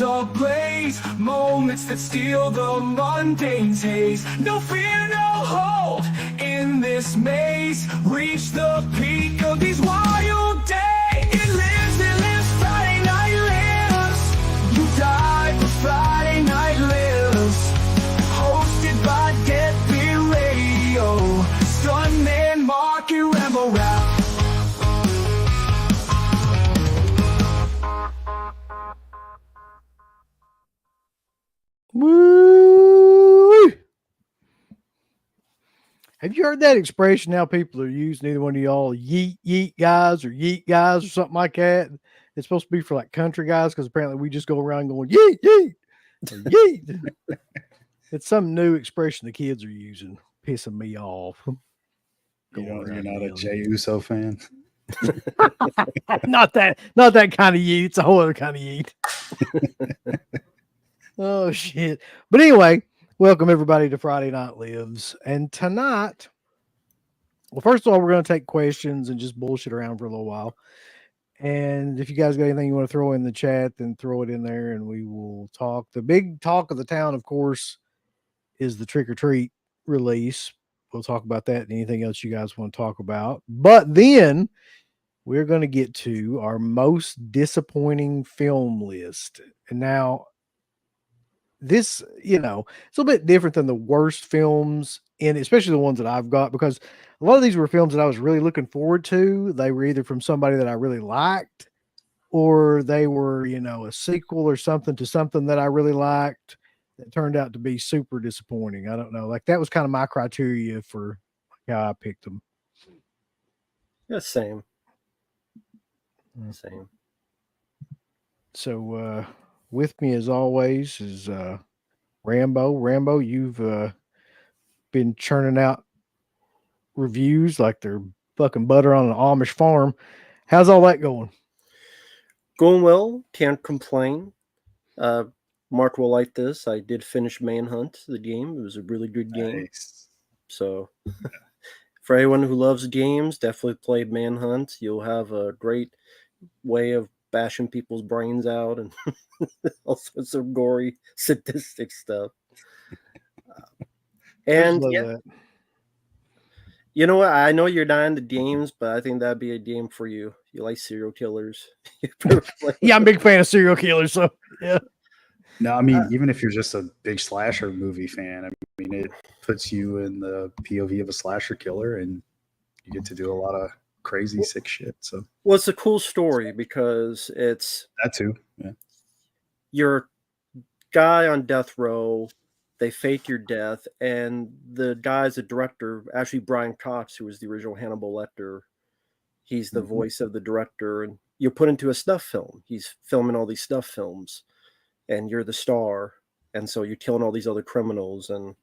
worlds ablaze, moments that steal the mundane's haze. No fear, no hold in this maze. Reach the peak of these wild days. It lives, Friday night lives. You die, but Friday night lives. Hosted by DEADPIT Radio, Stuntman Mark and Rambo Rap. Woo! Have you heard that expression now people are using, either one of y'all, yeet guys or yeet guys or something like that? It's supposed to be for like country guys because apparently we just go around going yeet, yeet, or yeet. It's some new expression the kids are using, pissing me off. You're not a Jey Uso fan? not that kind of yeet. It's a whole other kind of yeet. Oh, shit. But anyway, welcome everybody to Friday Night Lives. And tonight, well, first of all, we're going to take questions and just bullshit around for a little while. And if you guys got anything you want to throw in the chat, then throw it in there and we will talk. The big talk of the town, of course, is the Trick or Treat release. We'll talk about that and anything else you guys want to talk about. But then we're going to get to our most disappointing film list. And now, this, it's a little bit different than the worst films, and especially the ones that I've got, because a lot of these were films that I was really looking forward to. They were either from somebody that I really liked, or they were, a sequel or something to something that I really liked that turned out to be super disappointing. I don't know. Like, that was kind of my criteria for how I picked them. Yeah, same. Same. So, with me, as always, is Rambo. Rambo, you've been churning out reviews like they're fucking butter on an Amish farm. How's all that going? Going well. Can't complain. Mark will like this. I did finish Manhunt, the game. It was a really good game. Nice. So, for anyone who loves games, definitely play Manhunt. You'll have a great way of bashing people's brains out and all sorts of gory, sadistic stuff. And yeah, you know what? I know you're not into games, but I think that'd be a game for you. You like serial killers. Yeah, I'm a big fan of serial killers. So yeah. No, I mean, even if you're just a big slasher movie fan, I mean, it puts you in the POV of a slasher killer, and you get to do a lot of crazy, sick shit. So, well, it's a cool story because it's that too. Yeah, your guy on death row. They fake your death, and the guy's a director. Actually, Brian Cox, who was the original Hannibal Lecter, he's the voice of the director, and you're put into a snuff film. He's filming all these snuff films, and you're the star, and so you're killing all these other criminals, and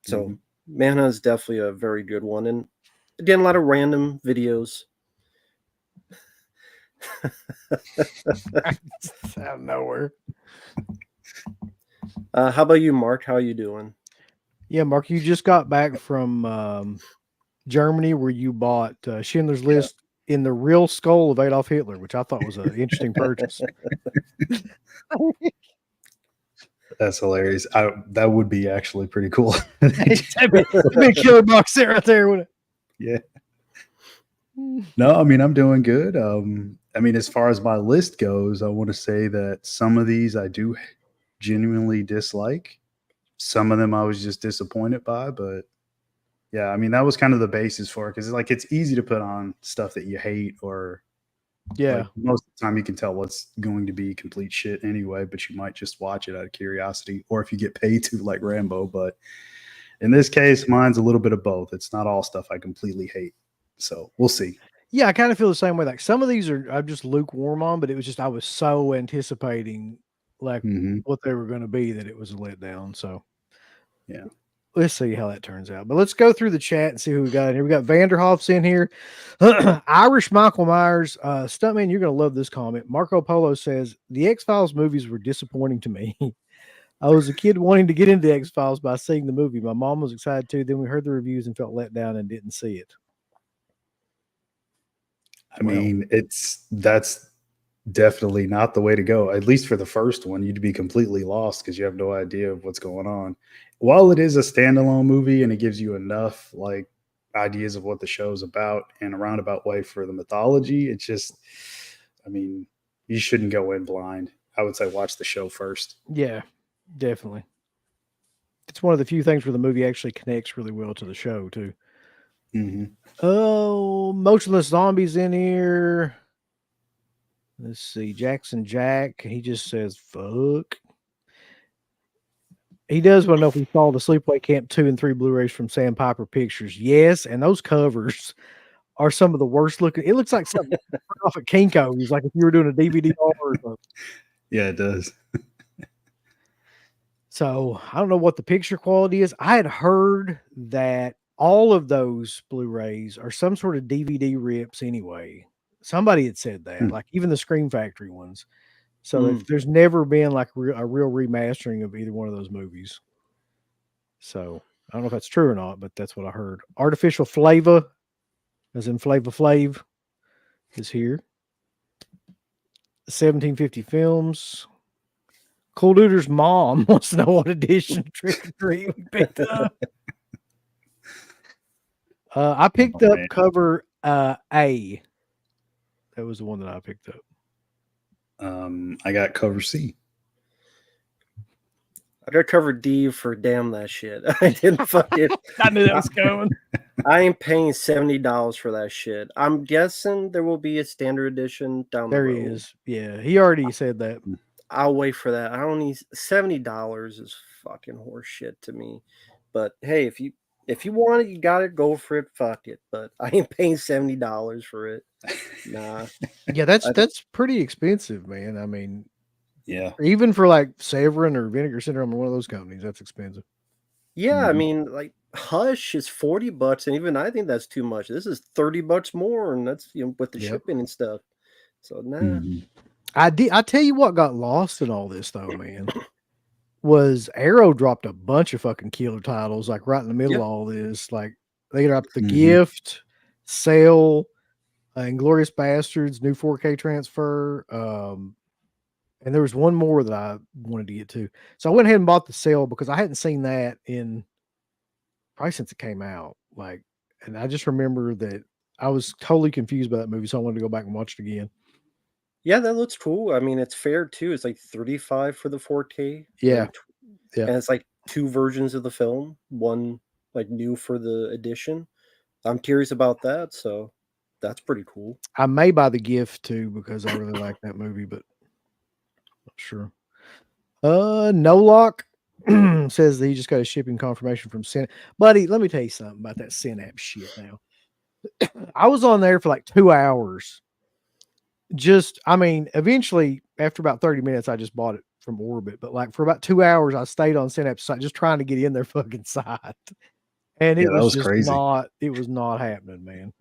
so Manhunt is definitely a very good one. And again, a lot of random videos. Out of nowhere. How about you, Mark? How are you doing? Yeah, Mark, you just got back from Germany, where you bought Schindler's List in the real skull of Adolf Hitler, which I thought was an interesting purchase. that's hilarious. That would be actually pretty cool. That'd be a killer box set right there, wouldn't it? Yeah. No, I mean, I'm doing good. I mean, as far as my list goes, I want to say that some of these I do genuinely dislike. Some of them I was just disappointed by, but yeah, I mean, that was kind of the basis for it, because it's easy to put on stuff that you hate, or most of the time you can tell what's going to be complete shit anyway, but you might just watch it out of curiosity, or if you get paid to, like Rambo. But in this case, mine's a little bit of both. It's not all stuff I completely hate, so we'll see. Yeah, I kind of feel the same way. Like, some of these I'm just lukewarm on, but it was just I was so anticipating what they were going to be that it was a letdown. So yeah, let's see how that turns out. But let's go through the chat and see who we got in here. We got Vanderhoff's in here. Irish Michael Myers. Stuntman, you're going to love this comment. Marco Polo says, the X-Files movies were disappointing to me. I was a kid wanting to get into X-Files by seeing the movie. My mom was excited too. Then we heard the reviews and felt let down and didn't see it. I mean, that's definitely not the way to go. At least for the first one, you'd be completely lost because you have no idea of what's going on. While it is a standalone movie and it gives you enough like ideas of what the show's about in a roundabout way for the mythology, it's just, I mean, you shouldn't go in blind. I would say watch the show first. Yeah, definitely. It's one of the few things where the movie actually connects really well to the show too. Mm-hmm. Oh, Motionless Zombies in here. Let's see. Jackson Jack. He just says, fuck. He does want to know if we saw the Sleepaway Camp 2 and 3 Blu-rays from Sandpiper Pictures. Yes, and those covers are some of the worst looking. It looks like something off at Kinko's, like if you were doing a DVD or something. Yeah, it does. So I don't know what the picture quality is. I had heard that all of those Blu-rays are some sort of DVD rips anyway. Somebody had said that, like even the Scream Factory ones. So if there's never been like a real remastering of either one of those movies. So I don't know if that's true or not, but that's what I heard. Artificial Flavor, as in Flava Flav, is here. 1750 Films. Cool Duder's mom wants to know what edition Trick or Treat we picked up. I picked up cover A. That was the one that I picked up. I got cover C. I got cover D for damn that shit. I didn't fucking. I knew that was coming. I ain't paying $70 for that shit. I'm guessing there will be a standard edition down the road. There is. Yeah, he already said that. I'll wait for that. I don't need $70 is fucking horse shit to me. But hey, if you want it, you gotta go for it. Fuck it. But I ain't paying $70 for it. Nah. Yeah, that's pretty expensive, man. I mean, yeah, even for like Severin or Vinegar Syndrome or one of those companies, that's expensive. Yeah, I mean, like Hush is $40, and even I think that's too much. This is $30 more, and that's with the shipping and stuff. So nah. I tell you what got lost in all this though, man, was Arrow dropped a bunch of fucking killer titles like right in the middle of all this. Like they dropped The Gift, Sale, Inglourious Bastards, new 4K transfer. And there was one more that I wanted to get to. So I went ahead and bought The Sale because I hadn't seen that in probably since it came out. Like, and I just remember that I was totally confused by that movie. So I wanted to go back and watch it again. Yeah, that looks cool. I mean, it's fair too. It's like $35 for the 4K. Yeah. And it's like 2 versions of the film, one like new for the edition. I'm curious about that. So that's pretty cool. I may buy The Gift too because I really like that movie, but not sure. No Lock says that he just got a shipping confirmation from Synapse. Buddy, let me tell you something about that Synapse shit now. I was on there for like 2 hours. Eventually after about 30 minutes, I just bought it from Orbit, but like for about 2 hours, I stayed on Synapse site just trying to get in their fucking site. And it was just crazy. It was not happening, man.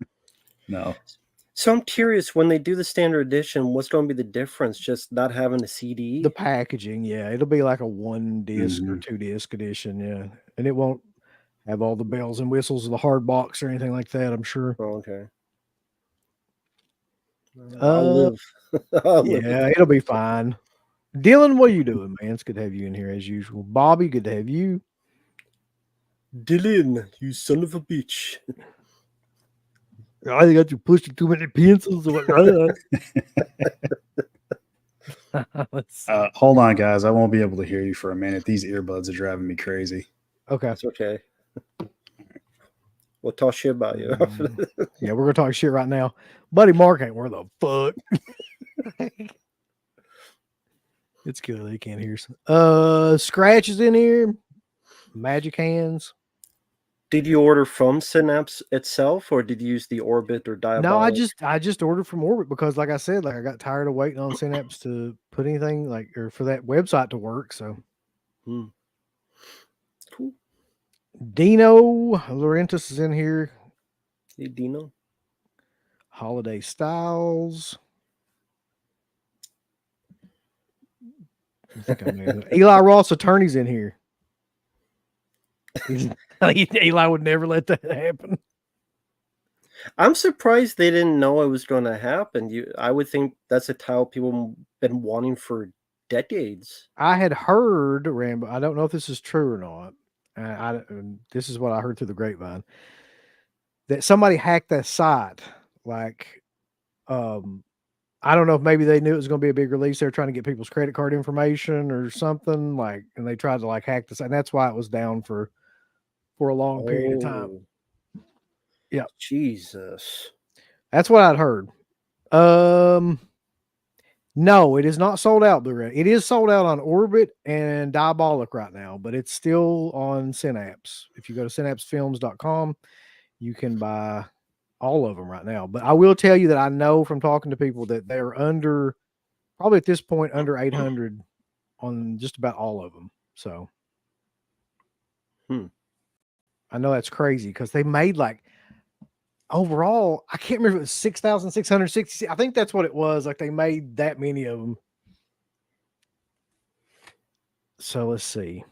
No. So I'm curious, when they do the standard edition, what's going to be the difference? Just not having a CD? The packaging, yeah. It'll be like a 1 disc or 2 disc edition, yeah. And it won't have all the bells and whistles of the hard box or anything like that, I'm sure. Oh, okay. I'll live. Yeah, it'll be fine. Dylan, what are you doing, man? It's good to have you in here as usual. Bobby, good to have you. Dylan, you son of a bitch. I got you pushing too many pencils. Hold on, guys. I won't be able to hear you for a minute. These earbuds are driving me crazy. Okay. That's okay. We'll talk shit about you. Yeah, we're going to talk shit right now. Buddy Mark ain't where the fuck. It's good. They can't hear us. Scratch is in here. Magic Hands. Did you order from Synapse itself, or did you use the Orbit or Diabolic? No, I just ordered from Orbit because, like I said, like I got tired of waiting on Synapse to put anything or for that website to work. So, Cool. Dino Laurentis is in here. Hey, Dino. Holiday Styles. I think I made it. Eli Ross Attorney's in here. Eli would never let that happen. I'm surprised they didn't know it was going to happen. I would think that's a title people been wanting for decades. I had heard, Rambo. I don't know if this is true or not. This is what I heard through the grapevine, that somebody hacked that site. Like, I don't know if maybe they knew it was going to be a big release. They were trying to get people's credit card information or something, like, and they tried to like hack the site, and that's why it was down for a long period of time. Yeah, Jesus. that's what I'd heard. No, it is not sold out, Blu-ray. It is sold out on Orbit and Diabolic right now, but it's still on Synapse. If you go to synapsefilms.com, you can buy all of them right now. But I will tell you that I know from talking to people that they're under, probably at this point, under 800 on just about all of them. So I know that's crazy because they made like, overall, I can't remember if it was 6,660. I think that's what it was. Like they made that many of them. So let's see.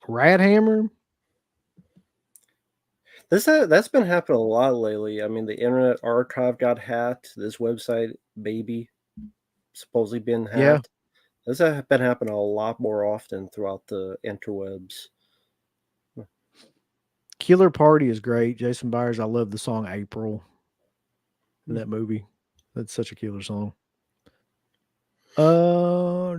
Radhammer. That's been happening a lot lately. I mean, the Internet Archive got hacked. This website, Baby, supposedly been hacked. Yeah. This has been happening a lot more often throughout the interwebs. Killer Party is great. Jason Byers. I love the song April in that movie. That's such a killer song. God,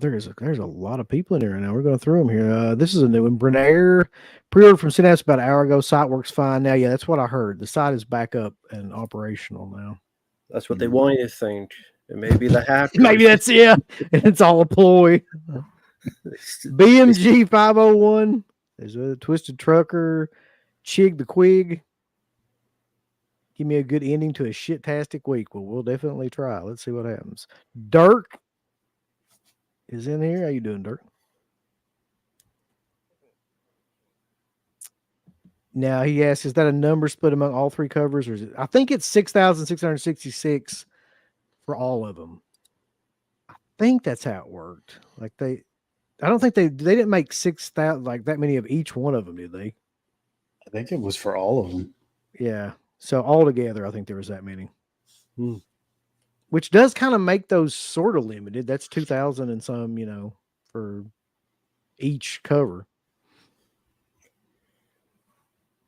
there's a lot of people in here right now. We're going through them here. This is a new one. Brenaire, pre-ordered from Synapse about an hour ago. Site works fine now. Yeah, that's what I heard. The site is back up and operational now. That's what they want you to think. It may be the hackers. Maybe that's it's all a ploy. BMG 501. There's a Twisted Trucker. Chig the Quig. Give me a good ending to a shit-tastic week. Well, we'll definitely try. Let's see what happens. Dirk is in here. How you doing, Dirk? Now he asks, is that a number split among all three covers, or is it? I think it's 6,666 for all of them. I think that's how it worked. Like I don't think they didn't make 6,000 like that many of each one of them, did they? I think it was for all of them. Yeah. So altogether, I think there was that many. Which does kind of make those sort of limited. That's 2,000 and some, for each cover.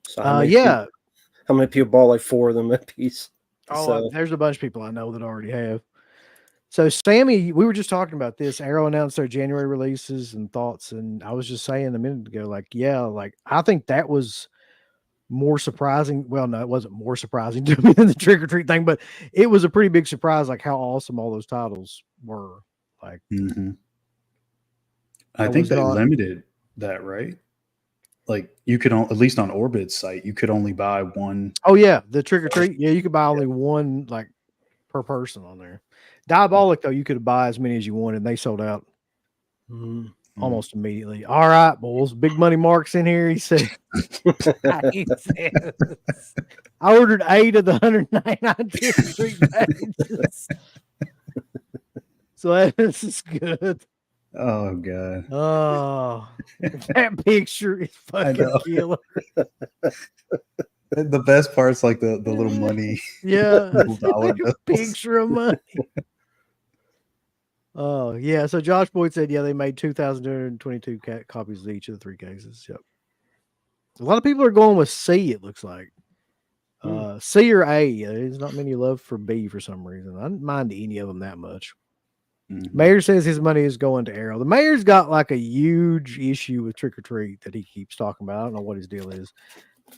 So How many people bought like 4 of them a piece? There's a bunch of people I know that already have. So Sammy, we were just talking about this. Arrow announced their January releases and thoughts, and I was just saying a minute ago, I think that was more surprising. Well, no, it wasn't more surprising to me than the Trick or Treat thing, but it was a pretty big surprise, like how awesome all those titles were. Like, I think they limited that, right? Like you could at least on Orbit's site, you could only buy one. Oh yeah, the Trick or Treat. Yeah, you could buy only one like per person on there. Diabolic though, you could buy as many as you wanted. And they sold out almost immediately. All right, bulls. Big Money Mark's in here. He said, I ordered 8 of the 199 Trick or Treat pages. So this is good. Oh god. Oh, that picture is fucking killer. The best part's like the little money. Yeah, dollar like a picture of money. Oh yeah. So Josh Boyd said, yeah, they made 2,222 copies of each of the 3 cases. Yep. A lot of people are going with C. It looks like C or A. There's not many love for B for some reason. I don't mind any of them that much. Mayor says his money is going to Arrow. The mayor's got like a huge issue with Trick or Treat that he keeps talking about. I don't know what his deal is.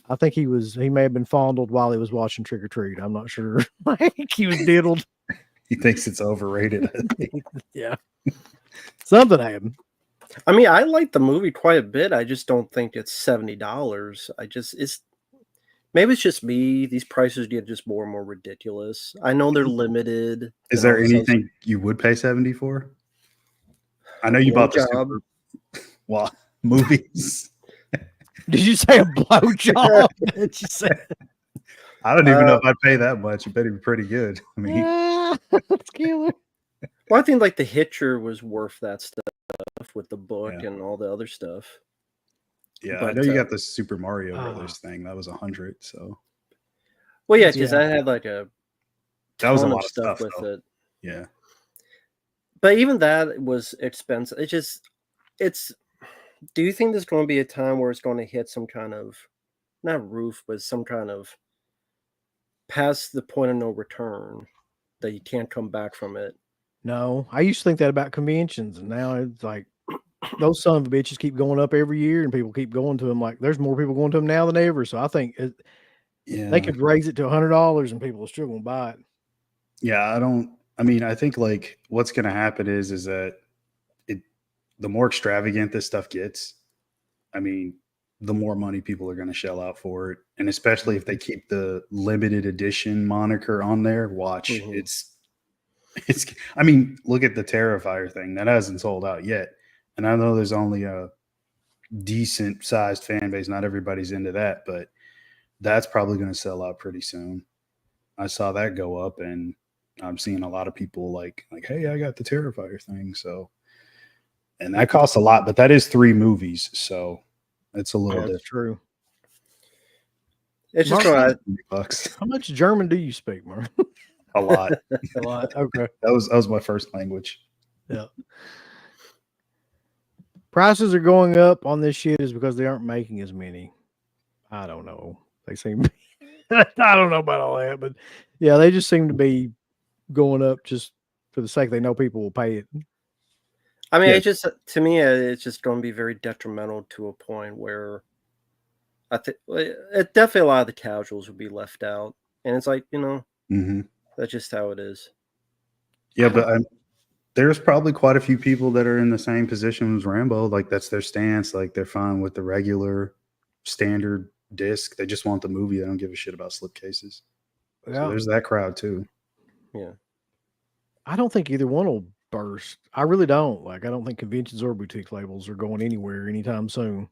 I think he may have been fondled while he was watching Trick or Treat. I'm not sure. Like he was diddled. He thinks it's overrated. Yeah. Something happened. I mean, I like the movie quite a bit. I just don't think it's $70. Maybe it's just me. These prices get just more and more ridiculous. I know they're limited. Is there anything you would pay 70 for? I know you bought the movies. Did you say a blowjob? Did you say? I don't even know if I'd pay that much. It better be pretty good. I mean, that's killer. Well, I think like The Hitcher was worth that stuff with the book and all the other stuff. Yeah, I But know you got the Super Mario Brothers thing. That was 100. So well, yeah, Yeah. because I had like a that was a ton lot of of stuff stuff, with though. it. Yeah. But even that was expensive. It's. Do you think there's going to be a time where it's going to hit some kind of, not roof, but some kind of past the point of no return that you can't come back from it? No, I used to think that about conventions, and now it's like those son of a bitches keep going up every year, and people keep going to them. Like there's more people going to them now than ever. So I think they Yeah. could raise it to $100, and people will still gonna buy it. Yeah. I mean, I think like what's going to happen is that the more extravagant this stuff gets, I mean, the more money people are going to shell out for it. And especially if they keep the limited edition moniker on there, watch it's, I mean, look at the Terrifier thing that hasn't sold out yet. And I know there's only a decent sized fan base. Not everybody's into that, but that's probably going to sell out pretty soon. I saw that go up, and I'm seeing a lot of people like, hey, I got the Terrifier thing. So, and that costs a lot, but that is 3 movies. So it's a little That's different. true. It's just Mark, going $3. How much German do you speak, Mark? A lot. A lot. Okay. That was my first language. Yeah. Prices are going up on this shit is because they aren't making as many. I don't know. They seem. I don't know about all that, but yeah, they just seem to be going up just for the sake they know people will pay it. I mean, Yeah. it's just, to me, it's just going to be very detrimental to a point where I think it definitely a lot of the casuals will be left out, and it's like, Mm-hmm. that's just how it is. Yeah, but there's probably quite a few people that are in the same position as Rambo. Like that's their stance. Like they're fine with the regular standard disc. They just want the movie. They don't give a shit about slipcases. Yeah. So there's that crowd too. Yeah. I don't think either one will burst. I really don't. Like, I don't think conventions or boutique labels are going anywhere anytime soon.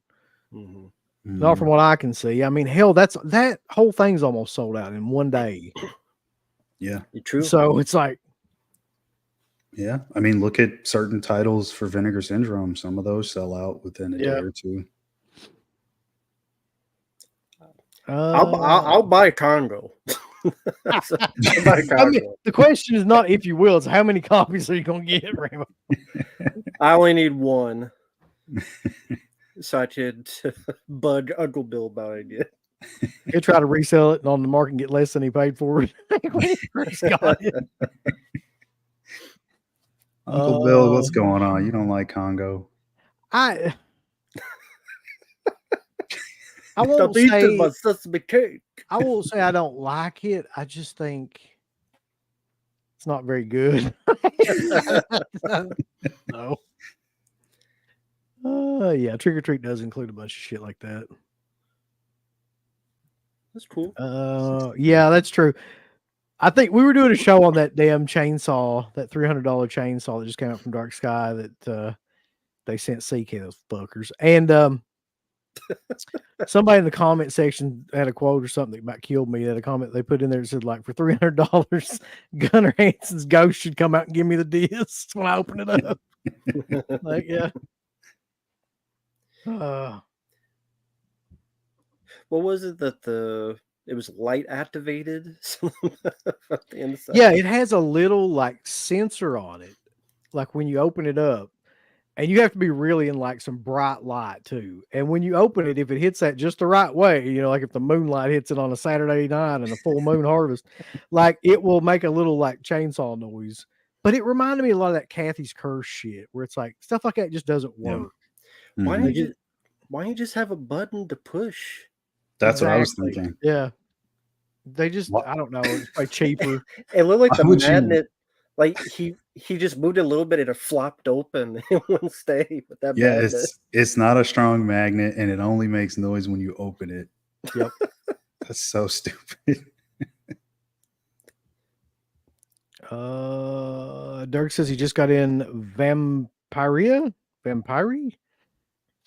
Mm-hmm. Not from what I can see. I mean, hell, that whole thing's almost sold out in one day. Yeah. True. So it's like, yeah. I mean, look at certain titles for Vinegar Syndrome. Some of those sell out within a day or two. I'll buy Congo. I'll buy Congo. I mean, the question is not if you will, it's how many copies are you going to get, Rambo? I only need one. So I could bug Uncle Bill about it. He'll try to resell it on the market and get less than he paid for it. When he first got it. Uncle Bill, what's going on? You don't like Congo? I won't say my sesame cake. I won't say I don't like it. I just think it's not very good. No. Yeah, Trick or Treat does include a bunch of shit like that. That's cool. Yeah, that's true. I think we were doing a show on that damn chainsaw, that $300 chainsaw that just came out from Dark Sky that they sent CK, those fuckers. And somebody in the comment section had a quote or something that about killed me. That a comment they put in there that said, like, for $300, Gunnar Hansen's ghost should come out and give me the discs when I open it up. Like, yeah. What was it that it was light activated? Yeah, it has a little like sensor on it, like when you open it up, and you have to be really in like some bright light too. And when you open it, if it hits that just the right way, like if the moonlight hits it on a Saturday night and a full moon harvest, like it will make a little like chainsaw noise. But it reminded me a lot of that Kathy's Curse shit, where it's like stuff like that just doesn't work. Yeah. Why don't you just have a button to push? That's what I was thinking. Yeah. They just, I don't know, it's probably cheaper. It looked like the magnet, like he just moved a little bit and it flopped open. It wouldn't stay with that magnet. It's not a strong magnet and it only makes noise when you open it. Yep. That's so stupid. Dirk says he just got in Vampire? It's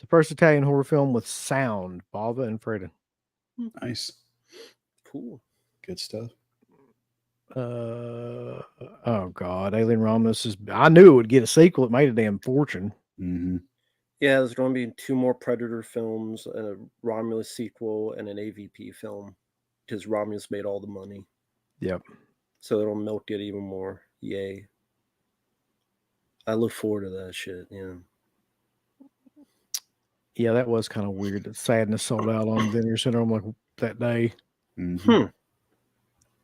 the first Italian horror film with sound. Bava and Freda. Nice. Cool. Good stuff. Oh God, Alien Romulus is. I knew it would get a sequel. It made a damn fortune. Mm-hmm. Yeah, there's going to be 2 more Predator films, a Romulus sequel, and an AVP film, because Romulus made all the money. Yep. So it'll milk it even more. Yay. I look forward to that shit, yeah. Yeah, that was kind of weird that Sadness sold out on Vinegar Syndrome like that day. Mhm.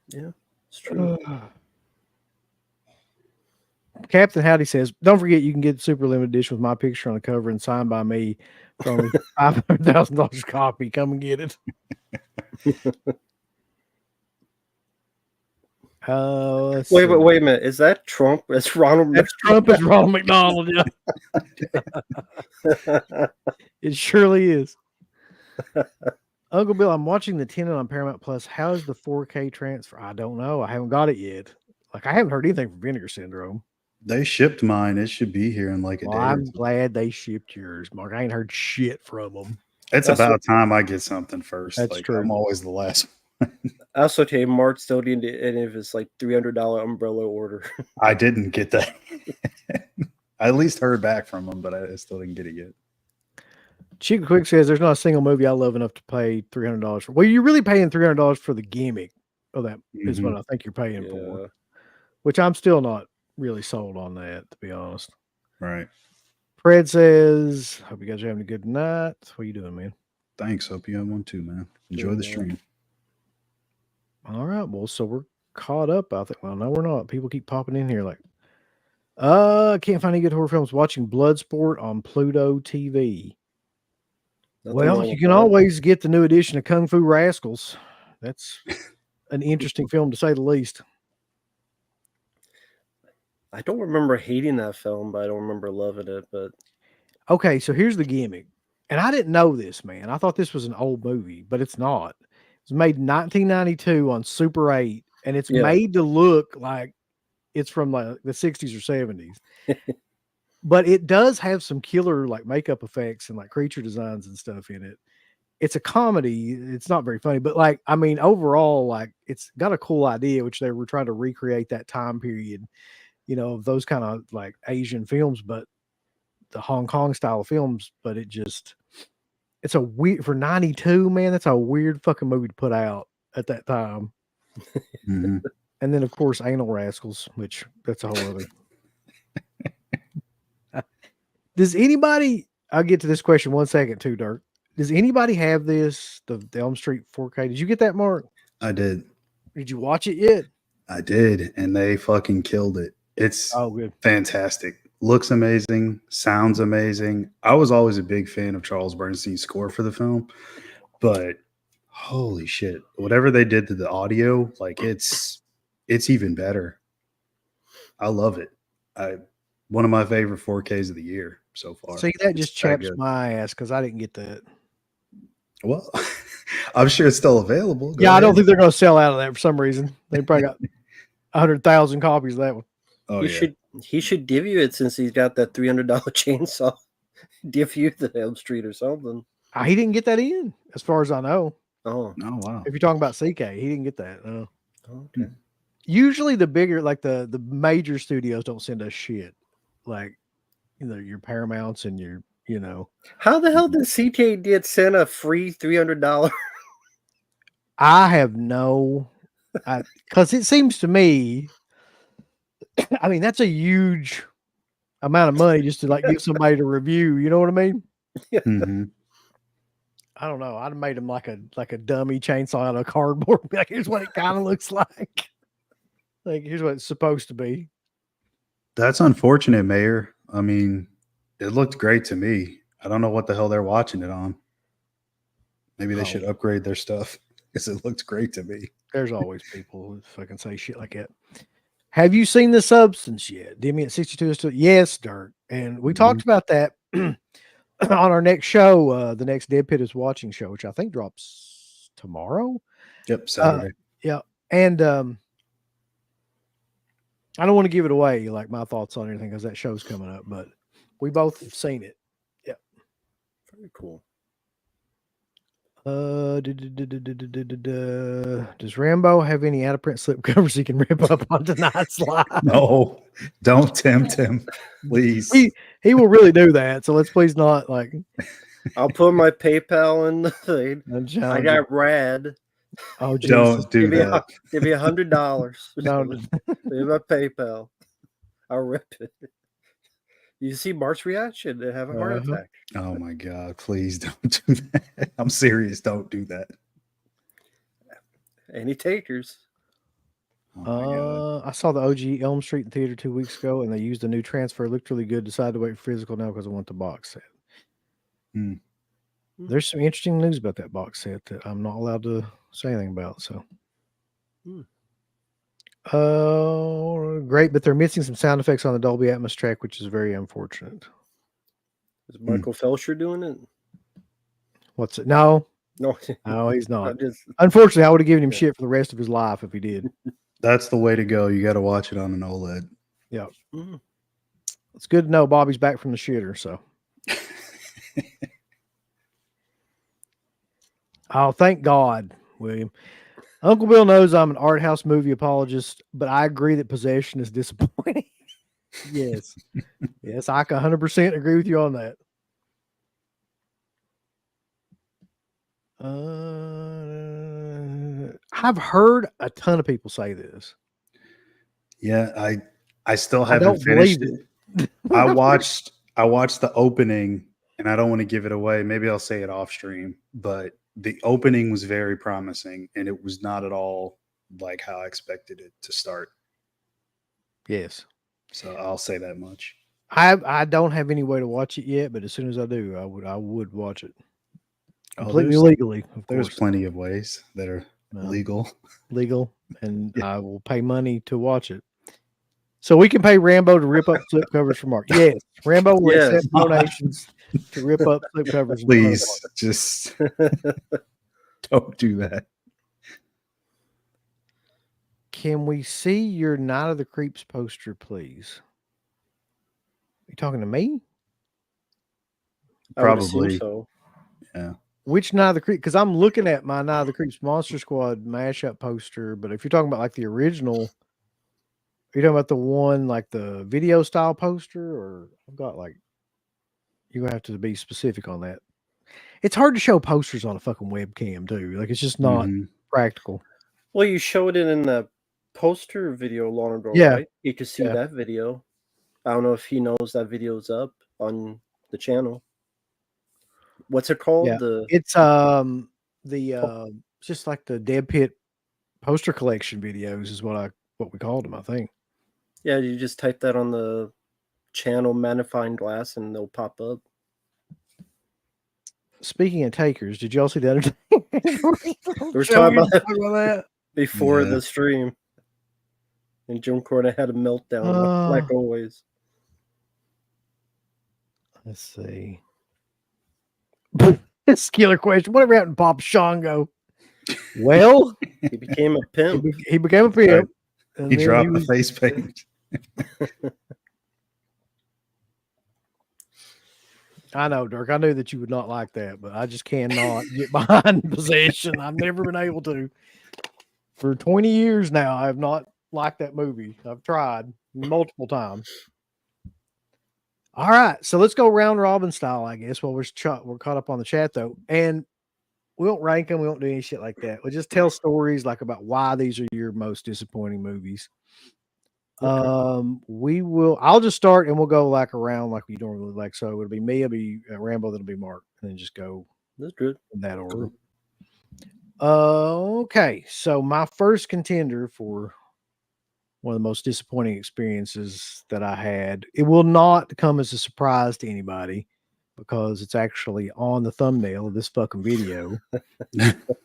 Yeah, it's true. Captain Howdy says, "Don't forget you can get the super limited edition with my picture on the cover and signed by me for only $500,000 copy. Come and get it." Wait a minute. Is that Trump? That's Ronald. That's Trump. It's Ronald McDonald. Yeah. It surely is. Uncle Bill, I'm watching the Tenet on Paramount Plus. How is the 4K transfer? I don't know. I haven't got it yet. Like, I haven't heard anything from Vinegar Syndrome. They shipped mine. It should be here in like a day. I'm glad they shipped yours, Mark. I ain't heard shit from them. It's about time I get something first. That's like, true. I'm always the last. I also tell you, Mark still didn't get any of his like $300 umbrella order. I didn't get that. I at least heard back from them, but I still didn't get it yet. Chica Quick says there's not a single movie I love enough to pay $300 for. Well, you're really paying $300 for the gimmick. Oh, that is what I think you're paying for. Which I'm still not really sold on that, to be honest. Right. Fred says, "Hope you guys are having a good night." What are you doing, man? Thanks. Hope you have one too, man. Enjoy the stream. All right. Well, so we're caught up, I think. Well, no, we're not. People keep popping in here like, can't find any good horror films. Watching Bloodsport on Pluto TV. Well, you can always get the new edition of Kung Fu Rascals. That's an interesting film, to say the least. I don't remember hating that film, but I don't remember loving it. But okay, so here's the gimmick. And I didn't know this, man. I thought this was an old movie, but it's not. It was made in 1992 on Super 8, and it's made to look like it's from like the 60s or 70s. But it does have some killer like makeup effects and like creature designs and stuff in it. It's a comedy. It's not very funny, but like, I mean, overall, like it's got a cool idea, which they were trying to recreate that time period, you know, of those kind of like Asian films, but the Hong Kong style of films. But it's a weird for 92, man. That's a weird fucking movie to put out at that time. Mm-hmm. And then of course, Anal Rascals, which that's a whole other. Does anybody, I'll get to this question 1 second too, Dirk. Does anybody have this, the Elm Street 4K? Did you get that, Mark? I did. Did you watch it yet? I did, and they fucking killed it. It's good. Fantastic. Looks amazing. Sounds amazing. I was always a big fan of Charles Bernstein's score for the film, but holy shit. Whatever they did to the audio, like it's even better. I love it. One of my favorite 4Ks of the year so far. See, that just chaps my ass because I didn't get that. Well, I'm sure it's still available. Go ahead. I don't think they're going to sell out of that for some reason. They probably got 100,000 copies of that one. Oh, he should give you it since he's got that $300 chainsaw. Give you the Elm Street or something. He didn't get that in, as far as I know. Oh wow! If you're talking about CK, he didn't get that. No. Okay. Usually, the bigger, like the major studios, don't send us shit. Like, you know, your Paramounts and your, you know. How the hell did CK get sent a free $300? I have no, because it seems to me, I mean, that's a huge amount of money just to like give somebody to review. You know what I mean? Yeah. Mm-hmm. I don't know. I'd have made him like a dummy chainsaw out of cardboard. Like, here's what it kind of looks like. Like, here's what it's supposed to be. That's unfortunate, Mayor. I mean, it looked great to me. I don't know what the hell they're watching it on. Maybe they should upgrade their stuff because it looks great to me. There's always people who fucking say shit like that. Have you seen The Substance yet? Demi at 62 is still, yes, Dirk. And we talked about that on our next show, the next Dead Pit is Watching show, which I think drops tomorrow. Yep, Saturday. Yeah. And I don't want to give it away, like my thoughts on anything, because that show's coming up, but we both have seen it. Yeah. Very cool. Does Rambo have any out of print slip covers he can rip up on tonight's live? No, don't tempt him, please. He will really do that. So let's please not like. I'll put my PayPal in the thing. I challenge got it. Rad. Oh, Jesus. Don't do that. Give me $100. No. Give me my PayPal. I'll rip it. You see Mark's reaction to have a heart attack. Oh my God, please don't do that. I'm serious. Don't do that. Any takers? Oh my God. I saw the OG Elm Street in theater 2 weeks ago, and they used a new transfer. It looked really good. Decided to wait for physical now because I want the box set. Hmm. There's some interesting news about that box set that I'm not allowed to say anything about. So, great, but they're missing some sound effects on the Dolby Atmos track, which is very unfortunate. Is Michael Felsher doing it? What's it? No, No, he's not. just, Unfortunately, I would have given him shit for the rest of his life if he did. That's the way to go. You got to watch it on an OLED. Yeah. It's good to know Bobby's back from the shitter. So, oh, thank God, William. Uncle Bill knows I'm an art house movie apologist, but I agree that Possession is disappointing. Yes. Yes, I can 100% agree with you on that. I've heard a ton of people say this. Yeah, I still I haven't don't finished believe it. I watched the opening, and I don't want to give it away. Maybe I'll say it off stream, but the opening was very promising, and it was not at all like how I expected it to start. Yes. So I'll say that much. I don't have any way to watch it yet, but as soon as I do, I would watch it. Completely there's- legally, of There's course. plenty of ways that are legal. Legal, and I will pay money to watch it. So we can pay Rambo to rip up slip covers for Mark. Yes, Rambo will accept donations to rip up slip covers. Please, just don't do that. Can we see your Night of the Creeps poster, please? You talking to me? I would assume Probably. so. Yeah. Which Night of the Creeps? Because I'm looking at my Night of the Creeps Monster Squad mashup poster, but if you're talking about like the original, are you talking about the one like the video style poster, or I've got like you're gonna have to be specific on that. It's hard to show posters on a fucking webcam too. Like it's just not practical. Well, you showed it in the poster video long ago, Yeah. right? You could see that video. I don't know if he knows that video's up on the channel. What's it called? Yeah. It's just like the DEADPIT poster collection videos is what we called them, I think. Yeah, you just type that on the channel magnifying glass and they'll pop up. Speaking of takers, did y'all see the other day? We're talking about that before the stream. And Jim Cornette had a meltdown, like always. Let's see. This killer question. Whatever happened to Pop Shango? Well, he became a pimp. He became a pimp. Right. He dropped the face paint. I know, Dirk. I knew that you would not like that, but I just cannot get behind Possession. I've never been able to. For 20 years now, I have not liked that movie. I've tried multiple times. All right, so let's go round robin style, I guess. Well, we're caught up on the chat though, and we won't rank them. We won't do any shit like that. We'll just tell stories like about why these are your most disappointing movies. Okay. I'll just start and we'll go like around like we normally like. So it'll be me, it'll be Rambo, that'll be Mark, and then just go. That's good. In that order. Okay, so my first contender for one of the most disappointing experiences that I had, it will not come as a surprise to anybody because it's actually on the thumbnail of this fucking video.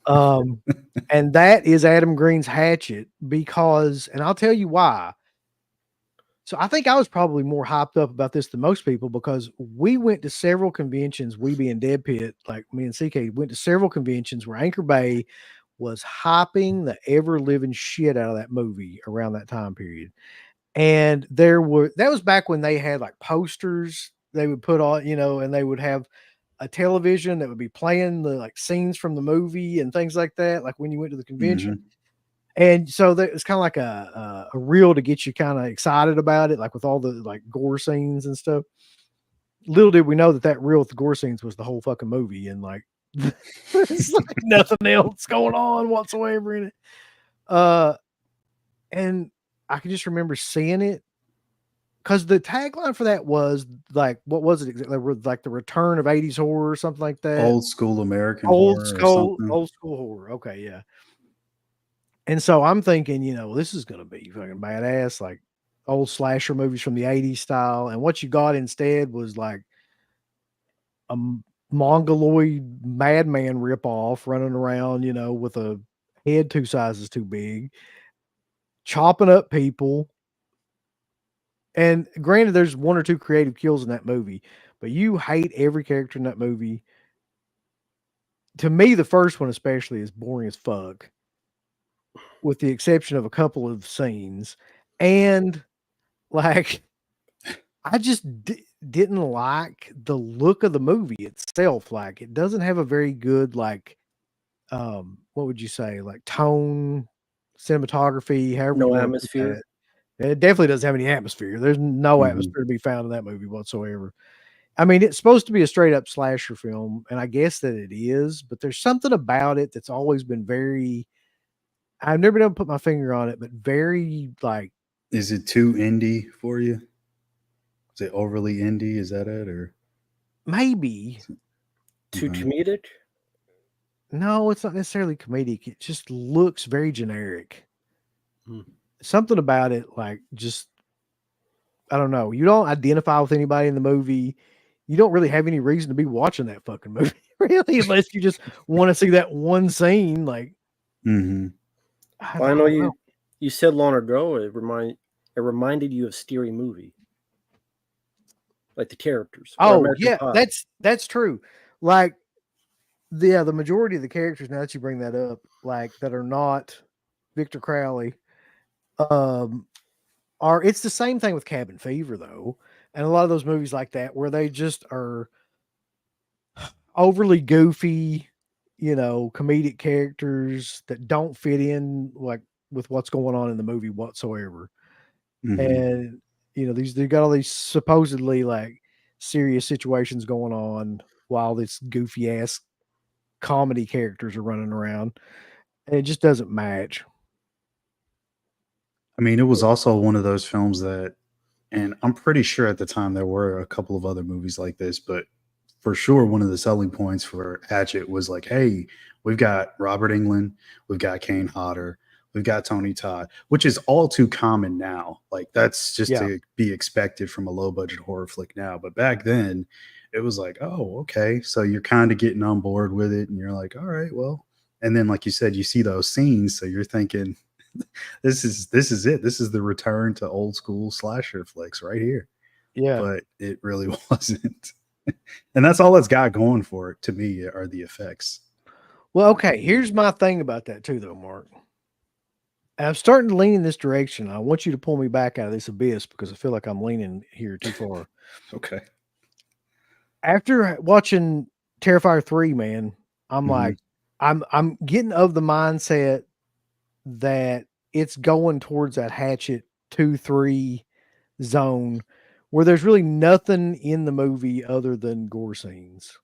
And that is Adam Green's Hatchet because, and I'll tell you why. So I think I was probably more hyped up about this than most people because we went to several conventions, we being DEADPIT, like me and CK went to several conventions where Anchor Bay was hyping the ever living shit out of that movie around that time period. And that was back when they had like posters they would put on, and they would have a television that would be playing the like scenes from the movie and things like that, like when you went to the convention. Mhm. And so it's kind of like a reel to get you kind of excited about it, like with all the like gore scenes and stuff. Little did we know that reel with the gore scenes was the whole fucking movie, and like there's like nothing else going on whatsoever in it. And I can just remember seeing it because the tagline for that was like, what was it exactly? Like the return of 80s horror or something like that. Old school American horror or something. Old school horror. Okay, yeah. And so I'm thinking, this is gonna be fucking badass, like old slasher movies from the 80s style. And what you got instead was like a mongoloid madman ripoff running around, with a head 2 sizes too big, chopping up people. And granted, there's 1 or 2 creative kills in that movie, but you hate every character in that movie. To me, the first one especially is boring as fuck, with the exception of a couple of scenes. And like, I just didn't like the look of the movie itself. Like, it doesn't have a very good, like, what would you say, like tone, cinematography, however you No want to put atmosphere. that. It definitely doesn't have any atmosphere. There's no Mhm. atmosphere to be found in that movie whatsoever. I mean, it's supposed to be a straight up slasher film, and I guess that it is, but there's something about it that's always been very, I've never been able to put my finger on it, but very like, Is it too indie for you? Is it overly indie? Is that it? Or maybe, Too Okay. comedic. no, it's not necessarily comedic. It just looks very generic. Hmm. Something about it, like, just, I don't know. You don't identify with anybody in the movie. You don't really have any reason to be watching that fucking movie, really, unless you just want to see that one scene. Like, Mhm. I Well, I know don't know. you said long ago it reminded you of Steering movie, like the characters or Oh American yeah, Pie. that's true. Like, the majority of the characters, now that you bring that up, like that are not Victor Crowley, um, it's the same thing with Cabin Fever though, and a lot of those movies like that where they just are overly goofy, comedic characters that don't fit in like with what's going on in the movie whatsoever. Mhm. And they got all these supposedly like serious situations going on while this goofy ass comedy characters are running around. And it just doesn't match. I mean, it was also one of those films that, and I'm pretty sure at the time there were a couple of other movies like this, but for sure one of the selling points for Hatchet was like, hey, we've got Robert Englund, we've got Kane Hodder, we've got Tony Todd, which is all too common now. Like that's just Yeah. to be expected from a low budget horror flick now. But back then it was like, oh, okay. So you're kind of getting on board with it and you're like, all right, well. And then like you said, you see those scenes, so you're thinking, this is it. This is the return to old school slasher flicks right here. Yeah. But it really wasn't. And that's all it's got going for it to me are the effects. Well, okay. Here's my thing about that too, though, Mark. I'm starting to lean in this direction. I want you to pull me back out of this abyss because I feel like I'm leaning here too far. Okay. After watching Terrifier 3, man, I'm Mhm. like, I'm getting of the mindset that it's going towards that Hatchet 2-3 zone where there's really nothing in the movie other than gore scenes.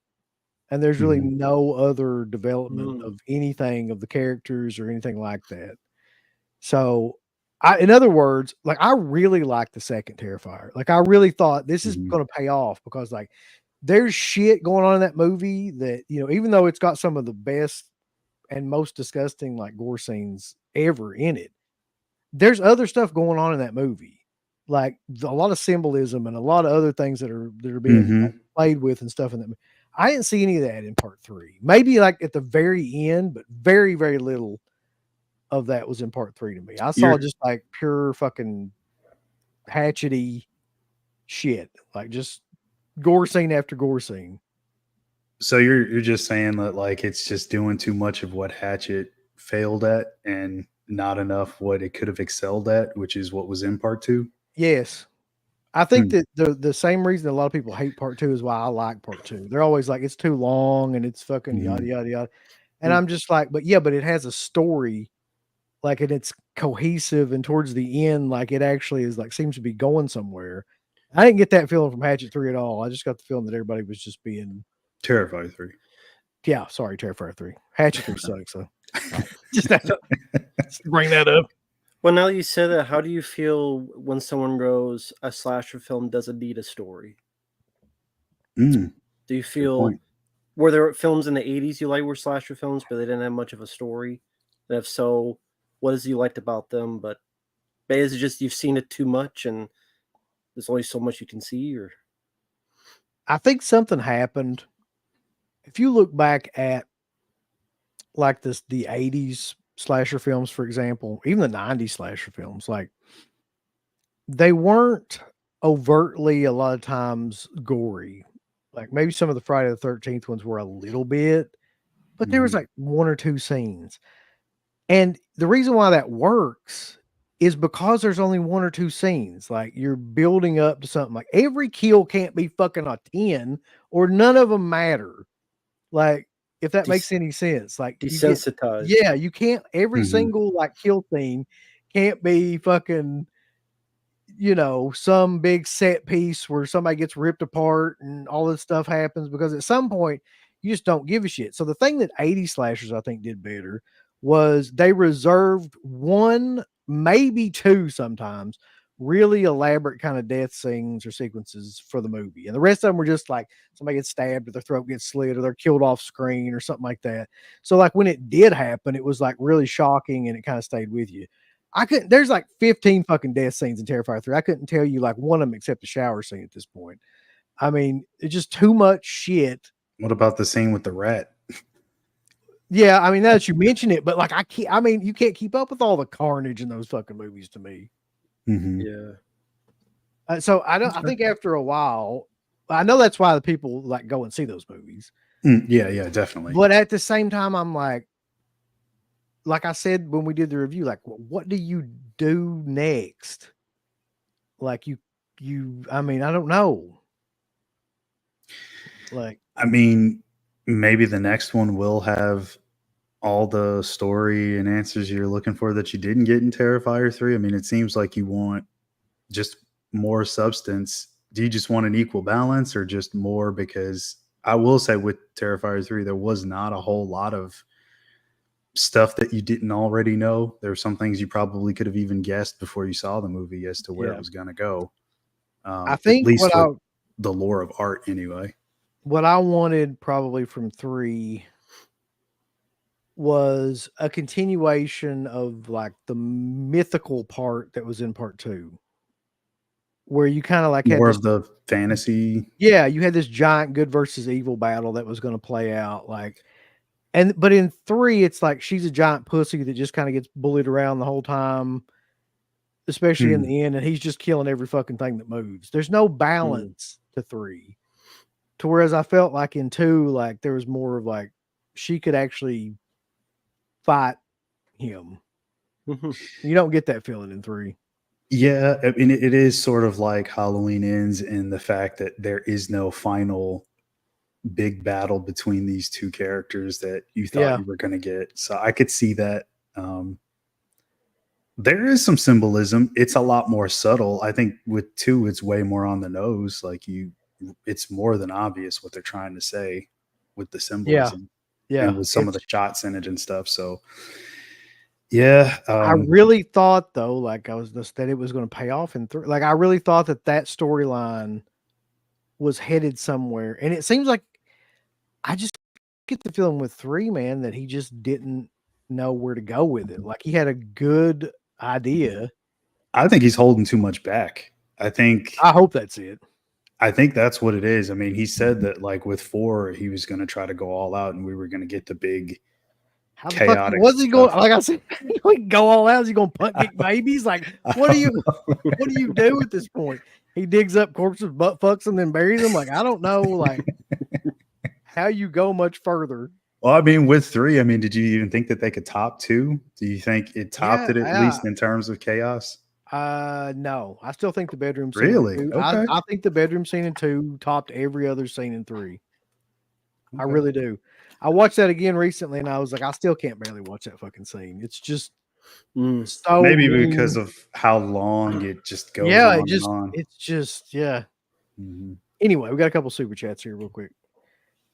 And there's really Mhm. no other development Mm. of anything of the characters or anything like that. So, in other words, like I really like the second Terrifier. Like I really thought this is Mhm. going to pay off because like there's shit going on in that movie that, even though it's got some of the best and most disgusting like gore scenes ever in it, there's other stuff going on in that movie. Like a lot of symbolism and a lot of other things that are being Mhm. played with and stuff in that. I didn't see any of that in part 3. Maybe like at the very end, but very, very little of that was in part 3 to me. I saw You're just like pure fucking hatchety shit, like just gore scene after gore scene. so you're just saying that like it's just doing too much of what Hatchet failed at and not enough what it could have excelled at, which is what was in part 2. Yes, I think that the same reason a lot of people hate part 2 is why I like part 2. They're always like, it's too long and it's fucking yada yada yada. And I'm just like, but it has a story, like, and it's cohesive, and towards the end, like, it actually is like seems to be going somewhere. I didn't get that feeling from Hatchet 3 at all. I just got the feeling that everybody was just being Terrifier 3. Yeah, sorry, Terrifier 3. Hatchet 3 sucks, so just have to bring that up. Well, now that you said that, how do you feel when someone goes, a slasher film doesn't need a story? Do you feel, were there films in the 80s you liked were slasher films, but they didn't have much of a story? And if so, what is it you liked about them? But is it just you've seen it too much and there's only so much you can see? Or I think something happened. If you look back at like the 80s slasher films, for example, even the 90s slasher films, like, they weren't overtly a lot of times gory. Like, maybe some of the Friday the 13th ones were a little bit, but there was like 1 or 2 scenes. And the reason why that works is because there's only 1 or 2 scenes. Like, you're building up to something. Like, every kill can't be fucking a 10 or none of them matter. Like, if that makes any sense. Like, desensitized. You can't, every single like kill scene can't be fucking, some big set piece where somebody gets ripped apart and all this stuff happens, because at some point you just don't give a shit. So the thing that 80 slashers I think did better was they reserved 1, maybe 2 sometimes really elaborate kind of death scenes or sequences for the movie. And the rest of them were just like somebody gets stabbed or their throat gets slit or they're killed off screen or something like that. So like when it did happen, it was like really shocking and it kind of stayed with you. There's like 15 fucking death scenes in Terrifier 3. I couldn't tell you like one of them except the shower scene at this point. I mean, it's just too much shit. What about the scene with the rat? Yeah, I mean, now that you mention it, but like you can't keep up with all the carnage in those fucking movies to me. Yeah. So I think after a while, I know that's why the people like go and see those movies. Yeah, definitely. But at the same time, I'm like I said when we did the review, like, what do you do next? Like I mean, I don't know. Like, I mean, maybe the next one will have all the story and answers you're looking for that you didn't get in Terrifier 3. I mean, it seems like you want just more substance. Do you just want an equal balance or just more? Because I will say with Terrifier 3, there was not a whole lot of stuff that you didn't already know. There were some things you probably could have even guessed before you saw the movie as to where it was going to go. I think at least with the lore of art anyway. What I wanted probably from 3 was a continuation of like the mythical part that was in part 2, where you kind of like more had of the fantasy. Yeah, you had this giant good versus evil battle that was going to play out, like, but in 3, it's like she's a giant pussy that just kind of gets bullied around the whole time, especially in the end, and he's just killing every fucking thing that moves. There's no balance to 3. To whereas I felt like in 2, like there was more of like she could actually fight him. You don't get that feeling in 3. Yeah, I mean, it is sort of like Halloween Ends in the fact that there is no final big battle between these two characters that you thought you were going to get. So I could see that. There is some symbolism. It's a lot more subtle. I think with 2, it's way more on the nose. Like it's more than obvious what they're trying to say with the symbolism. Yeah. And with some of the shots in it and stuff. So yeah. I really thought though, like that it was going to pay off in 3. Like I really thought that storyline was headed somewhere. And it seems like I just get the feeling with 3, man, that he just didn't know where to go with it. Like he had a good idea. I think he's holding too much back. I hope that's it. I think that's what it is. I mean, he said that like with 4, he was going to try to go all out and we were going to get the big chaotic. Was he going? Like I said, he go all out. Is he going to kick babies? Like, what do you do at this point? He digs up corpses, butt fucks them, then buries them. Like, I don't know, like how you go much further. Well, I mean, with 3, I mean, did you even think that they could top 2? Do you think it topped it at least in terms of chaos? No, I still think the bedroom scene. Really? In two, Okay. I think the bedroom scene in 2 topped every other scene in 3. I Okay. really do. I watched that again recently, and I was like, I still can't barely watch that fucking scene. It's just so Maybe mean. because of how long it just goes Yeah, on and on. it's just yeah. Mhm. Anyway, we got a couple super chats here real quick.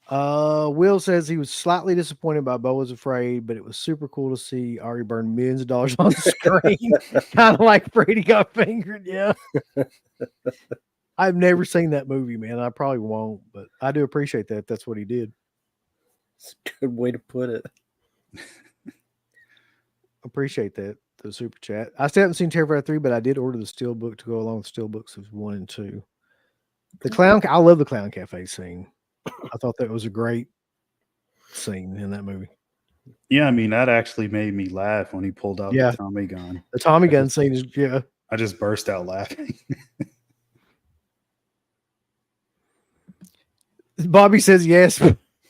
Will says he was slightly disappointed by Beau Was Afraid, but it was super cool to see Ari burn millions of dollars on screen. Kind of like Brady got fingered, yeah. I've never seen that movie, man. I probably won't, but I do appreciate that. That's what he did. It's a good way to put it. Appreciate that. The super chat. I still haven't seen Terrifier 3, but I did order the Steelbook to go along with Steelbooks of 1 and 2. I love the Clown Cafe scene. I thought that was a great scene in that movie. Yeah, I mean, that actually made me laugh when he pulled out Yeah. the Tommy gun. The Tommy gun scene is, yeah. I just burst out laughing. Bobby says yes.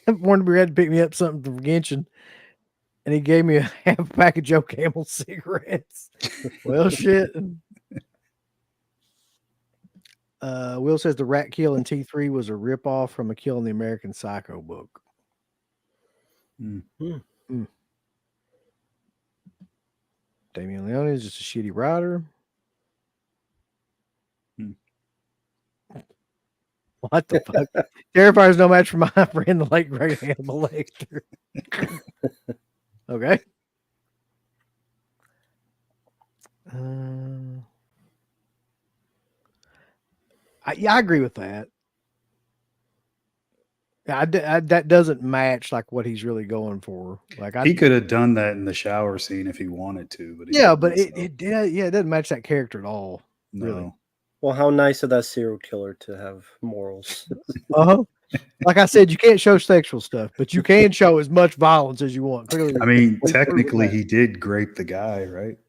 Warren Beer had to pick me up something from Genshin, and he gave me a half a pack of Joe Camel cigarettes. Well, shit. Will says the rat kill in T3 was a ripoff from a kill in the American Psycho book. Damian Leone is just a shitty writer. What the fuck? Terrifier's no match for my friend, the late great Hannibal Lecter. Okay. I agree with that. That doesn't match like what he's really going for. Like He could have done that in the shower scene if he wanted to, but it doesn't match that character at all. no. Really. Well, how nice of that serial killer to have morals. Uh-huh. Like I said, you can't show sexual stuff, but you can show as much violence as you want. Clearly, I mean, technically, he did grape the guy, right?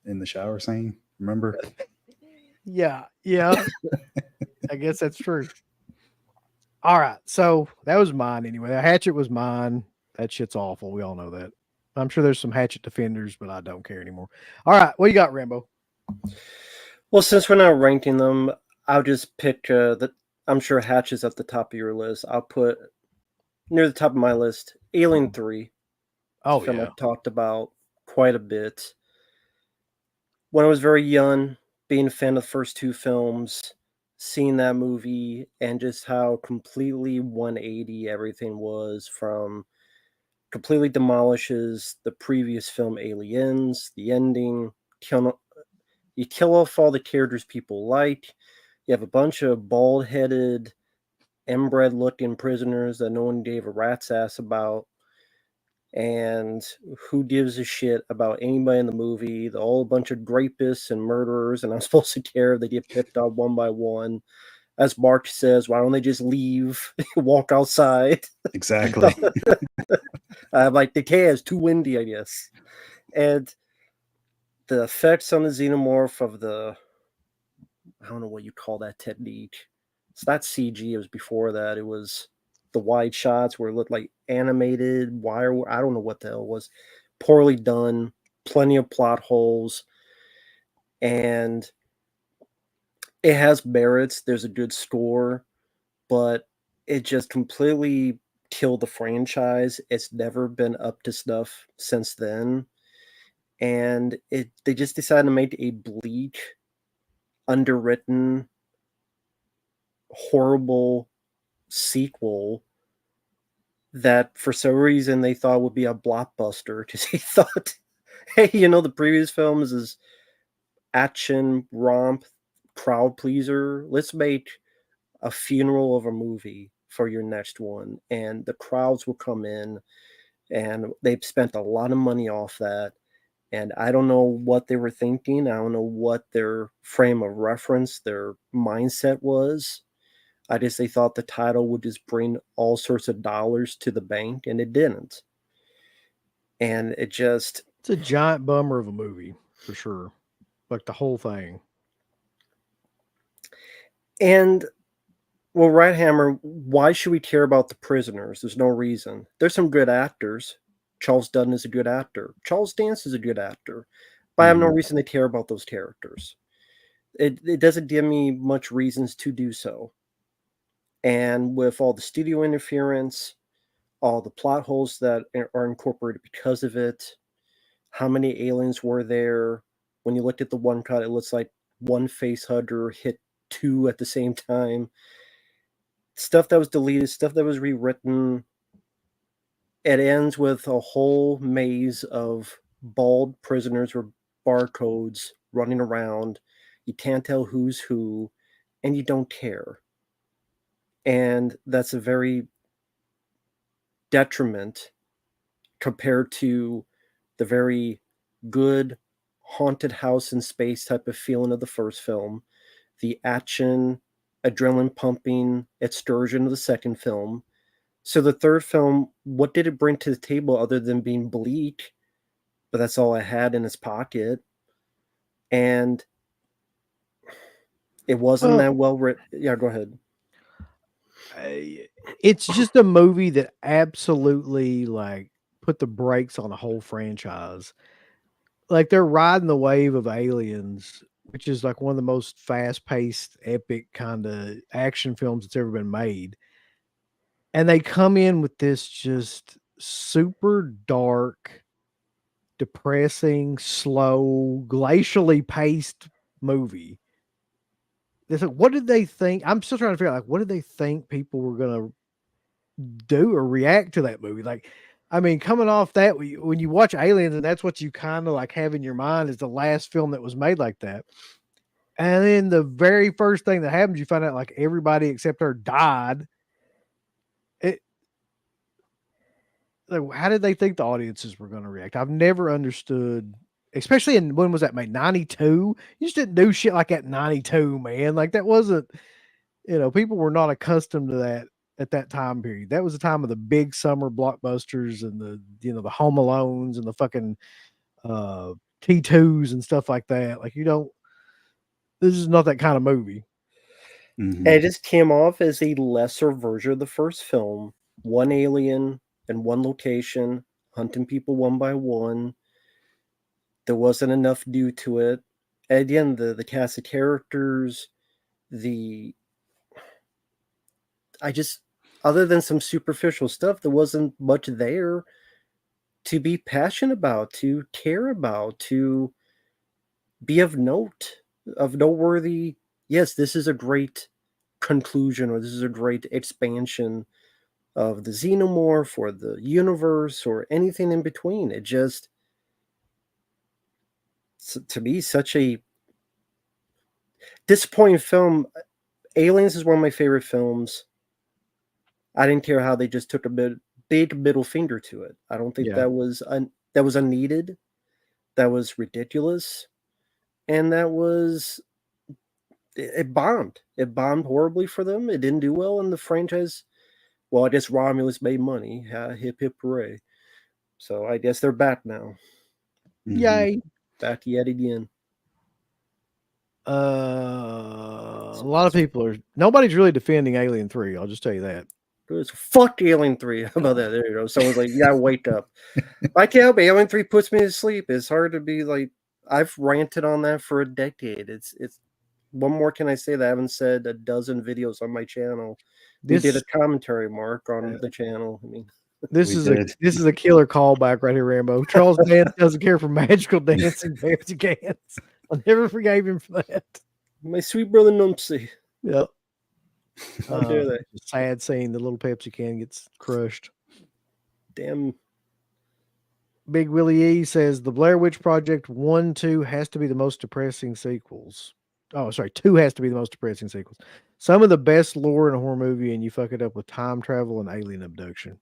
In the shower scene, remember? Yeah. I guess that's true. All right, so that was mine anyway. The hatchet was mine. That shit's awful. We all know that. I'm sure there's some hatchet defenders, but I don't care anymore. All right, what you got, Rambo? Well, since we're not ranking them, I'll just pick I'm sure Hatch is at the top of your list. I'll put near the top of my list Alien 3. Oh, film yeah. I talked about quite a bit. When I was very young, being a fan of the first 2 films, seeing that movie and just how completely 180 everything was, from completely demolishes the previous film Aliens, the ending, you kill off all the characters people like. You have a bunch of bald-headed, inbred-looking prisoners that no one gave a rat's ass about. And who gives a shit about anybody in the movie? They're all a bunch of rapists and murderers, and I'm supposed to care if they get picked up one by one. As Mark says, why don't they just leave, walk outside? Exactly. Like, the K is too windy, I guess. And the effects on the xenomorph of I don't know what you call that technique. It's not CG. It was before that. It was the wide shots where it looked like animated wire. I don't know what the hell it was. Poorly done. Plenty of plot holes. And it has merits. There's a good score. But it just completely killed the franchise. It's never been up to snuff since then. And they just decided to make a bleak, underwritten, horrible sequel that for some reason they thought would be a blockbuster, because they thought, hey, the previous films is action, romp, crowd pleaser. Let's make a funeral of a movie for your next one. And the crowds will come in, and they've spent a lot of money off that. And I don't know what they were thinking. I don't know what their frame of reference, their mindset was. I guess they thought the title would just bring all sorts of dollars to the bank, and it didn't. And it's a giant bummer of a movie, for sure. Like the whole thing. And, well, Rat Hammer, why should we care about the prisoners? There's no reason. There's some good actors. Charles Dutton is a good actor. Charles Dance is a good actor. but I have no reason to care about those characters. It doesn't give me much reasons to do so. And with all the studio interference, all the plot holes that are incorporated because of it, how many aliens were there? When you looked at the one cut, it looks like one face hugger hit two at the same time. Stuff that was deleted, stuff that was rewritten. It ends with a whole maze of bald prisoners with barcodes running around. You can't tell who's who, and you don't care. And that's a very detriment compared to the very good haunted house in space type of feeling of the first film, the action, adrenaline pumping excursion of the second film. So the third film, what did it bring to the table other than being bleak? But that's all I had in his pocket. And it wasn't that well written. Yeah, go ahead. It's just a movie that absolutely like put the brakes on the whole franchise. Like they're riding the wave of Aliens, which is like one of the most fast-paced, epic kind of action films that's ever been made. And they come in with this just super dark, depressing, slow, glacially paced movie. It's like, what did they think? I'm still trying to figure out, like, what did they think people were going to do or react to that movie? Like, I mean, coming off that, when you watch Aliens and that's what you kind of like have in your mind is the last film that was made like that. And then the very first thing that happens, you find out like everybody except her died. Like, how did they think the audiences were going to react? I've never understood, especially in, when was that made? 92? You just didn't do shit like that in 92, man. Like that wasn't, people were not accustomed to that at that time period. That was the time of the big summer blockbusters and the Home Alones and the fucking T2s and stuff like that. Like this is not that kind of movie. Mm-hmm. And it just came off as a lesser version of the first film. One alien in one location, hunting people one by one. There wasn't enough due to it. And again, the cast of characters, other than some superficial stuff, there wasn't much there to be passionate about, to care about, to be of noteworthy. Yes, this is a great conclusion, or this is a great expansion of the xenomorph or the universe or anything in between. It just, to me, such a disappointing film. Aliens is one of my favorite films. I didn't care how they just took a big middle finger to it. I don't think that was unneeded. That was ridiculous. And it bombed. It bombed horribly for them. It didn't do well in the franchise. Well, I guess Romulus made money. Hip, hip, hooray. So I guess they're back now. Mm-hmm. Yay. Back yet again. A lot of people nobody's really defending Alien 3. I'll just tell you that. Fuck Alien 3. How about that? There you go. Someone's like, yeah, wake up. I can't help it. Alien 3 puts me to sleep. It's hard to be like, I've ranted on that for a decade. It's what more can I say that I haven't said a dozen videos on my channel? We did a commentary, Mark, on the channel. I mean, this is a killer callback right here, Rambo. Charles Dance doesn't care for magical dancing Pepsi cans. I never forgave him for that. My sweet brother Numpsy. Yep. How dare they? Sad scene. The little Pepsi can gets crushed. Damn. Big Willie E says the Blair Witch Project 1, 2 has to be the most depressing sequels. Oh, sorry, 2 has to be the most depressing sequels. Some of the best lore in a horror movie, and you fuck it up with time travel and alien abduction.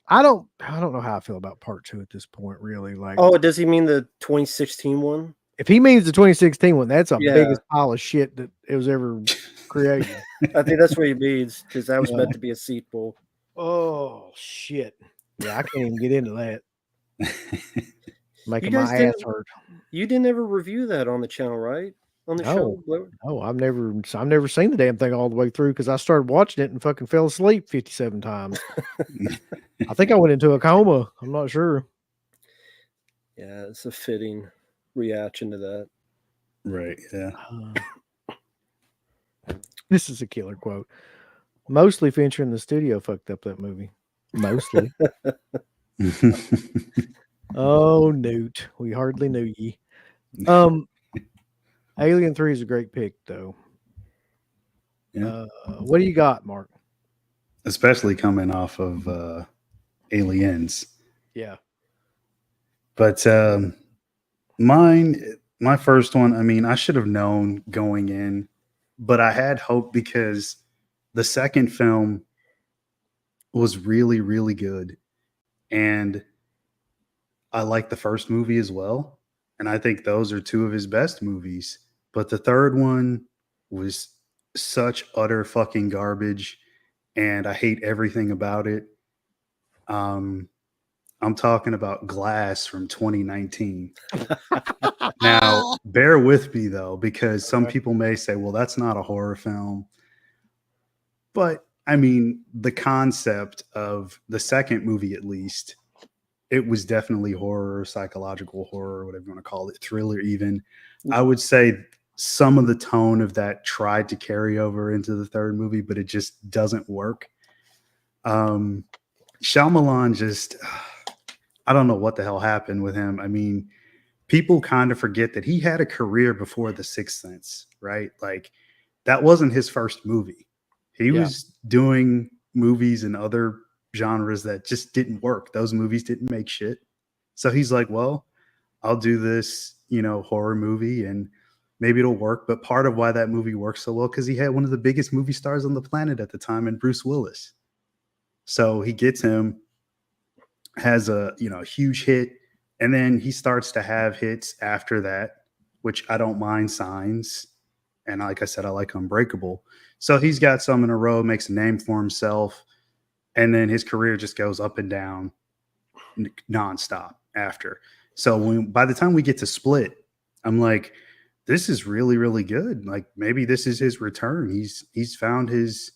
I don't know how I feel about part 2 at this point, really. Like, oh, does he mean the 2016 one? If he means the 2016 one, that's the biggest pile of shit that it was ever created. I think that's what he means, because that was meant to be a sequel. Oh shit! Yeah, I can't even get into that. Making my ass hurt. You didn't ever review that on the channel, right? On the show? No, I've never seen the damn thing all the way through because I started watching it and fucking fell asleep 57 times. I think I went into a coma. I'm not sure. Yeah, it's a fitting. reaction to that. Right. Yeah. This is a killer quote. Mostly Fincher in the studio fucked up that movie. Mostly. Oh, Newt. We hardly knew ye. Alien 3 is a great pick, though. Yeah. What do you got, Mark? Especially coming off of Aliens. Yeah. But my first one, I mean, I should have known going in, but I had hope because the second film was really, really good. And I like the first movie as well. And I think those are two of his best movies. But the third one was such utter fucking garbage. And I hate everything about it. I'm talking about Glass from 2019. Now, bear with me though, because some people may say, well, that's not a horror film. But I mean, the concept of the second movie, at least, it was definitely horror, psychological horror, whatever you want to call it, thriller even. I would say some of the tone of that tried to carry over into the third movie, but it just doesn't work. Shyamalan just, I don't know what the hell happened with him. I mean, people kind of forget that he had a career before The Sixth Sense, right? Like, that wasn't his first movie. He was doing movies in other genres that just didn't work. Those movies didn't make shit. So he's like, well, I'll do this, horror movie and maybe it'll work. But part of why that movie works so well, because he had one of the biggest movie stars on the planet at the time in Bruce Willis. So he gets him, has a huge hit, and then he starts to have hits after that, which I don't mind. Signs, and like I said, I like Unbreakable. So he's got some in a row, makes a name for himself, and then his career just goes up and down nonstop after. So by the time we get to Split, I'm like, this is really, really good. Like, maybe this is his return. He's found his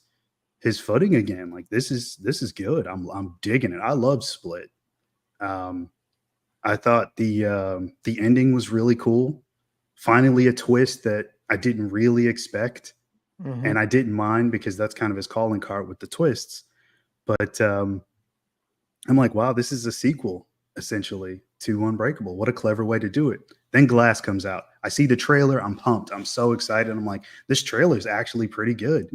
footing again. Like, this is good. I'm digging it. I love Split. I thought the ending was really cool. Finally, a twist that I didn't really expect, and I didn't mind because that's kind of his calling card with the twists. But I'm like, wow, this is a sequel essentially to Unbreakable. What a clever way to do it. Then Glass comes out. I see the trailer. I'm pumped. I'm so excited. I'm like, this trailer is actually pretty good.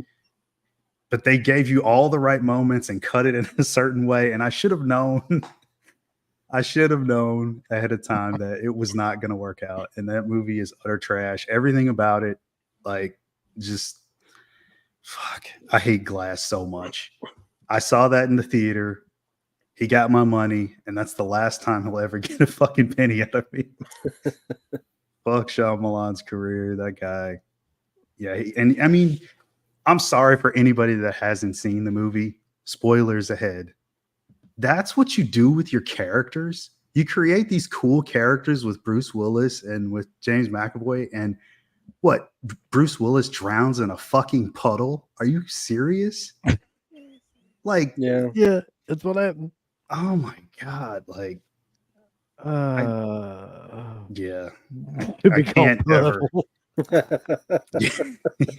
But they gave you all the right moments and cut it in a certain way. And I should have known. I should have known ahead of time that it was not going to work out. And that movie is utter trash. Everything about it, like, just fuck. I hate Glass so much. I saw that in the theater. He got my money, and that's the last time he'll ever get a fucking penny out of me. Fuck Shyamalan's career. That guy. Yeah. And I mean, I'm sorry for anybody that hasn't seen the movie. Spoilers ahead. That's what you do with your characters. You create these cool characters with Bruce Willis and with James McAvoy, and what? Bruce Willis drowns in a fucking puddle? Are you serious? Like, yeah, that's what happened. Oh my god! Like, yeah, I can't ever.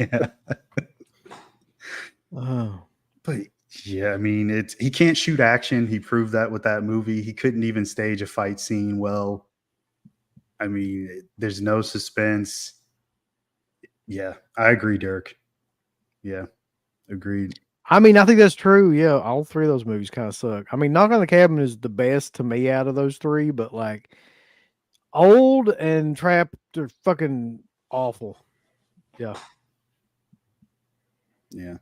Yeah. But yeah, I mean, he can't shoot action. He proved that with that movie. He couldn't even stage a fight scene well. I mean, there's no suspense. Yeah, I agree, Dirk. Yeah, agreed. I mean, I think that's true. Yeah, all three of those movies kind of suck. I mean, Knock on the Cabin is the best to me out of those three, but like Old and Trapped are fucking awful. Yeah. Yeah.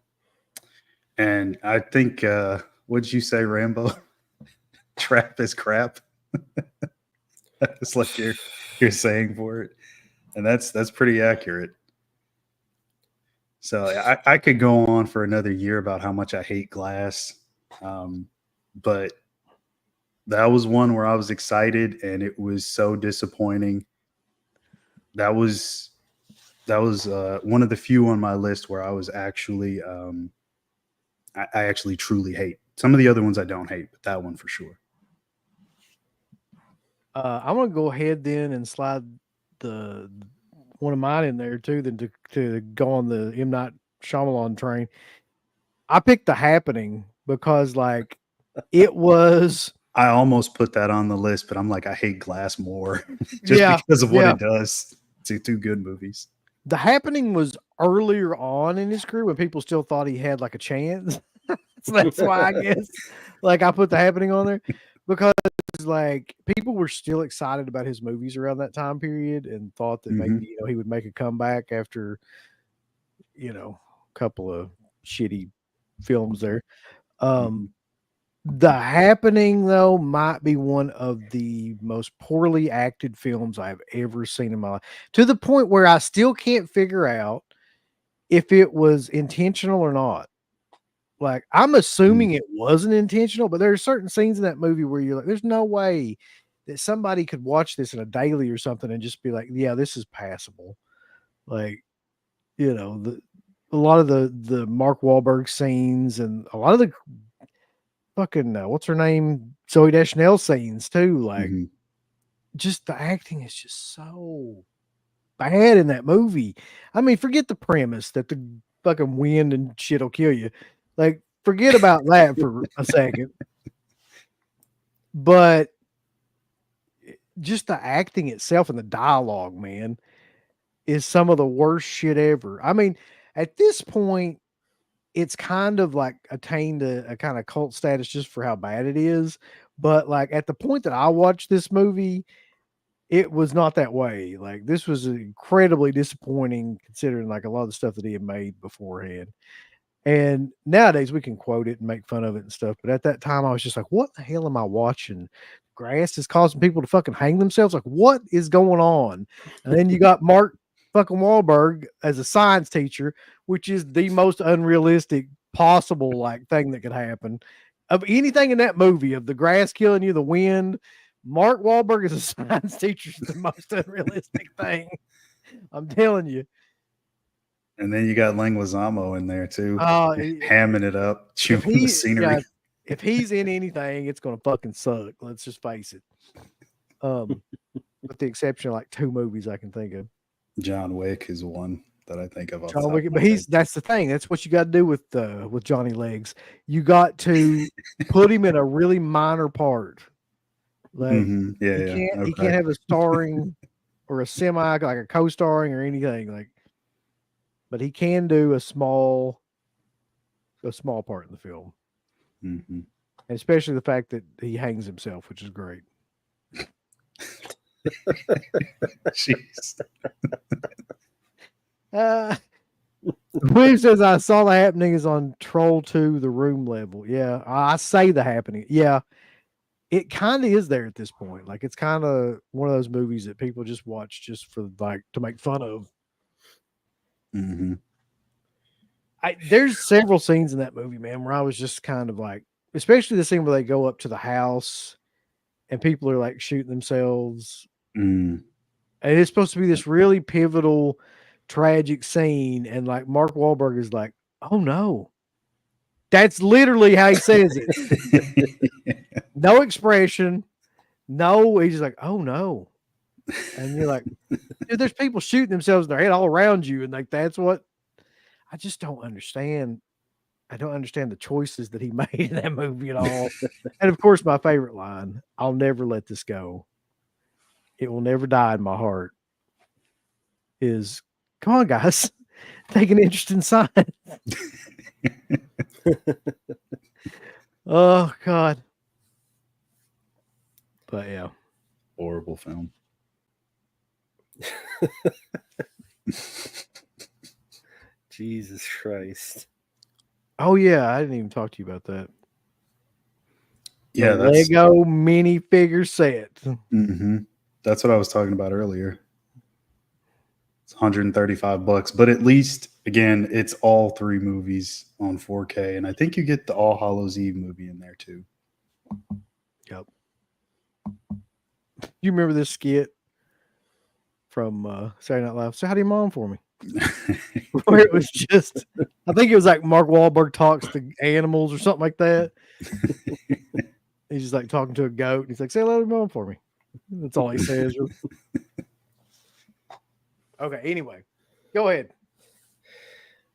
And I think, what'd you say, Rambo? Trap is crap. That's like you're saying for it. And that's pretty accurate. So I could go on for another year about how much I hate Glass. But that was one where I was excited and it was so disappointing. That was one of the few on my list where I was actually, I actually truly hate. Some of the other ones I don't hate, but that one for sure. I'm going to go ahead then and slide the one of mine in there too than to go on the M. Night Shyamalan train. I picked The Happening because like it was. I almost put that on the list, but I'm like, I hate Glass more just because of what it does to two good movies. The Happening was earlier on in his career when people still thought he had like a chance. So that's why I guess like I put The Happening on there because like people were still excited about his movies around that time period and thought that maybe he would make a comeback after a couple of shitty films there. The Happening, though, might be one of the most poorly acted films I've ever seen in my life, to the point where I still can't figure out if it was intentional or not. Like, I'm assuming it wasn't intentional, but there are certain scenes in that movie where you're like, there's no way that somebody could watch this in a daily or something and just be like, yeah, this is passable. Like, a lot of the Mark Wahlberg scenes and a lot of the fucking what's her name, Zooey Deschanel scenes too. Like, just the acting is just so bad in that movie. I mean, forget the premise that the fucking wind and shit will kill you. Like, forget about that for a second. But just the acting itself and the dialogue, man, is some of the worst shit ever. I mean, at this point, it's kind of like attained a kind of cult status just for how bad it is. But like at the point that I watched this movie, it was not that way. Like this was incredibly disappointing considering like a lot of the stuff that he had made beforehand. And nowadays we can quote it and make fun of it and stuff. But at that time I was just like, what the hell am I watching? Grass is causing people to fucking hang themselves. Like what is going on? And then you got Mark fucking Wahlberg as a science teacher, which is the most unrealistic possible like thing that could happen of anything in that movie, of the grass killing you, the wind. Mark Wahlberg as a science teacher is the most unrealistic thing. I'm telling you. And then you got Leguizamo in there too, hamming it up, chewing the scenery. Yeah, if he's in anything, it's gonna fucking suck. Let's just face it. With the exception of like 2 movies I can think of. John Wick is one that I think of. John Wick, but that's the thing. That's what you got to do with Johnny Legs. You got to put him in a really minor part. Like he can't have a starring or a semi like a co-starring or anything like. But he can do a small part in the film, and especially the fact that he hangs himself, which is great. Jeez. William says I saw The Happening is on Troll 2, the room level. Yeah, I say The Happening. Yeah, it kind of is there at this point. Like it's kind of one of those movies that people just watch just for like to make fun of. There's several scenes in that movie, man, where I was just kind of like, especially the scene where they go up to the house and people are like shooting themselves. And it's supposed to be this really pivotal, tragic scene. And like Mark Wahlberg is like, oh no. That's literally how he says it. No expression. No, he's just like, oh no. And you're like, dude, there's people shooting themselves in their head all around you. And like, that's what I just don't understand. I don't understand the choices that he made in that movie at all. And of course, my favorite line, I'll never let this go. It will never die in my heart. Is come on, guys, take an interest in science. Oh God. But yeah. Horrible film. Jesus Christ. Oh yeah, I didn't even talk to you about that. Yeah, the Lego minifigure set. That's what I was talking about earlier. It's $135, but at least again, it's all 3 movies on 4K, and I think you get the All Hallows Eve movie in there too. Yep. You remember this skit from Saturday Night Live? So how do you mom for me? Where it was just, I think it was like Mark Wahlberg talks to animals or something like that. He's just like talking to a goat. And he's like, say hello to mom for me. That's all he says. Okay. Anyway, go ahead.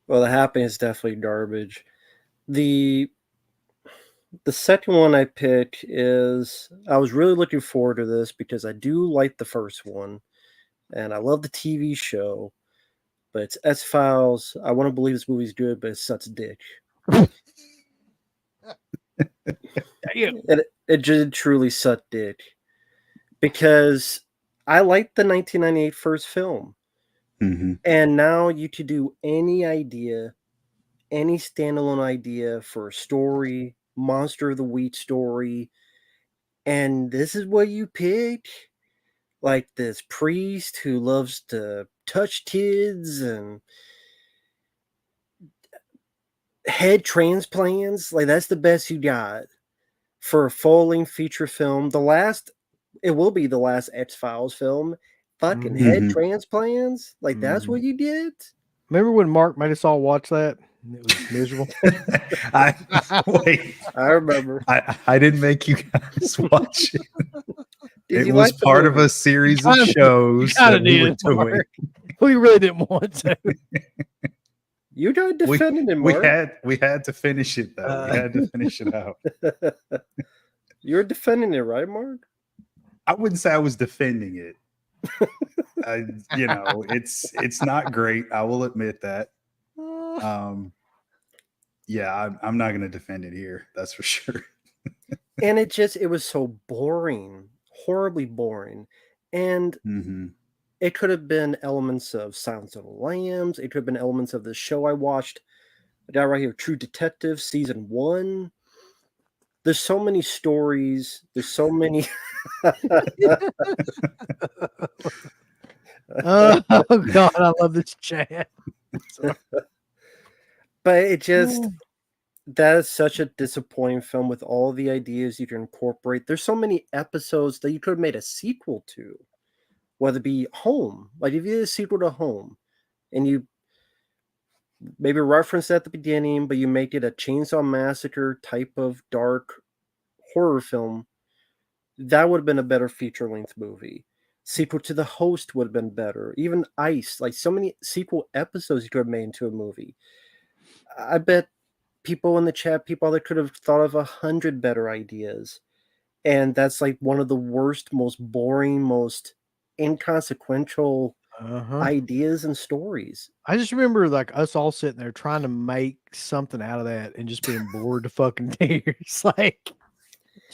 Well, The Happening is definitely garbage. The second one I picked is, I was really looking forward to this because I do like the first one, and I love the TV show. But it's X-Files. I want to believe this movie's good, but it sucks dick. It just truly sucked dick. Because I liked the 1998 first film. Mm-hmm. And now you could do any idea, any standalone idea for a story, Monster of the Week story, and this is what you pick? Like this priest who loves to touch kids and head transplants? Like, that's the best you got for a full-length feature film. It will be the last X-Files film. Fucking head transplants? Like, that's what you did? Remember when Mark made us all watch that? It was miserable. Wait, I remember. I didn't make you guys watch it. Did It you was like the part of movie? a series of shows that we were doing. Mark. We really didn't want to. You got defending him, Mark. We had to finish it though. We had to finish it out. You're defending it, right, Mark? I wouldn't say I was defending it. It's not great. I will admit that. Yeah, I'm not going to defend it here. That's for sure. And it was so boring, horribly boring. And it could have been elements of Silence of the Lambs. It could have been elements of the show I watched. I got right here, True Detective, season 1. There's so many stories. There's so many. Oh God, I love this chat. But it just, that is such a disappointing film with all the ideas you can incorporate. There's so many episodes that you could have made a sequel to, whether it be Home. Like, if you did a sequel to Home and you maybe reference at the beginning, but you make it a Chainsaw Massacre type of dark horror film, that would have been a better feature-length movie. Sequel to The Host would have been better. Even Ice, like so many sequel episodes you could have made into a movie. I bet people in the chat, people that could have thought of 100 better ideas. And that's like one of the worst, most boring, most inconsequential ideas and stories. I just remember like us all sitting there trying to make something out of that and just being bored to fucking tears. Like,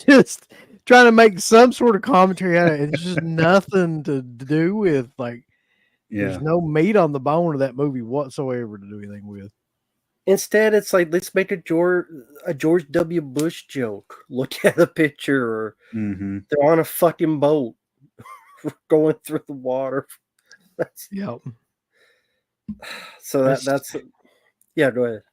just trying to make some sort of commentary out of it. It's just nothing to do with, like, there's no meat on the bone of that movie whatsoever to do anything with. Instead, it's like, let's make a George W. Bush joke. Look at the picture, or they're on a fucking boat going through the water. Yep. So that's yeah, go ahead.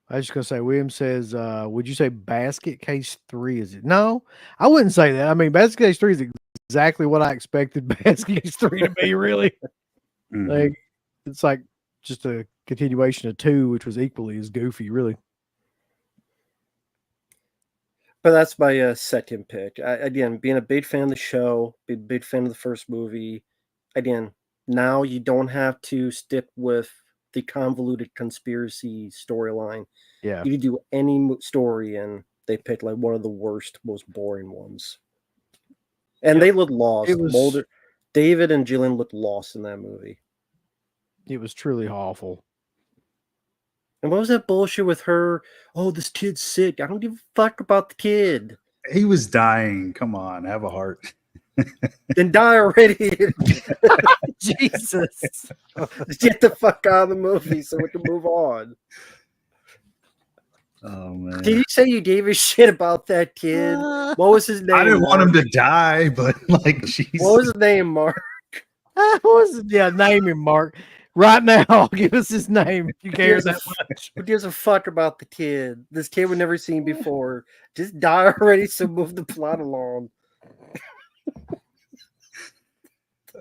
I was just gonna say, William says, would you say Basket Case 3 is it? No, I wouldn't say that. I mean, Basket Case 3 is exactly what I expected Basket Case 3 to be, really. Like, it's like just a continuation of 2, which was equally as goofy, really. But that's my second pick. Again, being a big fan of the show, being a big fan of the first movie. Again, now you don't have to stick with the convoluted conspiracy storyline. Yeah. You can do any story, and they pick like one of the worst, most boring ones. And they look lost. David and Jillian looked lost in that movie. It was truly awful. And what was that bullshit with her? Oh, this kid's sick. I don't give a fuck about the kid. He was dying. Come on, have a heart. Then die already. Jesus. Get the fuck out of the movie so we can move on. Oh man. Did you say you gave a shit about that kid? What was his name? I didn't want him Mark? to die, but like, jeez. What was his name, Mark? What was it? Yeah, name him, Mark. Right now, give us his name if you care that much. Who gives a fuck about the kid? This kid we've never seen before. Just die already so move the plot along.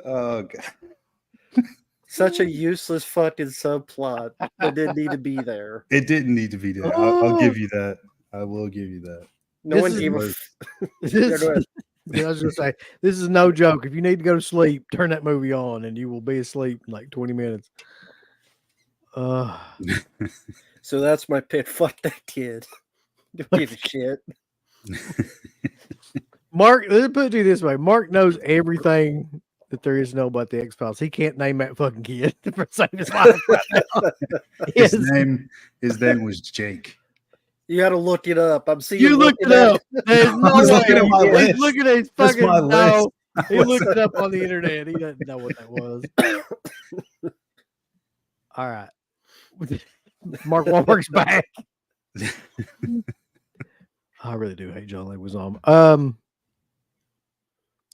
Oh god. Such a useless fucking subplot that didn't need to be there. It didn't need to be there. I'll give you that. I will give you that. No one gave a This I was gonna say, this is no joke. If you need to go to sleep, turn that movie on, and you will be asleep in like 20 minutes. So that's my pick. Fuck that kid. Don't give a shit. Mark, let's put it to you this way: Mark knows everything that there is to know about the X-Files. He can't name that fucking kid for saving his life right now. His name was Jake. You got to look it up. I'm seeing You looked it up. There's no was way. looking at my He's list. looking at his That's fucking my list. no. He looked it up on the internet. He doesn't know what that was. All right. Mark Wahlberg's back. I really do hate John Leguizamo.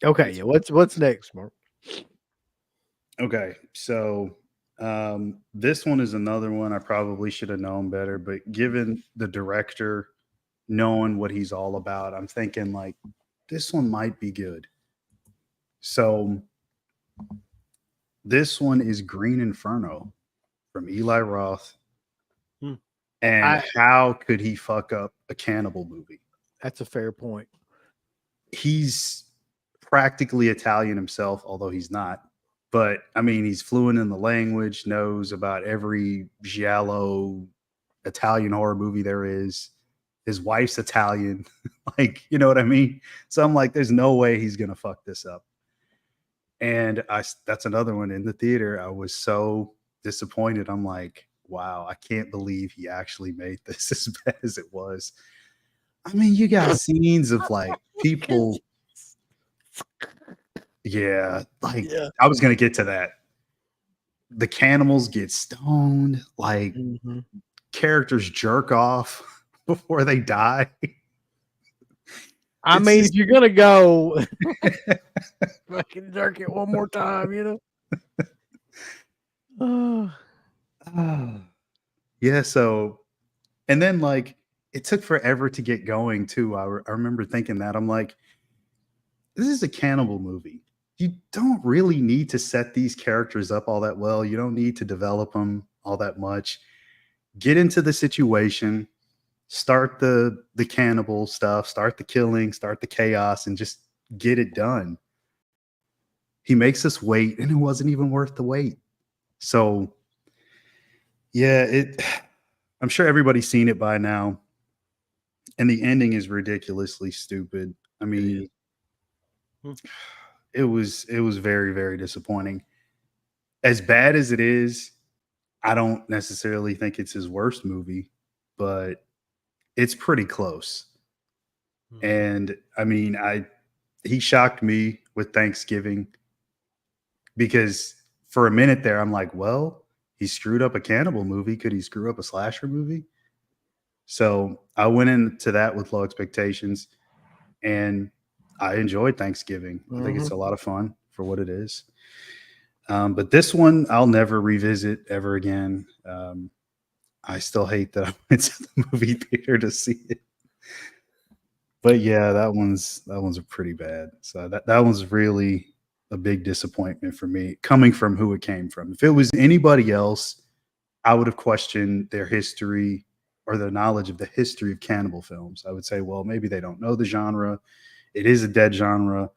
Okay, yeah. What's next, Mark? Okay, so this one is another one I probably should have known better, but given the director knowing what he's all about, I'm thinking like this one might be good. So this one is Green Inferno from Eli Roth. And how could he fuck up a cannibal movie? That's a fair point. He's practically Italian himself, although he's not. But I mean, he's fluent in the language, knows about every giallo Italian horror movie there is. His wife's Italian. Like, you know what I mean? So I'm like, there's no way he's going to fuck this up. And that's another one in the theater. I was so disappointed. I'm like, wow, I can't believe he actually made this as bad as it was. I mean, you got scenes of like people. Yeah, like I was going to get to that. The cannibals get stoned, like characters jerk off before they die. I mean, if you're going to go, fucking jerk it one more time, you know? Yeah, so, and then like it took forever to get going too. I remember thinking that. I'm like, this is a cannibal movie. You don't really need to set these characters up all that well. You don't need to develop them all that much. Get into the situation, start the cannibal stuff, start the killing, start the chaos, and just get it done. He makes us wait, and it wasn't even worth the wait. So yeah, I'm sure everybody's seen it by now. And the ending is ridiculously stupid. I mean, it was very, very disappointing. As bad as it is, I don't necessarily think it's his worst movie, but it's pretty close. And I mean, he shocked me with Thanksgiving because for a minute there, I'm like, well, he screwed up a cannibal movie. Could he screw up a slasher movie? So I went into that with low expectations, and I enjoyed Thanksgiving. I think it's a lot of fun for what it is. But this one I'll never revisit ever again. I still hate that I went to the movie theater to see it. But yeah, that one's pretty bad. So that one's really a big disappointment for me, coming from who it came from. If it was anybody else, I would have questioned their history or their knowledge of the history of cannibal films. I would say, well, maybe they don't know the genre. It is a dead genre.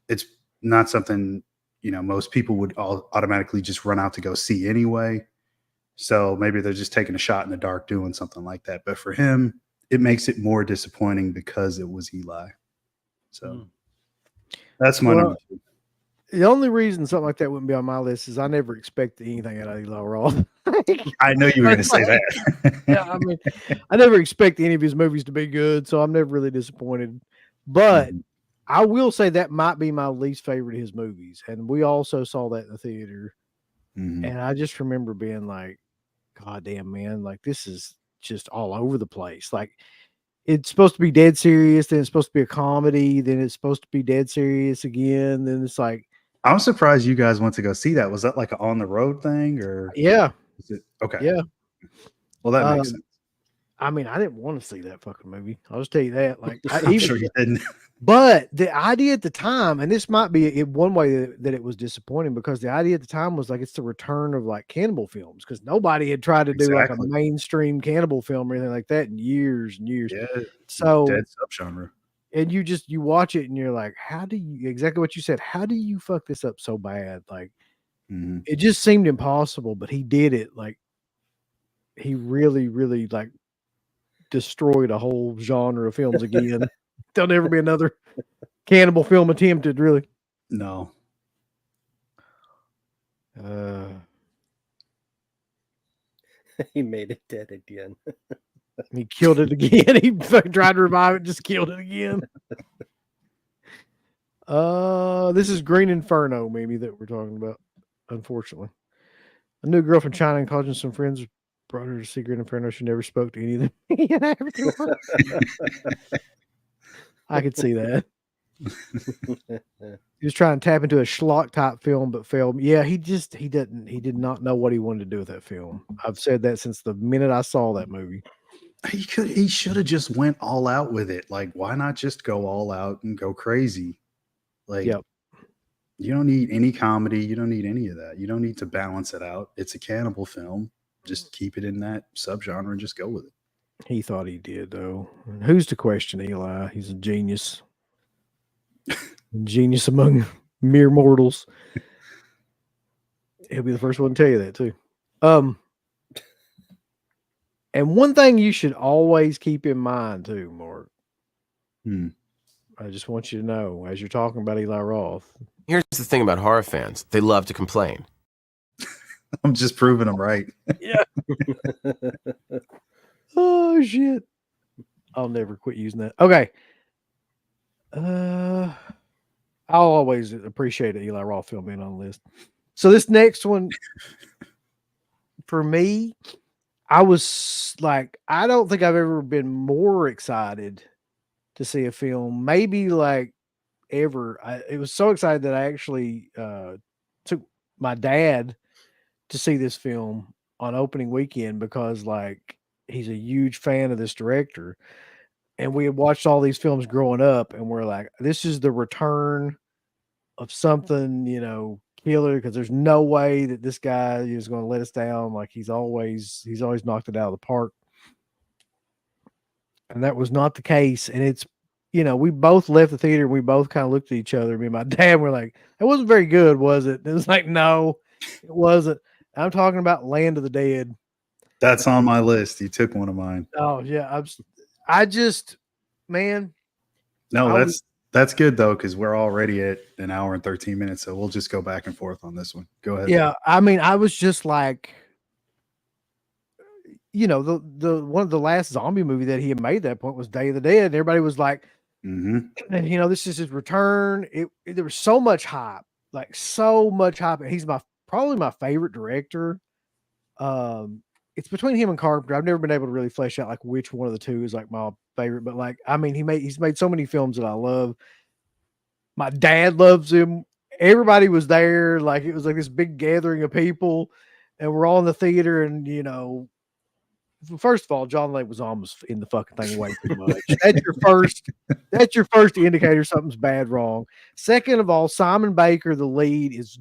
It's not something, most people would automatically just run out to go see anyway. So maybe they're just taking a shot in the dark doing something like that. But for him, it makes it more disappointing because it was Eli. So that's my number two. The only reason something like that wouldn't be on my list is I never expected anything out of Eli Roth. I know you were going to say that. Yeah, I mean, I never expect any of his movies to be good, so I'm never really disappointed. But I will say that might be my least favorite of his movies. And we also saw that in the theater. And I just remember being like, God damn, man, like this is just all over the place. Like it's supposed to be dead serious, then it's supposed to be a comedy, then it's supposed to be dead serious again. Then it's like, I'm surprised you guys went to go see that. Was that like an on the road thing or? Yeah. Is it okay? Yeah. Well, that makes sense. I mean, I didn't want to see that fucking movie. I'll just tell you that. Like, I'm sure you didn't. But the idea at the time, and this might be one way that it was disappointing, because the idea at the time was like it's the return of like cannibal films, because nobody had tried to do like a mainstream cannibal film or anything like that in years and years. Yeah. So dead subgenre. and you watch it and you're like, how do you, exactly what you said, how do you fuck this up so bad? Like, it just seemed impossible, but he did it. Like, he really, really like destroyed a whole genre of films again. There'll never be another cannibal film attempted, really. No. He made it dead again. He killed it again. He tried to revive it, just killed it again. This is Green Inferno, maybe, that we're talking about, unfortunately. A new girl from China and causing some friends brought her to see Green Inferno. She never spoke to any of them. I could see that. He was trying to tap into a schlock type film, but failed. Yeah, he did not know what he wanted to do with that film. I've said that since the minute I saw that movie. He should have just went all out with it. Like, why not just go all out and go crazy? Like, Yep. You don't need any comedy. You don't need any of that. You don't need to balance it out. It's a cannibal film. Just keep it in that subgenre and just go with it. He thought he did, though. And who's to question Eli? He's a genius. Genius among mere mortals. He'll be the first one to tell you that, too. And one thing you should always keep in mind, too, Mark. I just want you to know, as you're talking about Eli Roth. Here's the thing about horror fans. They love to complain. I'm just proving them right. Yeah. Oh, shit. I'll never quit using that. Okay. I'll always appreciate an Eli Roth film being on the list. So this next one, for me, I was like, I don't think I've ever been more excited to see a film. Maybe like ever. It was so excited that I actually took my dad to see this film on opening weekend because like he's a huge fan of this director. And we had watched all these films growing up and we're like, this is the return of something, you know, killer, because there's no way that this guy is going to let us down. Like he's always knocked it out of the park. And that was not the case. And it's, you know, we both left the theater and we both kind of looked at each other. Me and my dad were like, it wasn't very good, was it? It was like, no, it wasn't. I'm talking about Land of the Dead. That's on my list. You took one of mine. Oh yeah. I just, man. No, that's good though, because we're already at an hour and 13 minutes. So we'll just go back and forth on this one. Go ahead. Yeah. I mean, I was just like, you know, the one of the last zombie movie that he had made at that point was Day of the Dead. And everybody was like, and you know, this is his return. There was so much hype, like so much hype. And he's probably my favorite director. It's between him and Carpenter. I've never been able to really flesh out like which one of the two is like my favorite, but like, I mean, he's made so many films that I love. My dad loves him. Everybody was there. Like it was like this big gathering of people and we're all in the theater. And, you know, first of all, John Leguizamo was in the fucking thing way too much. That's your first indicator something's bad wrong. Second of all, Simon Baker, the lead, is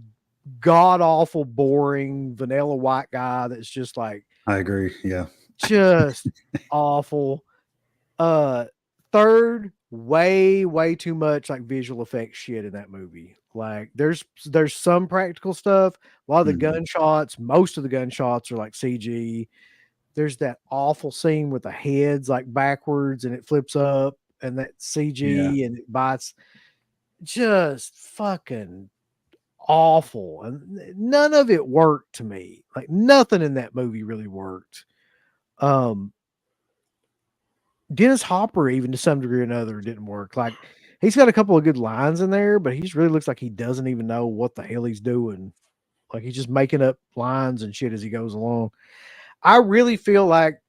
god awful, boring, vanilla white guy that's just like, I agree. Yeah. Just awful. Third, way too much like visual effects shit in that movie. Like there's some practical stuff. A lot of the gunshots, most of the gunshots are like CG. There's that awful scene with the heads like backwards and it flips up and that CG and it bites. Just fucking awful. And none of it worked to me. Like nothing in that movie really worked. Dennis Hopper, even to some degree or another, didn't work. Like he's got a couple of good lines in there, but he just really looks like he doesn't even know what the hell he's doing. Like he's just making up lines and shit as he goes along. I really feel like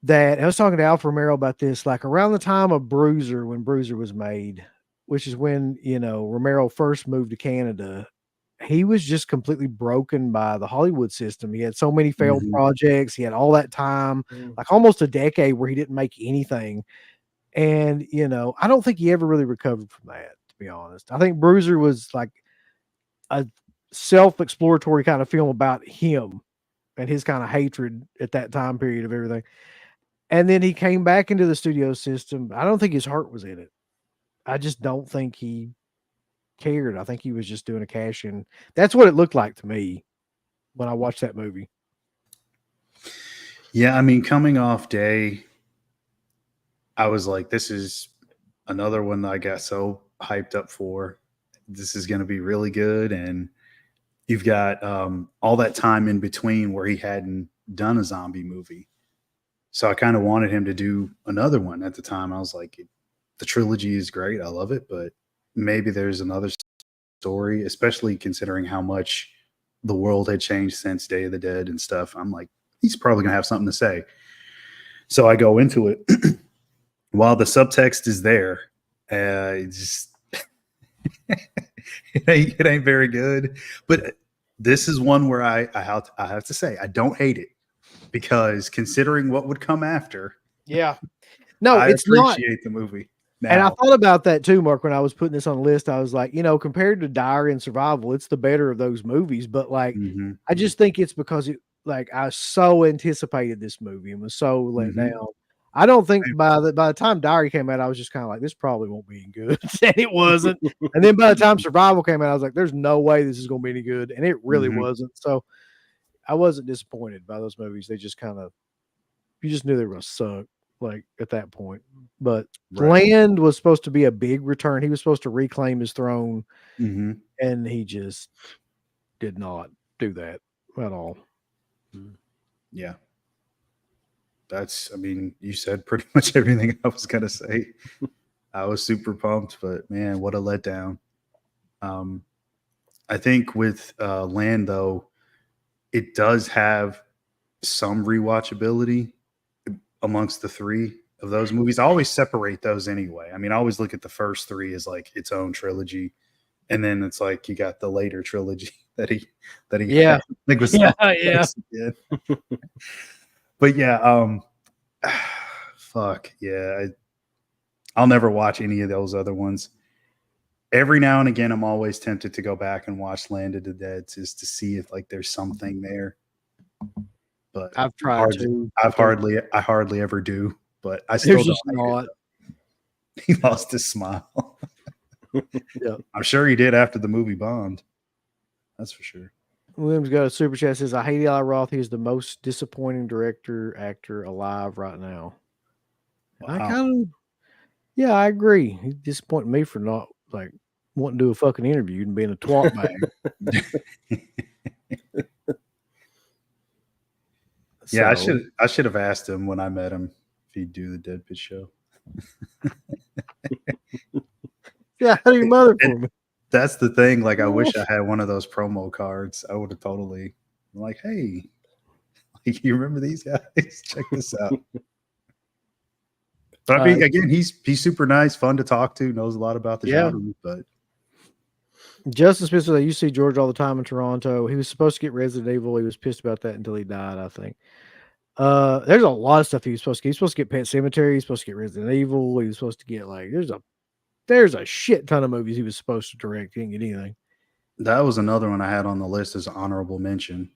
that. I was talking to Alf Romero about this, like around the time of Bruiser, when Bruiser was made, which is when, you know, Romero first moved to Canada. He was just completely broken by the Hollywood system. He had so many failed projects. He had all that time, like almost a decade where he didn't make anything. And, you know, I don't think he ever really recovered from that, to be honest. I think Bruiser was like a self-exploratory kind of film about him and his kind of hatred at that time period of everything. And then he came back into the studio system. I don't think his heart was in it. I just don't think he cared. I think he was just doing a cash in. That's what it looked like to me when I watched that movie. Yeah, I mean, coming off Day, I was like, this is another one that I got so hyped up for. This is going to be really good. And you've got all that time in between where he hadn't done a zombie movie. So I kind of wanted him to do another one at the time. I was like, the trilogy is great. I love it. But maybe there's another story, especially considering how much the world had changed since Day of the Dead and stuff. I'm like, he's probably going to have something to say. So I go into it. While the subtext is there, it ain't very good. But this is one where I have to say I don't hate it, because considering what would come after, Yeah. No, I it's not. appreciate the movie. Now, And I thought about that too, Mark, when I was putting this on the list. I was like, compared to Diary and Survival, it's the better of those movies. But like, mhm, I just think it's because I so anticipated this movie and was so let down. I don't think by the time Diary came out, I was just kind of like, this probably won't be any good. And it wasn't. And then by the time Survival came out, I was like, there's no way this is going to be any good. And it really wasn't. So I wasn't disappointed by those movies. They just you just knew they were going to suck, like, at that point. But Land was supposed to be a big return. He was supposed to reclaim his throne, and he just did not do that at all. yeah. I mean, you said pretty much everything I was going to say. I was super pumped, but man, what a letdown. I think with Land, though, it does have some rewatchability amongst the three of those movies. I always separate those anyway. I mean, I always look at the first three as like its own trilogy, and then it's like you got the later trilogy that he Yeah. had. I think was Yeah. But yeah, fuck yeah, I'll never watch any of those other ones. Every now and again, I'm always tempted to go back and watch Land of the Dead just to see if like there's something there. But I've tried to. I hardly ever do. But I still There's just don't hate not. it. He lost his smile. Yeah. I'm sure he did after the movie bombed. That's for sure. Williams got a super chat, says, I hate Eli Roth. He is the most disappointing actor alive right now. Wow. I agree. He disappointed me for not like wanting to do a fucking interview and being a twat bag. Yeah, I should have asked him when I met him if he'd do the DEADPIT show. Yeah, how do your mother for me? That's the thing. Like, I wish I had one of those promo cards. I would have totally been like, hey, like, you remember these guys? Check this out. But I mean, again, he's super nice, fun to talk to, knows a lot about the genre. But Justin Smith said, you see George all the time in Toronto. He was supposed to get Resident Evil. He was pissed about that until he died, I think. There's a lot of stuff he was supposed to get. He's supposed to get Pet Sematary. He's supposed to get Resident Evil. He was supposed to get like there's a shit ton of movies he was supposed to direct. He didn't get anything. that was another one I had on the list as an honorable mention.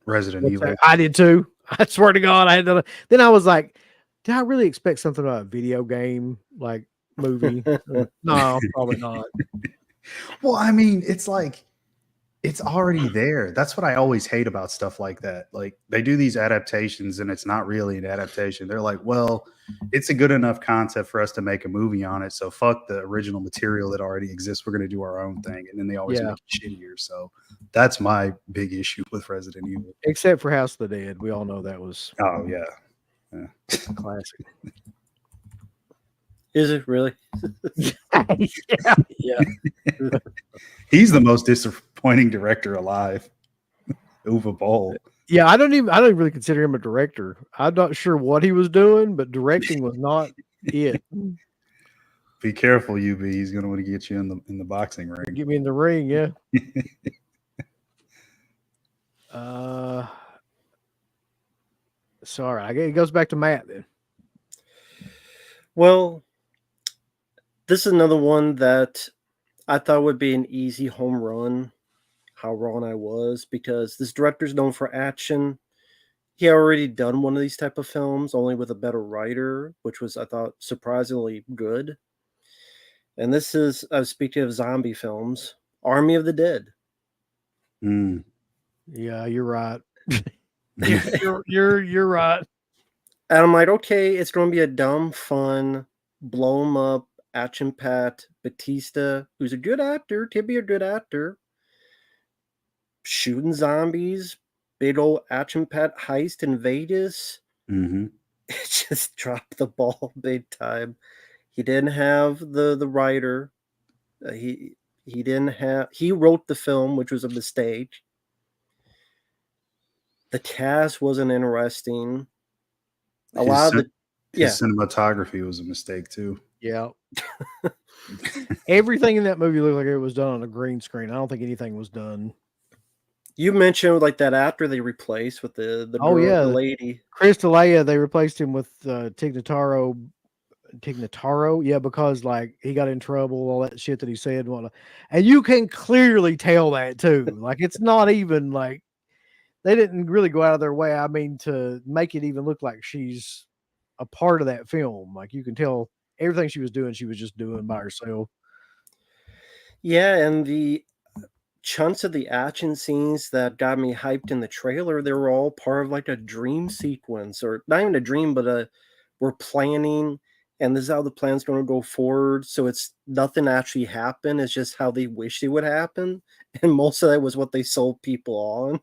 Resident Evil. I did too. I swear to God, I had to. Then I was like, did I really expect something about a video game like movie? No, probably not. Well, I mean, it's like it's already there. That's what I always hate about stuff like that. Like, they do these adaptations and it's not really an adaptation. They're like, well, it's a good enough concept for us to make a movie on it. So fuck the original material that already exists. We're going to do our own thing. And then they always make it shittier. So that's my big issue with Resident Evil. Except for House of the Dead. We all know that was yeah. classic. Is it really? Yeah. He's the most disappointing director alive. Uwe Boll. Yeah, I don't even really consider him a director. I'm not sure what he was doing, but directing was not it. Be careful, UB. He's going to want to get you in the boxing ring. Get me in the ring, yeah. Sorry, it goes back to Matt then. Well, this is another one that I thought would be an easy home run. How wrong I was, because this director's known for action. he already done one of these type of films, only with a better writer, which was, I thought, surprisingly good. And this is, speaking of zombie films, Army of the Dead. Mm. Yeah, you're right. you're right. And I'm like, okay, it's going to be a dumb, fun, blow 'em up, action-packed Batista, who's a good actor, can be a good actor, shooting zombies, big old action-packed heist in Vegas. Mm-hmm. It just dropped the ball big time. He didn't have the writer. He wrote the film, which was a mistake. The cast wasn't interesting. A lot of his cinematography was a mistake too. Yeah. Everything in that movie looked like it was done on a green screen. I don't think anything was done. You mentioned like that actor they replaced with the girl, the lady. Chris D'Elia, they replaced him with Tignataro, yeah, because like he got in trouble, all that shit that he said and whatnot. And you can clearly tell that too. Like it's not even like they didn't really go out of their way, I mean, to make it even look like she's a part of that film. Like you can tell everything she was doing, she was just doing by herself. Yeah, and the chunks of the action scenes that got me hyped in the trailer, they were all part of like a dream sequence, or not even a dream, but we're planning, and this is how the plan's going to go forward. So it's nothing actually happened. It's just how they wish it would happen. And most of that was what they sold people on.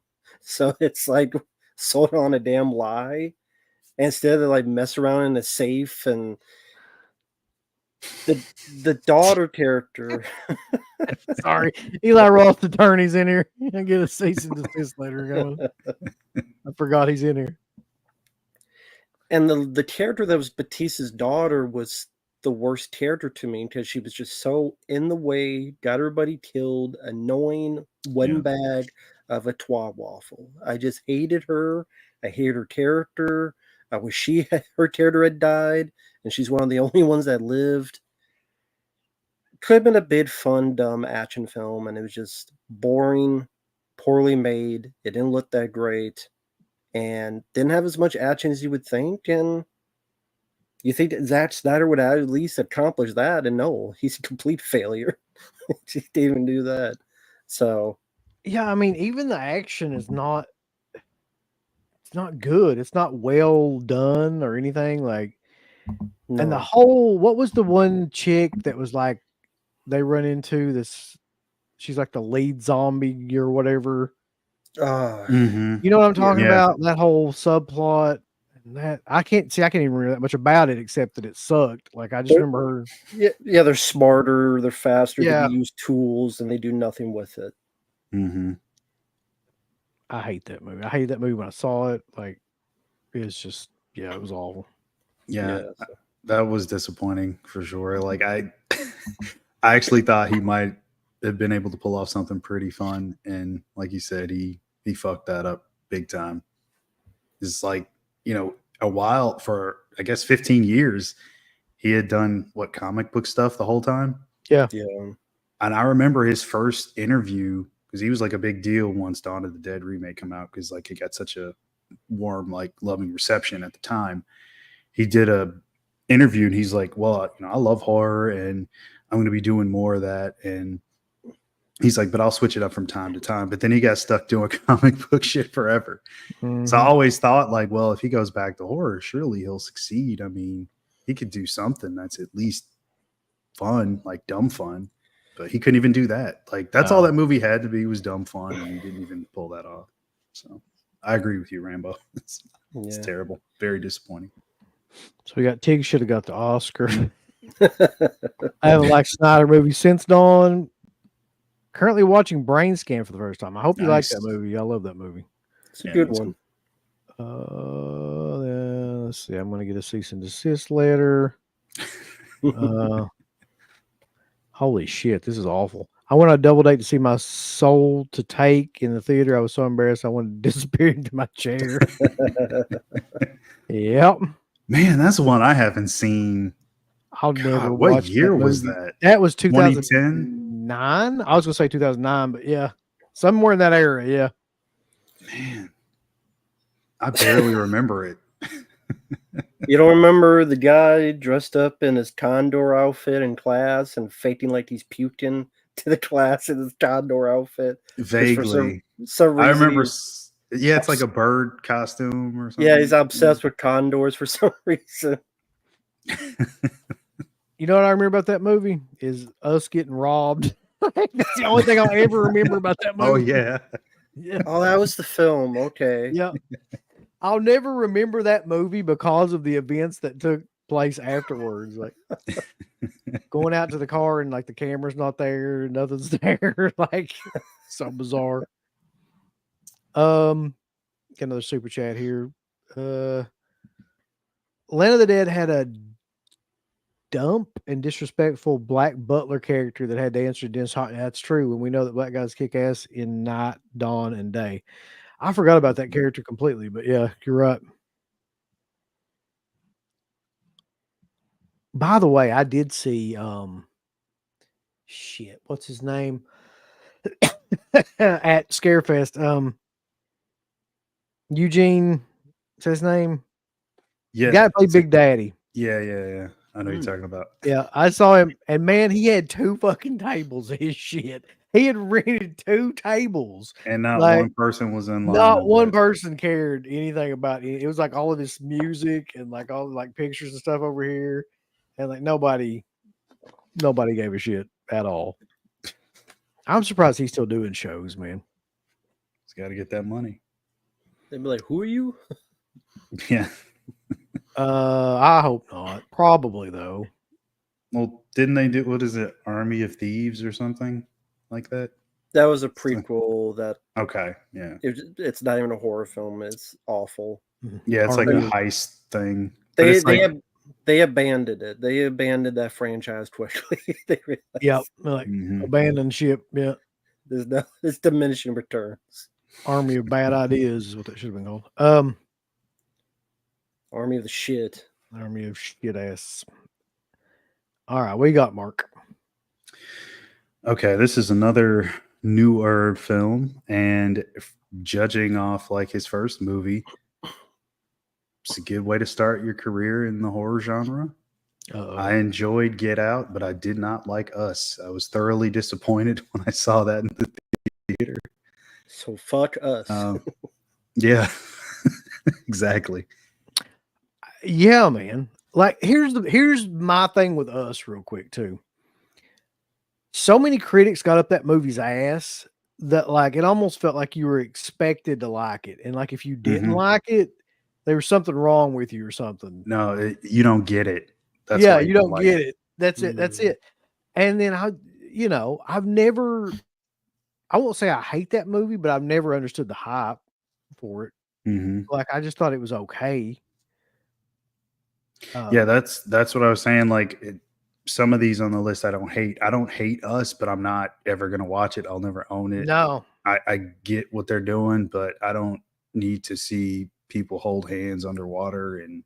So it's like sold on a damn lie. And instead of like mess around in a safe, and the daughter character. Sorry, Eli Roth attorney's in here. I get a cease and desist letter. I forgot he's in here. And the character that was Batista's daughter was the worst character to me because she was just so in the way, got everybody killed, annoying, one bag of a twat waffle. I just hated her. I hated her character. I wish her character had died, and she's one of the only ones that lived. Could have been a big, fun, dumb action film, and it was just boring, poorly made. It didn't look that great, and didn't have as much action as you would think. And you think that Zack Snyder would at least accomplish that, and no, he's a complete failure. He didn't even do that. So, yeah, I mean, even the action is not. It's not good. It's not well done or anything. Like, no. And the whole, what was the one chick that was like, they run into this, she's like the lead zombie or whatever. Mm-hmm. You know what I'm talking about? That whole subplot. And that I can't even remember that much about it except that it sucked. Like I just remember her. Yeah, they're smarter, they're faster, Yeah. they use tools, and they do nothing with it. Mm-hmm. I hate that movie. I hated that movie when I saw it. Like it's just, it was awful. Yeah, that was disappointing for sure. Like I actually thought he might have been able to pull off something pretty fun, and like you said, he fucked that up big time. It's like, a while, for I guess 15 years, he had done comic book stuff the whole time. Yeah. And I remember his first interview, because he was like a big deal once Dawn of the Dead remake came out, because like it got such a warm, like loving reception at the time. He did a interview and he's like, well, I love horror and I'm going to be doing more of that. And he's like, but I'll switch it up from time to time. But then he got stuck doing comic book shit forever. Mm-hmm. So I always thought like, well, if he goes back to horror, surely he'll succeed. I mean, he could do something that's at least fun, like dumb fun. But he couldn't even do that. Like that's all that movie had to be, was dumb fun, and he didn't even pull that off. So I agree with you, Rambo. It's terrible. Very disappointing. So we got Tig should have got the Oscar. I haven't liked Snyder movie since Dawn. Currently watching Brain Scan for the first time. I hope you like that movie. I love that movie. It's a good one. Let's see. I'm going to get a cease and desist letter. Holy shit, this is awful. I went on a double date to see My Soul to Take in the theater. I was so embarrassed I wanted to disappear into my chair. Yep. Man, that's one I haven't seen. I'll never watch. What year was that? That was 2009. I was going to say 2009, but yeah. Somewhere in that area, yeah. Man. I barely remember it. You don't remember the guy dressed up in his condor outfit in class and faking like he's puked in to the class in his condor outfit? Vaguely. Some I reason remember. he's Yeah, it's like a bird costume or something. Yeah, he's obsessed with condors for some reason. You know what I remember about that movie is us getting robbed. That's the only thing I'll ever remember about that movie. Oh yeah. Yeah. Oh, that was the film. Okay. Yeah. I'll never remember that movie because of the events that took place afterwards. Like going out to the car and like the camera's not there, nothing's there. Like so bizarre. Got another super chat here. Land of the Dead had a dump and disrespectful black butler character that had to answer Dennis Hot. That's true. And we know that black guys kick ass in night, dawn, and day. I forgot about that character completely, but yeah, you're right. By the way, I did see shit, what's his name? At Scarefest. Eugene, what's his name? Yeah. The guy that played Big Daddy. Yeah. I know what you're talking about. Yeah, I saw him, and man, he had 2 fucking tables of his shit. He had rented 2 tables. And not Like, one person was in line. Not one person cared anything about it. It was like all of his music and like all like pictures and stuff over here. And like nobody gave a shit at all. I'm surprised he's still doing shows, man. He's got to get that money. They'd be like, "Who are you?" Yeah. I hope not. Probably though. Well, didn't they do, what is it, Army of Thieves or something like that? That was a prequel. That Okay, yeah. it's not even a horror film. It's awful. Yeah, it's like Army. a heist thing. But it's like, They abandoned it. They abandoned that franchise quickly. They realized Yep. Like abandoned ship. Yeah. it's diminishing returns. Army of Bad Ideas is what that should have been called. Army of the shit. Army of shit ass. All right, what you got, Mark? okay, this is another newer film, and judging off like his first movie, it's a good way to start your career in the horror genre. I enjoyed Get Out, but I did not like Us. I was thoroughly disappointed when I saw that in the theater. So fuck Us. Yeah, exactly. Yeah, man. Like here's my thing with Us real quick too. So many critics got up that movie's ass that like it almost felt like you were expected to like it. And like if you didn't like it, there was something wrong with you or something. No, you don't get it. That's yeah, why you don't get it. That's it. That's it. And then I won't say I hate that movie, but I've never understood the hype for it. Like I just thought it was okay. Yeah, that's what I was saying. Like some of these on the list I don't hate. I don't hate Us, but I'm not ever gonna watch it. I'll never own it. No. I get what they're doing, but I don't need to see people hold hands underwater and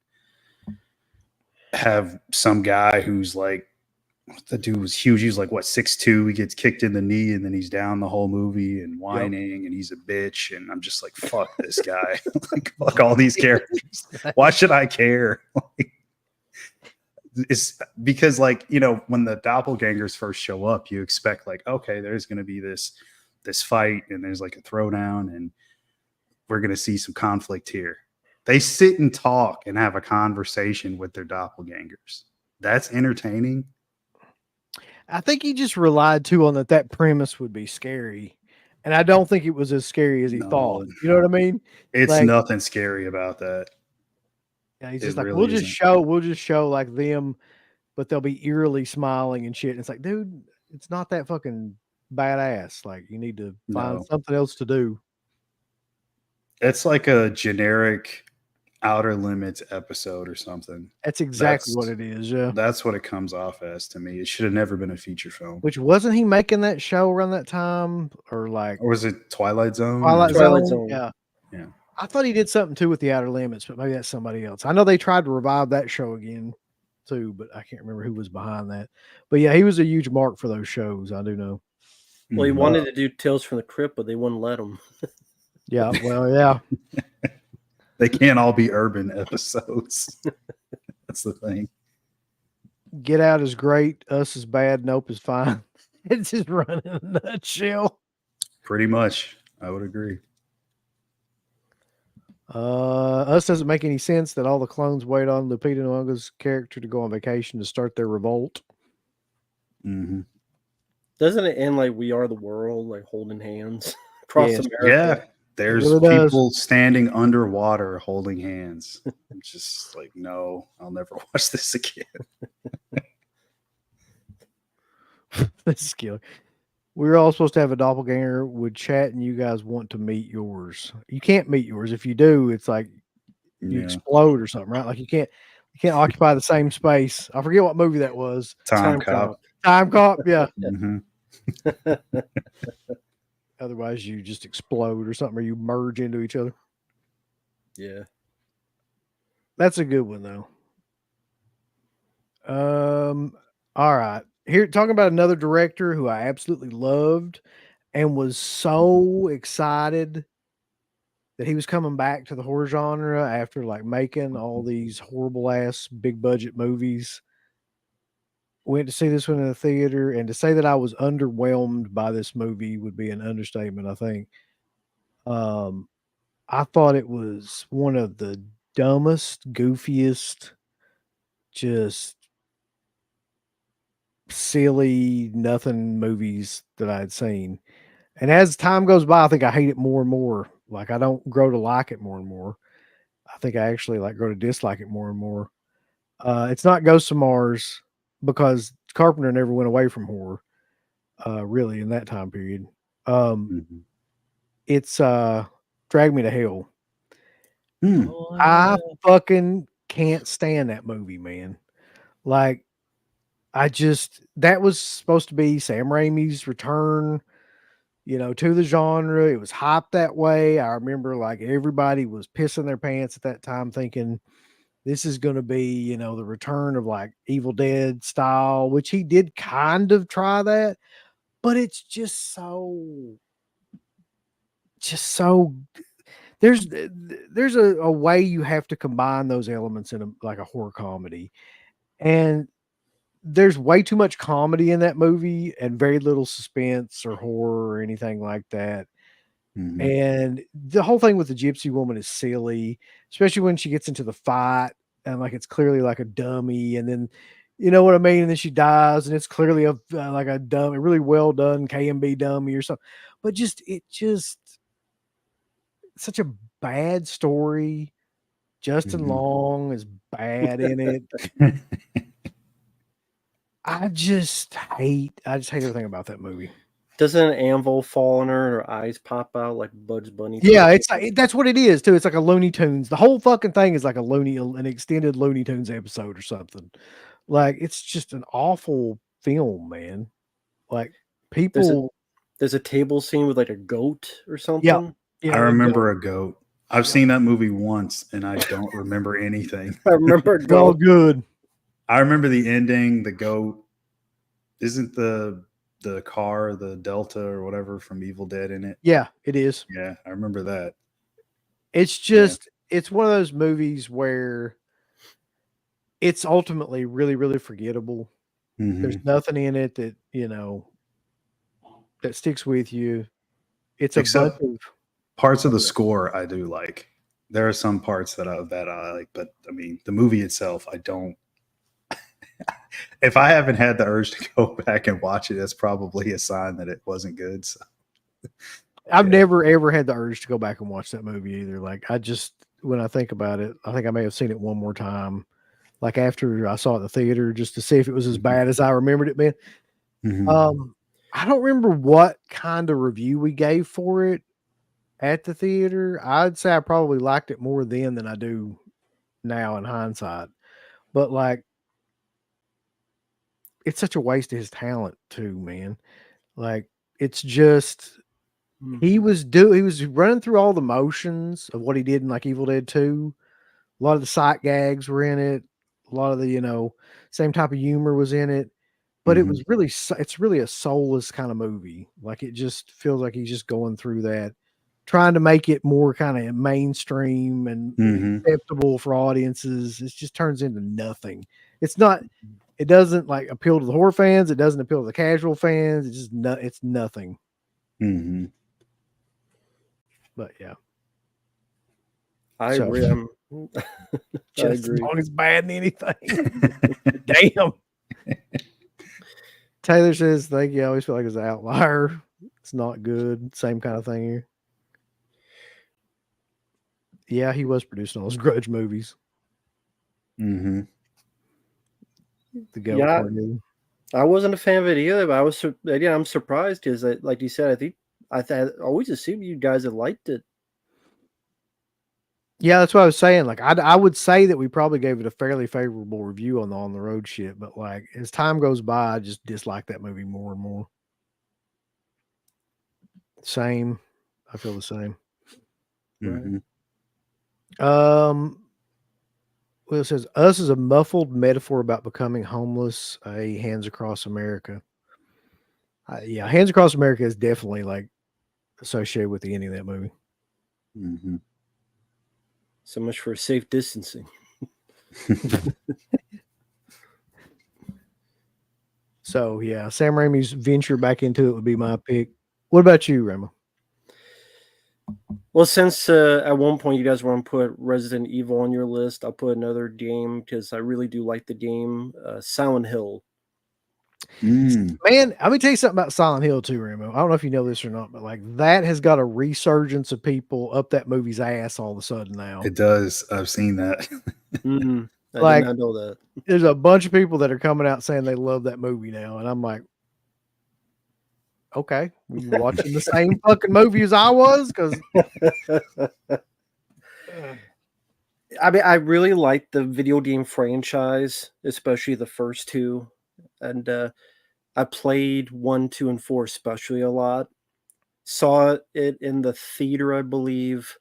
have some guy who's like, the dude was huge. He was like, what, 6'2". He gets kicked in the knee and then he's down the whole movie and whining and he's a bitch. And I'm just like, fuck this guy. Like, fuck all these characters. Why should I care? Like, it's because, like, you know, when the doppelgangers first show up, you expect like, okay, there's going to be this fight and there's like a throwdown and we're going to see some conflict here. They sit and talk and have a conversation with their doppelgangers. That's entertaining. I think he just relied too on that premise would be scary. And I don't think it was as scary as he thought. You know what I mean? It's like, nothing scary about that. Yeah, he's just like, we'll just show like them, but they'll be eerily smiling and shit. And it's like, dude, it's not that fucking badass. Like, you need to find something else to do. It's like a generic Outer Limits episode or something. That's exactly what it is. Yeah, that's what it comes off as to me. It should have never been a feature film. Which wasn't he making that show around that time, or was it Twilight Zone? Twilight Zone. Yeah. I thought he did something too with the Outer Limits, but maybe that's somebody else. I know they tried to revive that show again too, but I can't remember who was behind that. But yeah, he was a huge mark for those shows. I do know. Well, he wanted to do Tales from the Crypt, but they wouldn't let him. Yeah, well, yeah. They can't all be urban episodes. That's the thing. Get Out is great. Us is bad. Nope is fine. It's just running in a nutshell. Pretty much. I would agree. Us doesn't make any sense that all the clones wait on Lupita Nyong'o's character to go on vacation to start their revolt. Mm-hmm. Doesn't it end like We Are the World, like holding hands across Yes. America? Yeah. There's really does. people standing underwater holding hands. I'm just like, no, I'll never watch this again. This is killer. We were all supposed to have a doppelganger. Would chat and you guys want to meet yours? You can't meet yours. If you do, it's like you Yeah. explode or something, right? Like you can't occupy the same space. I forget what movie that was. Time cop. Time Cop, yeah. Mm-hmm. Otherwise, you just explode or something, or you merge into each other. Yeah. That's a good one, though. All right. Here, talking about another director who I absolutely loved and was so excited that he was coming back to the horror genre after like making all these horrible ass big budget movies. Went to see this one in the theater, and to say that I was underwhelmed by this movie would be an understatement, I think. I thought it was one of the dumbest, goofiest, just silly, nothing movies that I had seen. And as time goes by, I think I hate it more and more. Like I don't grow to like it more and more. I think I actually like grow to dislike it more and more. It's not Ghosts of Mars because Carpenter never went away from horror, really, in that time period. Mm-hmm. It's Drag Me to Hell. Hmm. I fucking can't stand that movie, man. Like, that was supposed to be Sam Raimi's return, to the genre. It was hyped that way. I remember like everybody was pissing their pants at that time thinking this is going to be, the return of like Evil Dead style, which he did kind of try that, but it's just so there's a way you have to combine those elements in like a horror comedy. And there's way too much comedy in that movie and very little suspense or horror or anything like that. Mm-hmm. And the whole thing with the gypsy woman is silly, especially when she gets into the fight and like it's clearly like a dummy, and then you know what I mean, and then she dies and it's clearly a like a dummy, really well done KMB dummy or something. But such a bad story. Justin Mhm. Long is bad in it. I just hate everything about that movie. Doesn't an anvil fall on her and her eyes pop out like Bugs Bunny? Yeah, it's like, that's what it is too. It's like a Looney Tunes. The whole fucking thing is like an extended Looney Tunes episode or something. Like it's just an awful film, man. Like people. There's a table scene with like a goat or something. Yeah, I remember a goat. I've seen that movie once and I don't remember anything. I remember a It's all goat. good. I remember the ending, the goat. Isn't the car, the Delta or whatever from Evil Dead in it? Yeah, it is. Yeah, I remember that. It's just it's one of those movies where it's ultimately really, really forgettable. Mhm. There's nothing in it that, that sticks with you. It's a Except bunch of parts of the score I do like. There are some parts that I like, but I mean, the movie itself, I don't. If I haven't had the urge to go back and watch it, that's probably a sign that it wasn't good. So. I've never ever had the urge to go back and watch that movie either. Like when I think about it, I think I may have seen it one more time, like after I saw it in the theater, just to see if it was as bad as I remembered it being. Mhm. I don't remember what kind of review we gave for it at the theater. I'd say I probably liked it more then than I do now in hindsight. But like, it's such a waste of his talent too, man. Like, it's just he was running through all the motions of what he did in like Evil Dead 2. A lot of the sight gags were in it. A lot of the, same type of humor was in it. But it was it's really a soulless kind of movie. Like it just feels like he's just going through that, trying to make it more kind of mainstream and Mhm. acceptable for audiences. It just turns into nothing. It's not. It doesn't like appeal to the horror fans. It doesn't appeal to the casual fans. It's just it's nothing. Mhm. But yeah, I So- agree. I just agree. as long as bad in anything. Damn. Taylor says, "Thank you. I always feel like it's an outlier. It's not good. Same kind of thing here." Yeah, he was producing all those Grudge movies. Mhm. The Go Yeah. Cornelius. I wasn't a fan of it either, but I'm surprised because, like you said, I always assumed you guys had liked it. Yeah, that's what I was saying. Like, I would say that we probably gave it a fairly favorable review on the On the Road shit, but like as time goes by, I just dislike that movie more and more. Same. I feel the same. Right. Mhm. Well, it says us is a muffled metaphor about becoming homeless. Hands Across America. Yeah, Hands Across America is definitely like associated with the ending of that movie. Mhm. So much for safe distancing. So yeah, Sam Raimi's venture back into it would be my pick. What about you, Rama? Well, since at one point you guys want to put Resident Evil on your list, I'll put another game because I really do like the game, Silent Hill. Mm. Man, let me tell you something about Silent Hill too, Remo. I don't know if you know this or not, but like that has got a resurgence of people up that movie's ass all of a sudden now. It does. I've seen that. I Like- did not know that. There's a bunch of people that are coming out saying they love that movie now, and I'm like, okay, were you watching the same fucking movie as I was? Because I mean, I really like the video game franchise, especially the first two, and I played 1, 2, and 4 especially a lot. Saw it in the theater, I believe.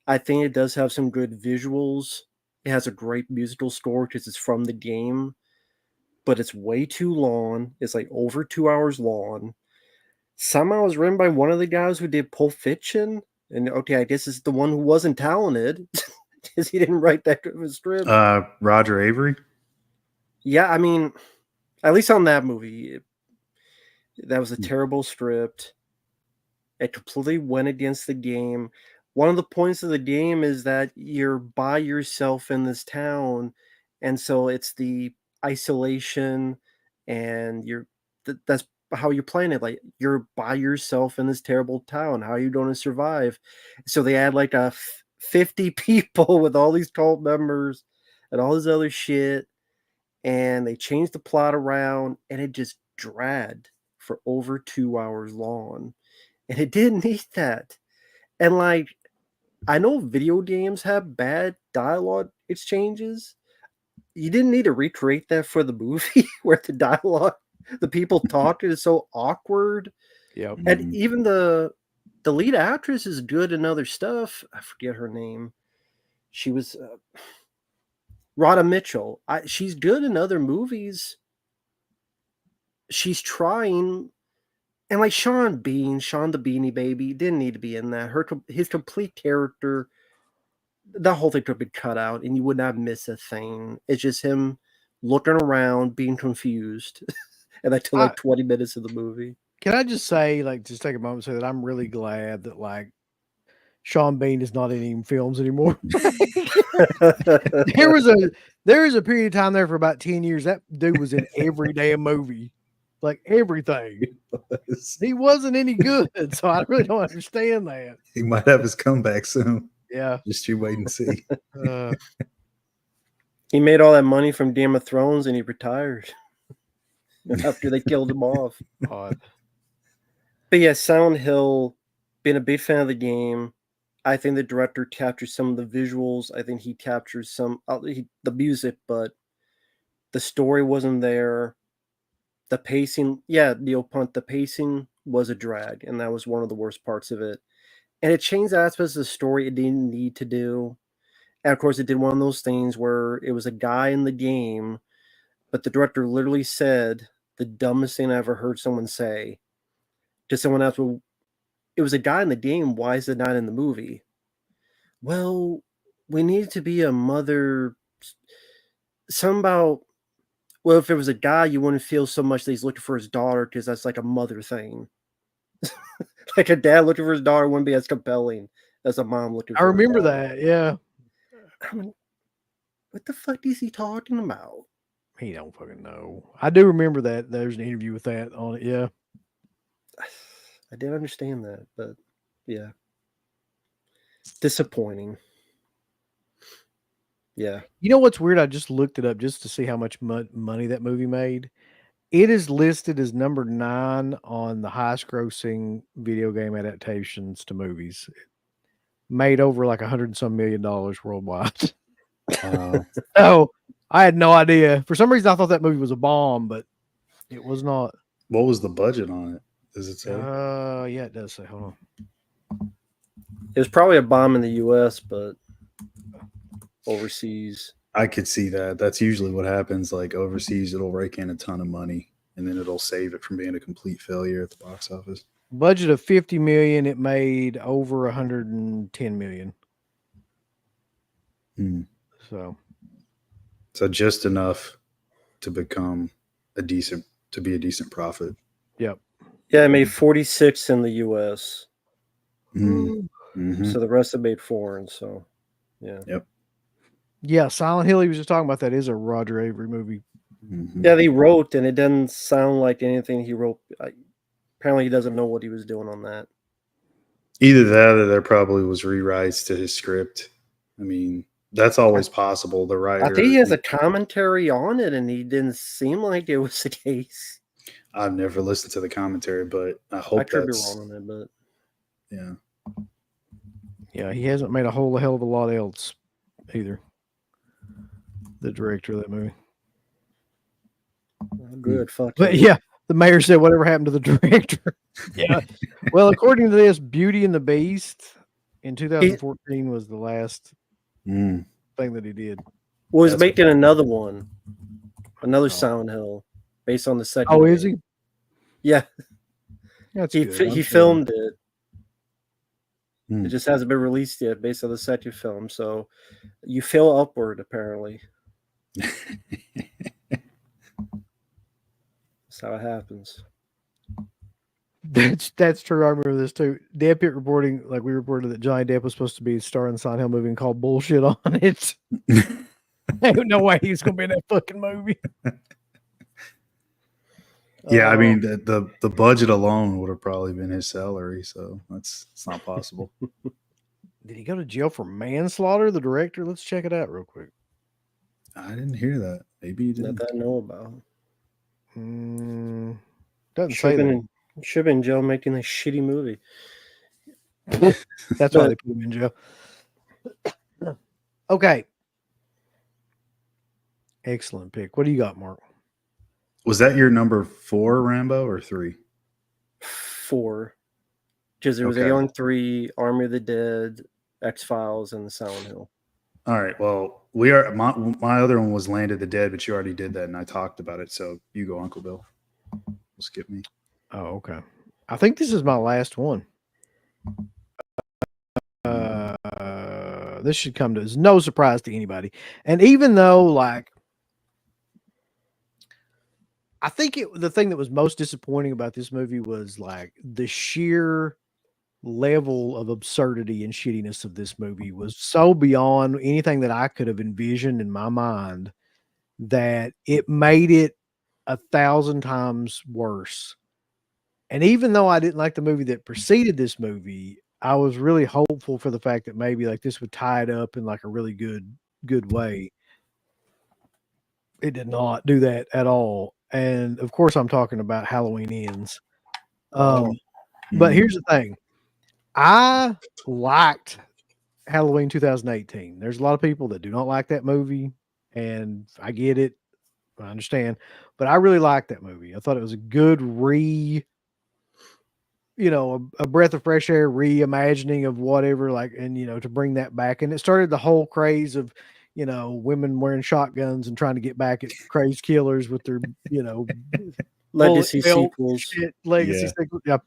I think it does have some good visuals. It has a great musical score because it's from the game, but it's way too long. It's like over 2 hours long. Somehow it was written by one of the guys who did Pulp Fiction, and okay, I guess it's the one who wasn't talented because he didn't write that good of a script. Roger Avery. Yeah, I mean, at least on that movie, that was a terrible script. It completely went against the game. One of the points of the game is that you're by yourself in this town, and so it's the isolation, and that's how you're playing it. Like you're by yourself in this terrible town. How are you going to survive? So they add like 50 people with all these cult members and all this other shit, and they changed the plot around, and it just dragged for over 2 hours long. And it didn't need that. And like, I know video games have bad dialogue exchanges. You didn't need to recreate that for the movie where the dialogue, the people talking is so awkward. yep. And even the lead actress is good in other stuff. I forget her name. She was Rhoda Mitchell. She's good in other movies. She's trying. And like Sean the Beanie Baby, didn't need to be in that. His complete character, the whole thing could have been cut out, and you would not miss a thing. It's just him looking around, being confused, and that took like 20 minutes of the movie. Can I just say, like, just take a moment to say that I'm really glad that like Sean Bean is not in any films anymore. there was a period of time there for about 10 years that dude was in every damn movie, like everything. He wasn't any good, so I really don't understand that. He might have his comeback soon. Yeah. Just you wait and see. He made all that money from Game of Thrones, and he retired after they killed him off. Odd. But yeah, Silent Hill, being a big fan of the game, I think the director captures some of the visuals. I think he captures some the music, but the story wasn't there. The pacing, yeah, Neil Punt, the pacing was a drag, and that was one of the worst parts of it. And it changed aspects of the story it didn't need to do. And of course, it did one of those things where it was a guy in the game, but the director literally said the dumbest thing I ever heard someone say to someone else. it was a guy in the game. Why is it not in the movie? Well, we need to be a mother. Something about, well, if it was a guy, you wouldn't feel so much that he's looking for his daughter because that's like a mother thing. Like a dad looking for his daughter wouldn't be as compelling as a mom looking for I her remember daughter. that. Yeah. I mean, what the fuck is he talking about? He don't fucking know. I do remember that. There's an interview with that on it. Yeah. I didn't understand that, but yeah. Disappointing. Yeah. You know what's weird? I just looked it up just to see how much money that movie made. It is listed as number 9 on the highest grossing video game adaptations to movies. It made over like $100 and some million worldwide. Oh, I had no idea. For some reason, I thought that movie was a bomb, but it was not. What was the budget on it? Does it say? Yeah, it does say. Hold on. It was probably a bomb in the US, but overseas. I could see that. That's usually what happens. Like overseas, it'll rake in a ton of money, and then it'll save it from being a complete failure at the box office. Budget of $50 million. It made over $110 million. So just enough to become to be a decent profit. Yep. Yeah, it made 46 in the US. Mm-hmm. So the rest of it made foreign. So yeah. Yep. Yeah, Silent Hill, he was just talking about that, is a Roger Avery movie. Mm-hmm. Yeah, he wrote, and it doesn't sound like anything he wrote. Apparently, he doesn't know what he was doing on that. Either that or there probably was rewrites to his script. I mean, that's always possible. The writer. I think he has a commentary on it, and he didn't seem like it was the case. I've never listened to the commentary, but I hope I could be that's wrong on it, but yeah. Yeah, he hasn't made a whole hell of a lot else either. The director of that movie. good. Fuck. But him. yeah, the mayor said whatever happened to the director. Yeah. Well, according to this, Beauty and the Beast in 2014 was the last thing that he did. Well, he's That's making another one, another Silent Hill, based on the second. Oh, is he? Yeah, That's he good. he filmed it. Hmm. It just hasn't been released yet, based on the second film. So you fail upward, apparently. That's how it happens. That's true. I remember this too. DeadPit reporting, like we reported that Johnny Depp was supposed to be starring in the Silent Hill movie and called bullshit on it. Ain't no way he's gonna be in that fucking movie. Yeah, I mean the budget alone would have probably been his salary, so it's not possible. Did he go to jail for manslaughter? The director. Let's check it out real quick. I didn't hear that. Maybe you didn't. That I know about. Doesn't Should say have that. been in jail making a shitty movie. That's why they put him in jail. Okay. Excellent pick. What do you got, Mark? Was that your number 4, Rambo, or 3? 4. Because there was Okay. Alien 3, Army of the Dead, X-Files, and the Silent Hill. All right. Well, we are. My other one was Land of the Dead, but you already did that, and I talked about it. So you go, Uncle Bill. We'll skip me. Oh, okay. I think this is my last one. This should come to as no surprise to anybody. And even though, like, I think the thing that was most disappointing about this movie was like the sheer level of absurdity and shittiness of this movie was so beyond anything that I could have envisioned in my mind that it made it 1,000 times worse. And even though I didn't like the movie that preceded this movie, I was really hopeful for the fact that maybe like this would tie it up in like a really good way. It did not do that at all. And of course I'm talking about Halloween Ends. But here's the thing. I liked Halloween 2018. There's a lot of people that do not like that movie, and I get it. I understand. But I really liked that movie. I thought it was a good a breath of fresh air reimagining of whatever, like, and to bring that back. And it started the whole craze of women wearing shotguns and trying to get back at crazed killers with their Legacy bullet belt sequels, shit, legacy Yeah. sequels. Yeah.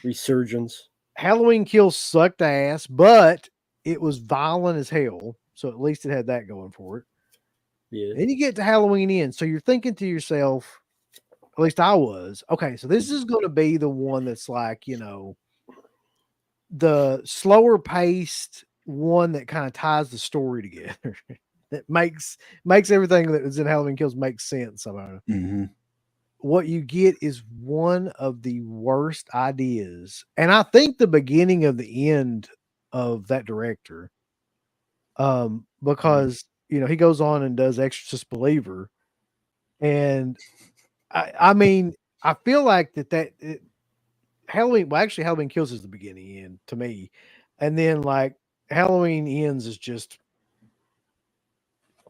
Resurgence. Halloween Kills sucked ass, but it was violent as hell. So at least it had that going for it. Yeah. Then you get to Halloween Ends. So you're thinking to yourself, at least I was, okay, so this is going to be the one that's like, you know, the slower paced one that kind of ties the story together. That makes everything that is in Halloween Kills make sense somehow. Mm-hmm. What you get is one of the worst ideas. And I think the beginning of the end of that director, because, you know, he goes on and does Exorcist Believer. And I mean, I feel like Halloween Kills is the beginning end to me. And then like Halloween Ends is just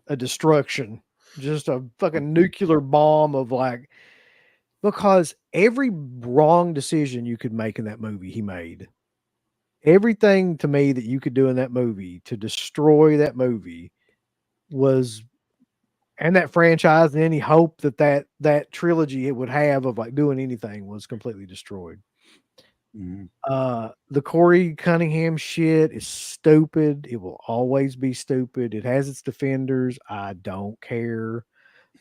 a destruction, just a fucking nuclear bomb of like, because every wrong decision you could make in that movie, he made. Everything to me that you could do in that movie to destroy that movie was, and that franchise and any hope that trilogy it would have of like doing anything was completely destroyed. Mm-hmm. The Corey Cunningham shit is stupid. It will always be stupid. It has its defenders. I don't care.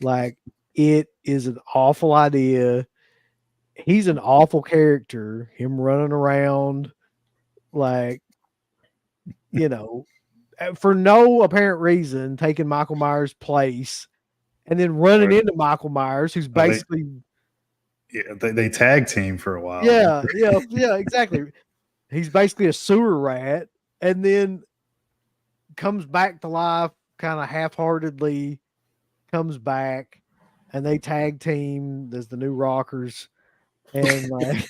Like, it is an awful idea. He's an awful character. Him running around, like, you know, for no apparent reason, taking Michael Myers' place and then running into Michael Myers, who's basically. They tag team for a while. Yeah, exactly. He's basically a sewer rat, and then comes back to life kind of half-heartedly, comes back, and they tag team as the New Rockers, and like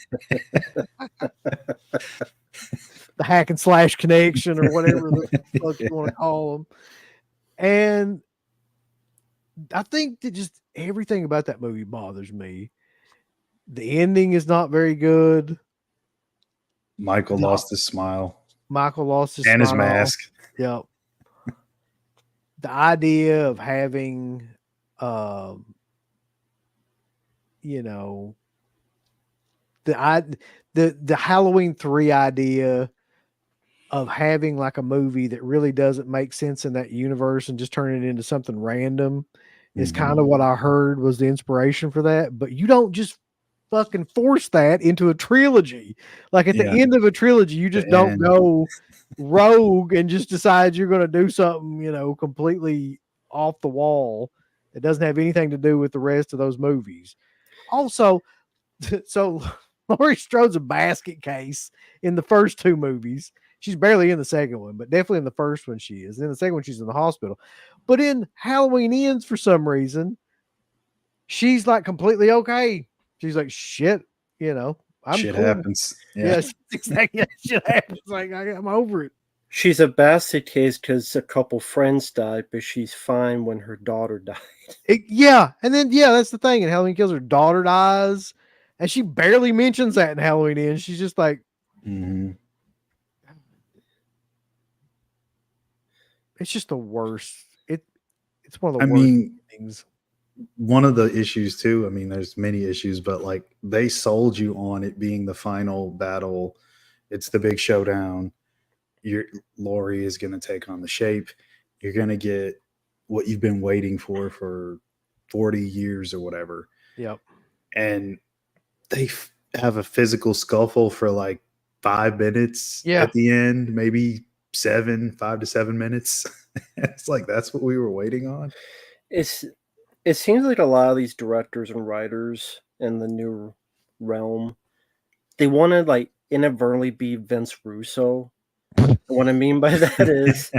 the hack and slash connection or whatever the fuck you want to call them. And I think that just everything about that movie bothers me. The ending is not very good. Michael lost his smile. Michael lost his and smile. his mask. Yep. The idea of having, you know, the Halloween 3 idea of having like a movie that really doesn't make sense in that universe and just turn it into something random is kind of what I heard was the inspiration for that. But you don't just fucking force that into a trilogy. Like at the end of a trilogy, you just don't go rogue and just decide you're going to do something, you know, completely off the wall that doesn't have anything to do with the rest of those movies. Also, so Laurie Strode's a basket case in the first 2 movies. She's barely in the second one, but definitely in the first one she is. In the second one, she's in the hospital. But in Halloween Ends, for some reason, she's like completely okay. She's like, shit, you know, Shit cool. happens. Yeah, exactly. Shit happens. Like, I'm over it. She's a basket case because a couple friends died, but she's fine when her daughter died. Yeah. And then, that's the thing. And Halloween Kills, her daughter dies. And she barely mentions that in Halloween Ends. She's just like, it's just the worst. It's one of the worst things. One of the issues too, I mean, there's many issues, but like they sold you on it being the final battle. It's the big showdown. Laurie is going to take on the Shape. You're going to get what you've been waiting for 40 years or whatever. Yep. And they have a physical scuffle for like 5 minutes at the end, maybe 5 to 7 minutes. It's like, that's what we were waiting on. It seems like a lot of these directors and writers in the new realm, they want to like inadvertently be Vince Russo. What I mean by that is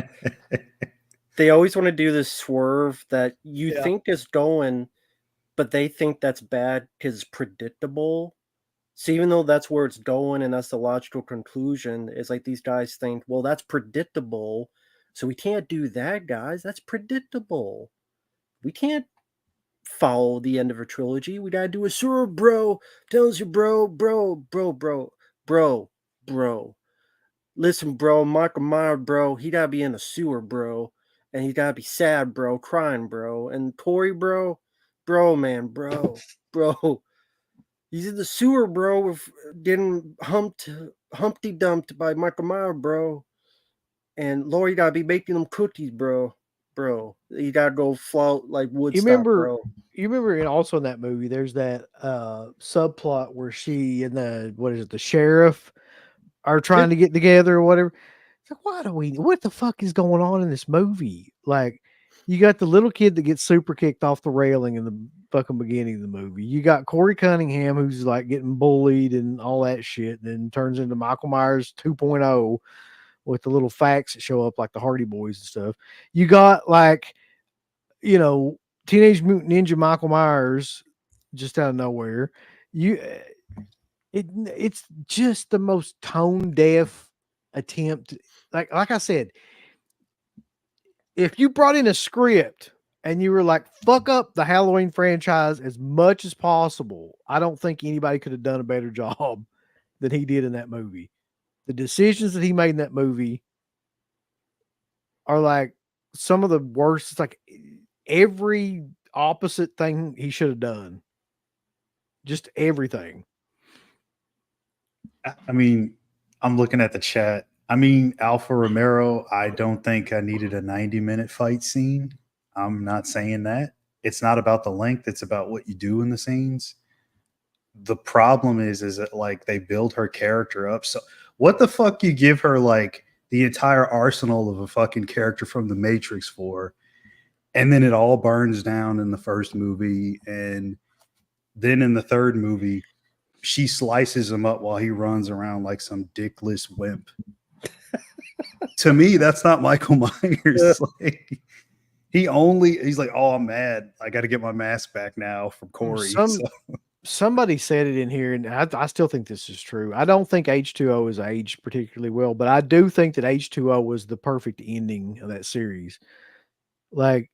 they always want to do this swerve that you think is going, but they think that's bad because it's predictable. So even though that's where it's going and that's the logical conclusion, it's like these guys think, well, that's predictable. So we can't do that, guys. That's predictable. We can't follow the end of a trilogy. We gotta do a sewer, bro. Tells you, bro. Listen, bro, Michael Myers, bro, he gotta be in the sewer, bro. And he gotta be sad, bro, crying, bro. And Corey, bro, man, bro. He's in the sewer, bro, with getting humped Humpty Dumped by Michael Myers, bro. And Lord, you gotta be making them cookies, bro. Bro, you gotta go float like You Woodstock, remember? bro. You remember? And also in that movie, there's that subplot where she and the sheriff are trying to get together or whatever. It's like, what the fuck is going on in this movie? Like, you got the little kid that gets super kicked off the railing in the fucking beginning of the movie. You got Corey Cunningham who's like getting bullied and all that shit, and then turns into Michael Myers 2.0 with the little facts that show up like the Hardy Boys and stuff. You got like, Teenage Mutant Ninja Michael Myers just out of nowhere. It's just the most tone deaf attempt. Like I said, if you brought in a script and you were like, fuck up the Halloween franchise as much as possible, I don't think anybody could have done a better job than he did in that movie. The decisions that he made in that movie are like some of the worst. It's like every opposite thing he should have done. Just everything. I mean, I'm looking at the chat. I mean, Alpha Romero, I don't think I needed a 90-minute fight scene. I'm not saying that. It's not about the length, it's about what you do in the scenes. The problem is that like they build her character up. So what the fuck you give her like the entire arsenal of a fucking character from the Matrix for, and then it all burns down in the first movie, and then in the third movie she slices him up while he runs around like some dickless wimp. To me, that's not Michael Myers. Like, he's like, oh, I'm mad. I got to get my mask back now from Corey. Somebody said it in here, and I still think this is true. I don't think H2O is aged particularly well, but I do think that H2O was the perfect ending of that series. Like,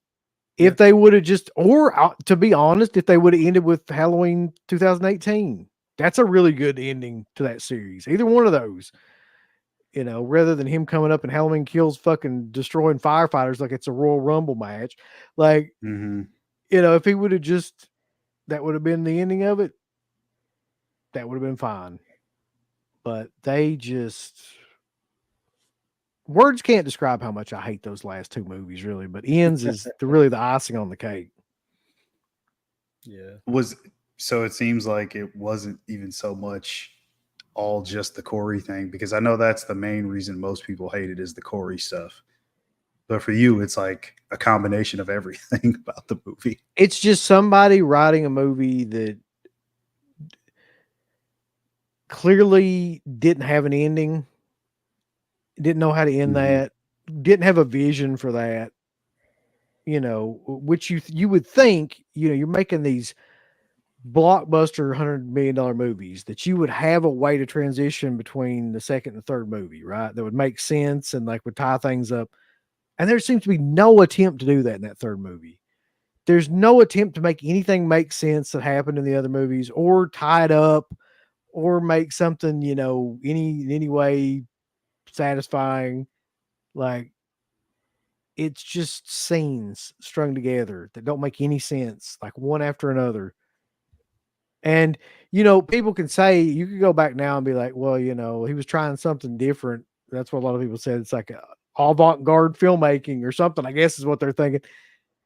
if they would have just, or to be honest, if they would have ended with Halloween 2018, that's a really good ending to that series. Either one of those, rather than him coming up and Halloween Kills fucking destroying firefighters like it's a Royal Rumble match. Like, if he would have just, that would have been the ending of it, that would have been fine. But they just, words can't describe how much I hate those last two movies, really. But Ends is really the icing on the cake. Yeah. So it seems like it wasn't even so much all just the Corey thing, because I know that's the main reason most people hate it is the Corey stuff. But for you, it's like a combination of everything about the movie. It's just somebody writing a movie that clearly didn't have an ending, didn't know how to end that, didn't have a vision for that, which you would think, you're making these blockbuster $100 million movies that you would have a way to transition between the second and third movie, right? That would make sense and like would tie things up. And there seems to be no attempt to do that in that third movie. There's no attempt to make anything make sense that happened in the other movies or tie it up or make something, in any way satisfying. Like, it's just scenes strung together that don't make any sense, like one after another. And, people can say, you could go back now and be like, well, he was trying something different. That's what a lot of people said. It's like avant-garde filmmaking or something, I guess is what they're thinking.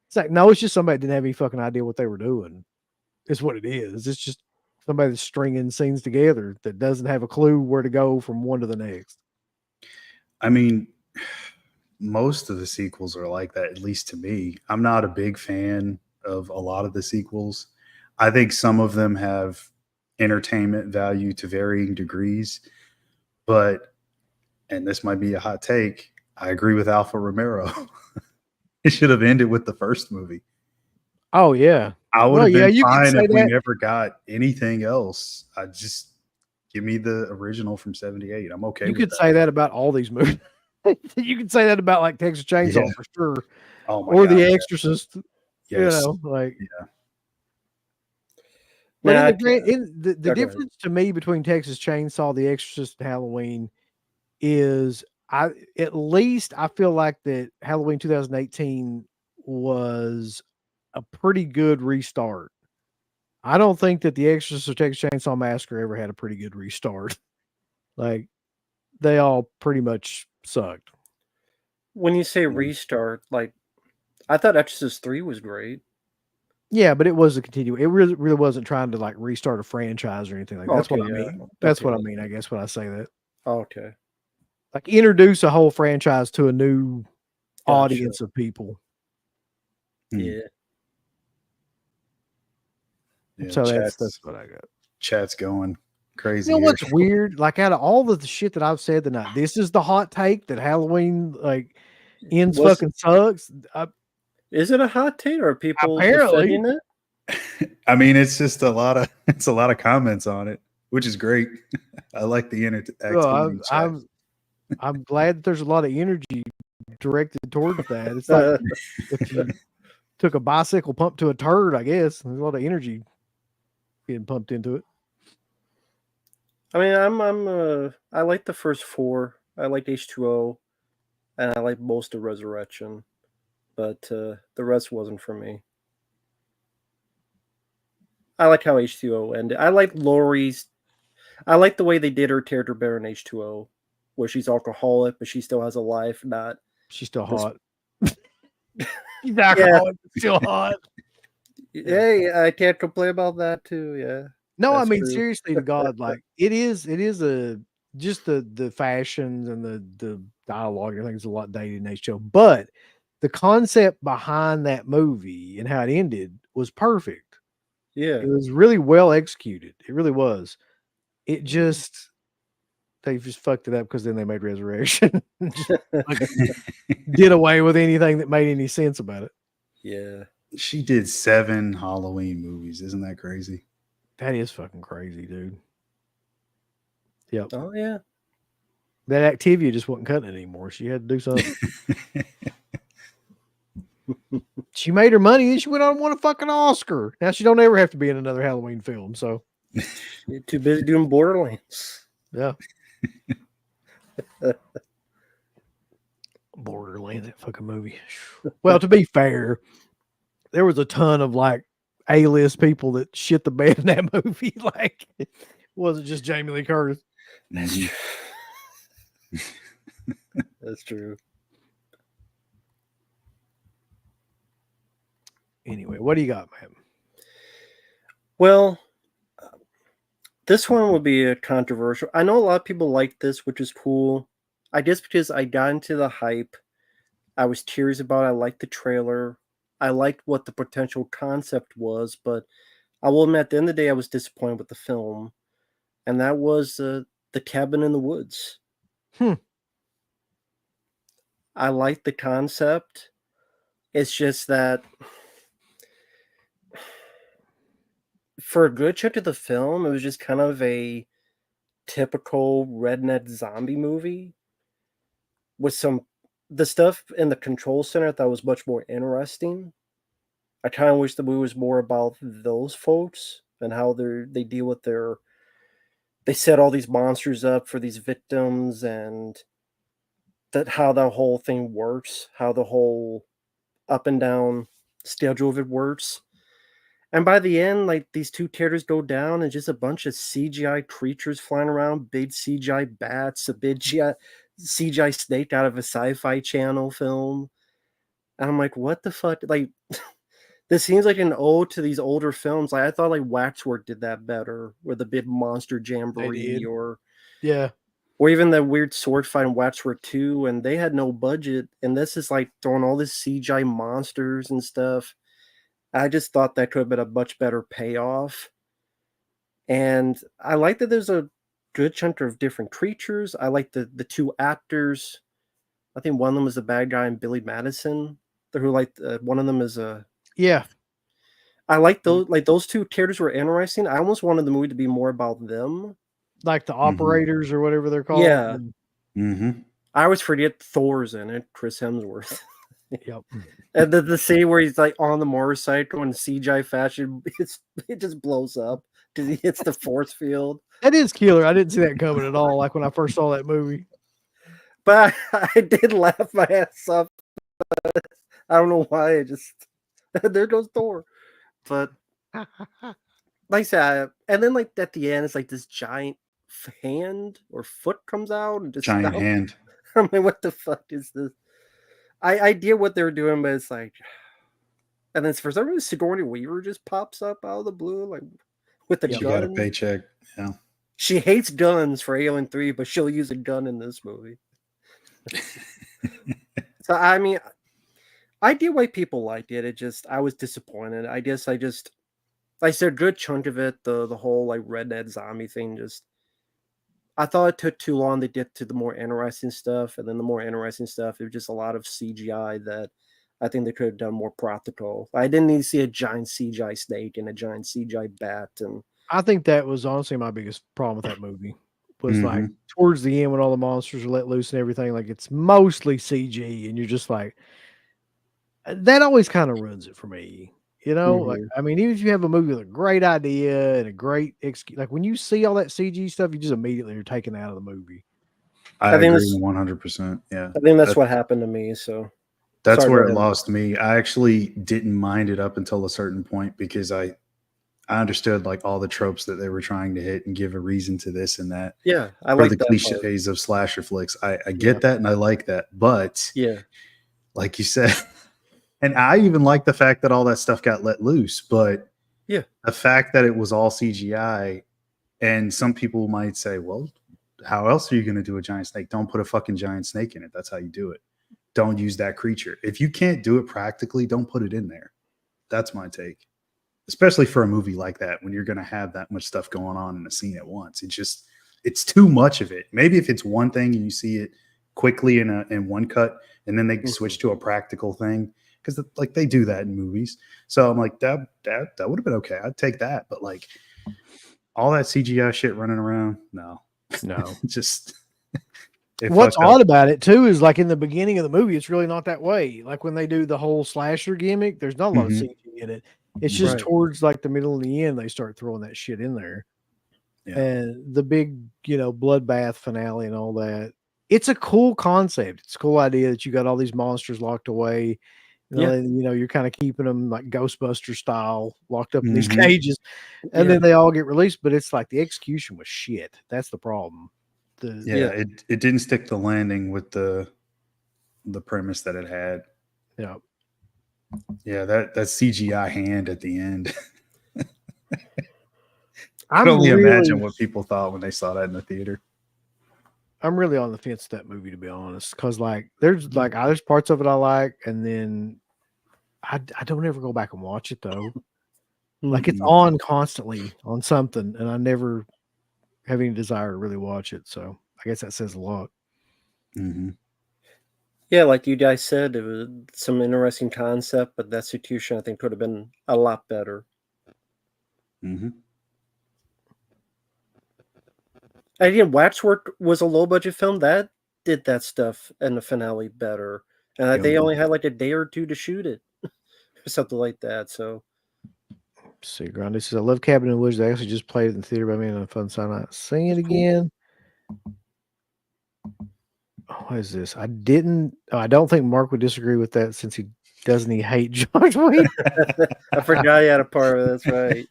It's like, no, it's just somebody that didn't have any fucking idea what they were doing. It's what it is. It's just somebody that's stringing scenes together that doesn't have a clue where to go from one to the next. I mean, most of the sequels are like that, at least to me. I'm not a big fan of a lot of the sequels. I think some of them have entertainment value to varying degrees, but, and this might be a hot take, I agree with Alpha Romero. It should have ended with the first movie. Oh yeah, I would have been fine if we never got anything else. I just give me the original from '78. I'm okay. You could say that about all these movies. You could say that about like Texas Chainsaw for sure, or The Exorcist. Yes. Yeah. But the difference to me between Texas Chainsaw, The Exorcist, and Halloween is at least I feel like that Halloween 2018 was a pretty good restart. I don't think that The Exorcist or Texas Chainsaw Massacre ever had a pretty good restart. Like, they all pretty much sucked. When you say restart, like I thought Exorcist 3 was great. Yeah, but it was a continue. It really wasn't trying to like restart a franchise or anything like that. That's what I Okay, yeah. mean. That's Okay. what I mean, I guess, when I say that. Okay. Like introduce a whole franchise to a new Gotcha. audience of people. Yeah. Yeah, So that's what I got. Chat's going crazy. You know here. what's weird? Like out of all of the shit that I've said tonight, this is the hot take that Halloween like ends Was- fucking sucks. Is it a hot take or are people Apparently. defending it? I mean, it's just a lot of comments on it, which is great. I like the interactivity. I'm glad that there's a lot of energy directed towards that. It's like if you took a bicycle pumped to a turd, I guess there's a lot of energy getting pumped into it. I mean, I like the first 4. I like H2O, and I like most of Resurrection, but the rest wasn't for me. I like how H2O ended. I like Laurie's. I like the way they did her character better in H2O, where she's alcoholic, but she still has a life. Not She's still This- hot. She's alcoholic, but still hot. Hey, I can't complain about that too. Yeah. No, I That's mean true. seriously to God, like it is a just the fashions and the dialogue and everything's a lot dated in H2O, but the concept behind that movie and how it ended was perfect. Yeah. It was really well executed. It really was. It just they just fucked it up because then they made Resurrection. Just, like, did away with anything that made any sense about it. Yeah. She did 7 Halloween movies. Isn't that crazy? That is fucking crazy, dude. Yep. Oh yeah. That Activia just wasn't cutting it anymore. She had to do something. She made her money, then she went on and won a fucking Oscar. Now she don't ever have to be in another Halloween film. So You're too busy doing Borderlands. yeah. Borderlands, that fucking movie. Well, to be fair, there was a ton of like A-list people that shit the bed in that movie. Like it wasn't just Jamie Lee Curtis. That's true. That's true. Anyway, what do you got, man? Well, this one will be a controversial. I know a lot of people like this, which is cool. I guess because I got into the hype. I was curious about it. I liked the trailer. I liked what the potential concept was, but I will admit at the end of the day, I was disappointed with the film. And that was The Cabin in the Woods. I liked the concept. It's just that for a good chunk of the film, it was just kind of a typical redneck zombie movie with the stuff in the control center that was much more interesting. I kind of wish the movie was more about those folks and how they deal with they set all these monsters up for these victims and how the whole thing works, how the whole up and down schedule of it works. And by the end, like these 2 characters go down and just a bunch of CGI creatures flying around, big CGI bats, a big CGI snake out of a sci-fi channel film. And I'm like, what the fuck? Like, this seems like an ode to these older films. Like, I thought like Waxwork did that better with the big monster jamboree or even the weird sword fight in Waxwork 2, and they had no budget. And this is like throwing all this CGI monsters and stuff. I just thought that could have been a much better payoff. And I like that there's a good chunk of different creatures. I like the 2 actors. I think one of them is the bad guy and Billy Madison. Who like one of them is a I like those 2 characters were interesting. I almost wanted the movie to be more about them, like the operators or whatever they're called. Yeah. Mm-hmm. I always forget Thor's in it, Chris Hemsworth. Yep. And the scene where he's like on the motorcycle in CGI fashion, it just blows up because he hits the force field. That is killer. I didn't see that coming at all. Like when I first saw that movie. But I did laugh my ass off. I don't know why. There goes Thor. But like I said, and then like at the end, it's like this giant hand or foot comes out and just Giant hand. I'm like, what the fuck is this? I get what they're doing, but it's like, and then for some reason Sigourney Weaver just pops up out of the blue, like with a She gun. got a paycheck. Yeah. She hates guns for Alien 3, but she'll use a gun in this movie. So I mean, I get why people liked it. It just, I was disappointed. I guess I said a good chunk of it, the whole like redneck zombie thing, just I thought it took too long to get to the more interesting stuff, and then the more interesting stuff, it was just a lot of CGI that I think they could have done more practical. I didn't need to see a giant CGI snake and a giant CGI bat, and I think that was honestly my biggest problem with that movie. Was like towards the end when all the monsters are let loose and everything, like it's mostly CG, and you're just like, that always kind of ruins it for me. You know, like I mean, even if you have a movie with a great idea and a great like when you see all that CG stuff, you just immediately are taken out of the movie. I agree 100%. Yeah, I think that's what happened to me. So that's where it lost me. I actually didn't mind it up until a certain point because I understood like all the tropes that they were trying to hit and give a reason to this and that. Yeah, I like like the cliches of slasher flicks. I get that and I like that, but yeah, like you said, and I even like the fact that all that stuff got let loose, but yeah, the fact that it was all CGI, and some people might say, well, how else are you going to do a giant snake? Don't put a fucking giant snake in it. That's how you do it. Don't use that creature. If you can't do it practically, don't put it in there. That's my take. Especially for a movie like that, when you're going to have that much stuff going on in a scene at once. It's too much of it. Maybe if it's one thing and you see it quickly in one cut, and then they switch to a practical thing, because like they do that in movies. So I'm like, that would have been okay. I'd take that. But like all that CGI shit running around, no. Just what's odd about it too is like in the beginning of the movie, it's really not that way. Like when they do the whole slasher gimmick, there's not a lot of CG in it. It's just towards like the middle of the end they start throwing that shit in there. Yeah. And the big, bloodbath finale and all that. It's a cool concept. It's a cool idea that you got all these monsters locked away. You're kind of keeping them like Ghostbuster style locked up in these cages, and then they all get released. But it's like the execution was shit. That's the problem. It didn't stick the landing with the premise that it had. Yeah. Yeah, that CGI hand at the end. I can only imagine what people thought when they saw that in the theater. I'm really on the fence with that movie, to be honest, because like there's parts of it I like, and then I don't ever go back and watch it though. Like it's on constantly on something, and I never have any desire to really watch it. So I guess that says a lot. Yeah, like you guys said, it was some interesting concept, but the execution I think could have been a lot better. Again, Waxwork was a low budget film that did that stuff in the finale better, and they only had like a day or two to shoot it, or something like that. So, see, Grande says, "I love Cabin in the Woods. They actually just played it in the theater by me on a fun Sunday night. Sing it again." What is this? I don't think Mark would disagree with that since he hate Josh Whedon. I forgot you had a part of that's right.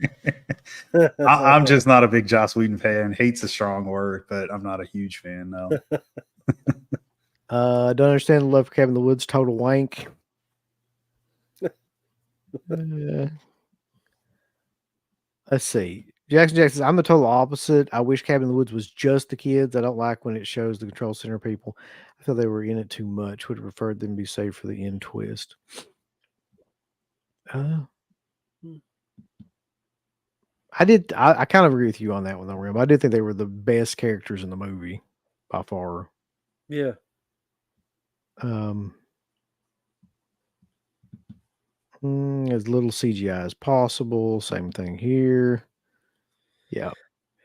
I'm just not a big Joss Whedon fan. Hate's a strong word, but I'm not a huge fan, no. I don't understand the love for Cabin in the Woods. Total wank. Let's see. Jackson says, I'm the total opposite. I wish Cabin in the Woods was just the kids. I don't like when it shows the control center people. I feel they were in it too much. Would have preferred them be saved for the end twist. I kind of agree with you on that one, though, Rim. I did think they were the best characters in the movie by far. Yeah. As little CGI as possible. Same thing here. Yeah.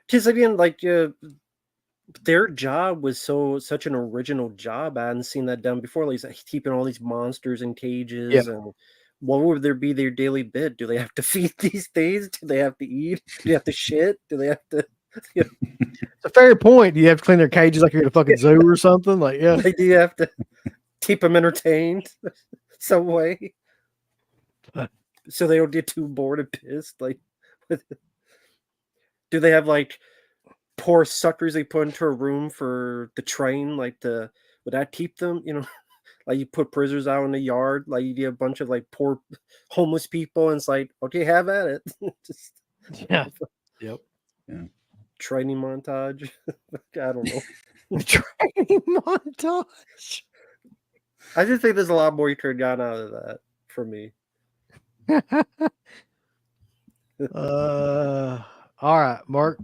Because again, like their job was such an original job. I hadn't seen that done before. Like keeping all these monsters in cages, and what would be their daily bit? Do they have to feed these things? Do they have to eat? Do they have to shit? Do they have to? It's a fair point. Do you have to clean their cages like you're at a fucking zoo or something? Like, yeah. Like, do you have to keep them entertained some way so they don't get too bored and pissed? Like, do they have like poor suckers they put into a room for the train, like would that keep them, like you put prisoners out in the yard, like you get a bunch of like poor homeless people, and it's like, okay, have at it. Just Yeah. Yep. Yeah. training montage. I don't know. Training montage. I just think there's a lot more you could have gotten out of that for me. All right, Mark.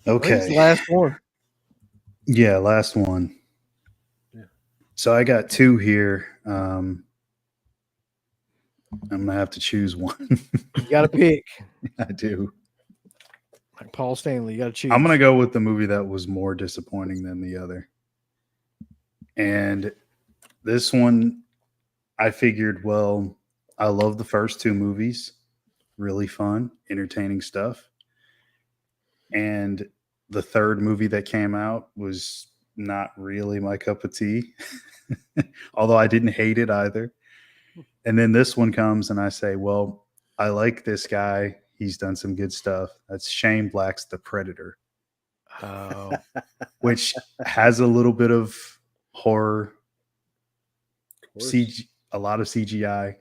Okay. This is the last one. Yeah, last one. Yeah. So I got two here. I'm gonna have to choose one. You got to pick. I do. Like Paul Stanley, you got to choose. I'm gonna go with the movie that was more disappointing than the other. And this one, I figured, well, I love the first two movies. Really fun, entertaining stuff. And the third movie that came out was not really my cup of tea, although I didn't hate it either. And then this one comes and I say, well, I like this guy. He's done some good stuff. That's Shane Black's The Predator, which has a little bit of horror, a lot of CGI.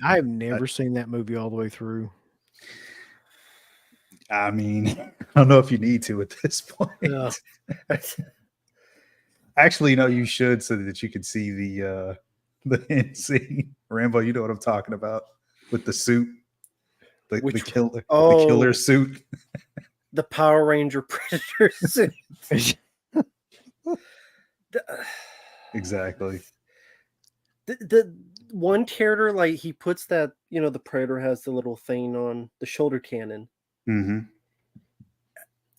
I've never seen that movie all the way through. I mean, I don't know if you need to at this point. Yeah. Actually, no, you should, so that you could see the end scene. Rambo, you know what I'm talking about with the suit, the killer suit, the Power Ranger Predator suit. Exactly. The one character, like he puts that, the Predator has the little thing on the shoulder cannon. Mm-hmm.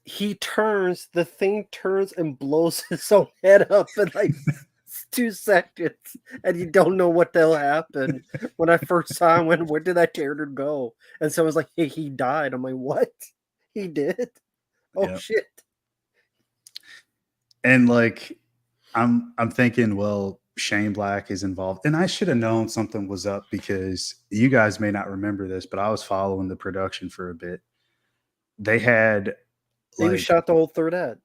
The thing turns and blows his own head up in like 2 seconds, and you don't know what the hell happened. When I first saw him, where did that character go? And someone's like, hey, he died. I'm like, what? He did? Oh, yep. Shit. And like, I'm thinking, well, Shane Black is involved. And I should have known something was up, because you guys may not remember this, but I was following the production for a bit. They had shot the whole third act.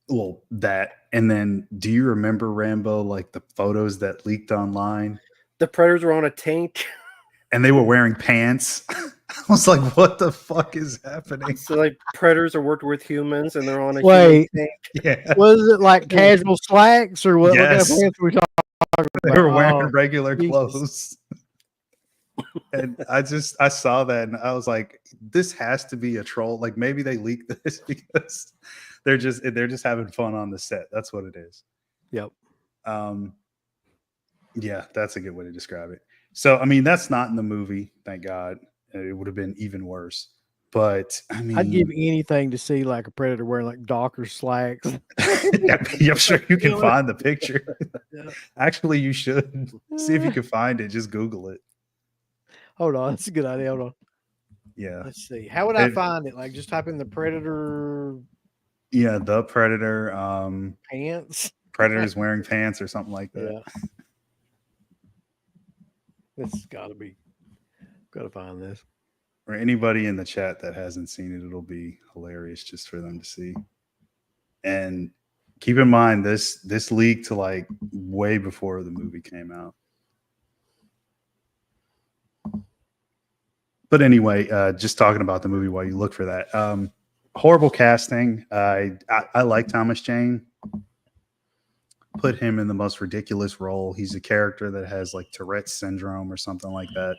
Well, that, and then do you remember, Rambo, like the photos that leaked online? The Predators were on a tank. And they were wearing pants. I was like, what the fuck is happening? So like Predators are working with humans and they're on a human tank. Yeah. Was it like casual slacks or what? Yes. What kind of pants were we talking about? They were wearing regular clothes. And I saw that and I was like, this has to be a troll. Like maybe they leaked this because they're just having fun on the set. That's what it is. Yep. Yeah, that's a good way to describe it. So I mean, that's not in the movie, thank God. It would have been even worse. But I mean, I'd give anything to see like a Predator wearing like Docker slacks. I'm sure you can find the picture. Yeah. Actually, you should see if you can find it. Just Google it. Hold on, that's a good idea. Hold on. Yeah. Let's see. How would I find it? Like just type in the Predator. Yeah, the Predator. Pants. Predators wearing pants or something like that. Yeah. This gotta find this. For anybody in the chat that hasn't seen it, it'll be hilarious just for them to see. And keep in mind, this leaked to like way before the movie came out. But anyway, just talking about the movie while you look for that. Horrible casting. I like Thomas Jane. Put him in the most ridiculous role. He's a character that has like Tourette's syndrome or something like that.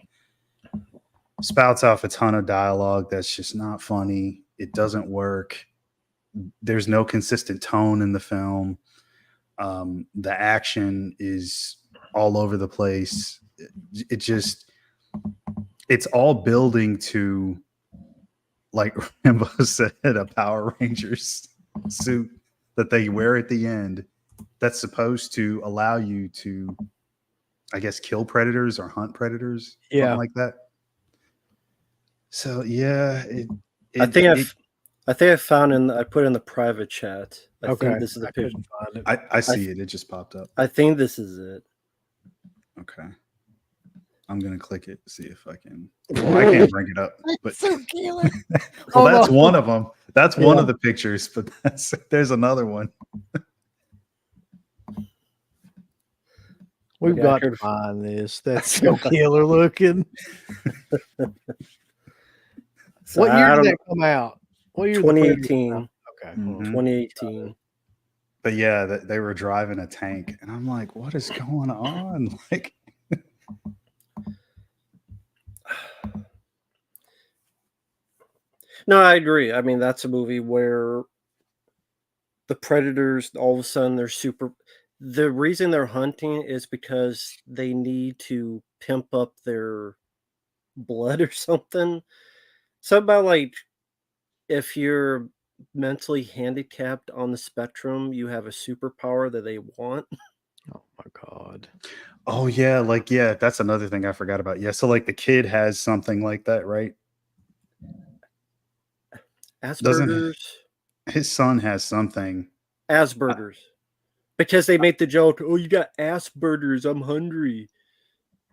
Spouts off a ton of dialogue that's just not funny. It doesn't work. There's no consistent tone in the film. The action is all over the place. It's all building to, like Rambo said, a Power Rangers suit that they wear at the end that's supposed to allow you to, I guess, kill predators or hunt predators. Yeah. Something like that. So yeah, I think I found I put in the private chat. I think this is the picture. I see it. It just popped up. I think this is it. Okay. I'm gonna click it, see if I can. Well, I can't bring it up, but So killer. well, Hold that's on. one of them. That's one Yeah. of the pictures, but there's another one. We've Yeah, got I to heard- find this. That's so killer looking. So What year I did don't that come out? What year? did the Predator come out? 2018. Okay. hold on. Mhm. 2018. But yeah, they were driving a tank, and I'm like, what is going on? Like, No, I agree. I mean, that's a movie where the predators all of a sudden they're super. The reason they're hunting is because they need to pimp up their blood or something. Something about like if you're mentally handicapped on the spectrum, you have a superpower that they want. Oh my god. oh yeah, like yeah, that's another thing I forgot about. Yeah, so like the kid has something like that, right? Asperger's. His son has something. Asperger's. Because they make the joke, oh, you got Asperger's, I'm hungry.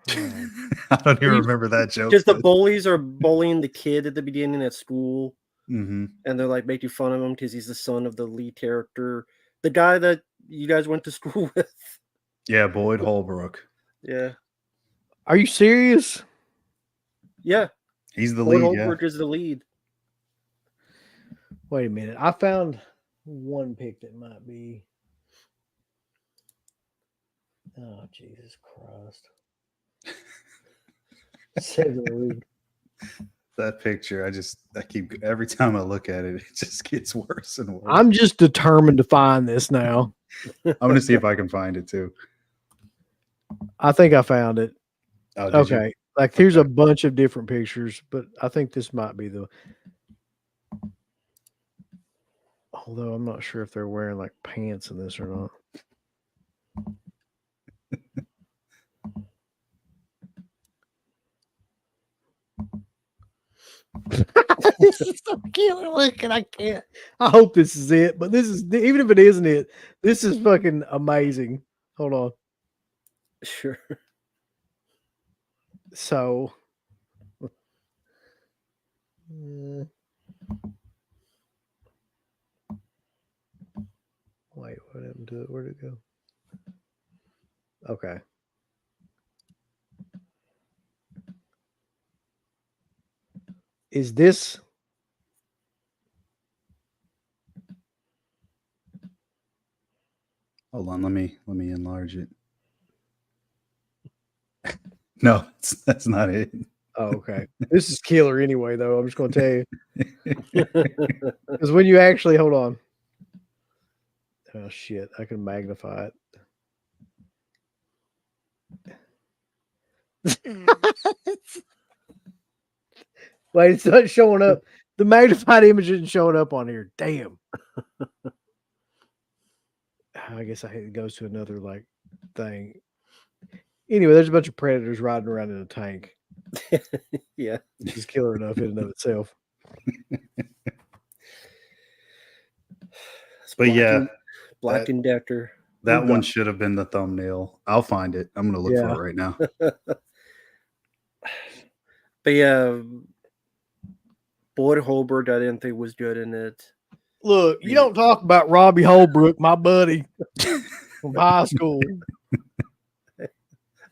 I don't even remember that joke. Because the bullies are bullying the kid at the beginning at school, Mm-hmm. and they're like making fun of him because he's the son of the lead character, the guy that you guys went to school with. Yeah, Boyd Holbrook. Yeah, Are you serious? yeah. He's the Boyd lead. Yeah. Holbrook is the lead. Wait a minute. I found one pic that might be. Oh Jesus Christ! 7 That picture, I keep every time I look at it, it just gets worse and worse. I'm just determined to find this now. I'm gonna see if I can find it too. I think I found it. Oh, did you? Okay. Like here's a bunch of different pictures, but I think this might be the. Although I'm not sure if they're wearing like pants in this or not. This is so killer looking. I can't. I hope this is it, but this is even if it isn't it, this is fucking amazing. Hold on. Sure. So, wait, what happened to it? Where'd it go? Okay. Is this? Hold on, let me enlarge it. No, that's not it. Oh, okay. This is killer anyway, though. I'm just going to tell you. Because when you actually hold on. Oh shit! I can magnify it. Wait, it's not showing up. The magnified image isn't showing up on here. Damn. I guess it goes to another like thing. Anyway, there's a bunch of predators riding around in a tank. Yeah. Which is killer enough in and of itself. But yeah, Black and Decker. that one should have been the thumbnail. I'll find it. I'm gonna look for it right now. But yeah, Boyd Holbrook, I didn't think was good in it. Look, you don't talk about Robbie Holbrook, my buddy from high school.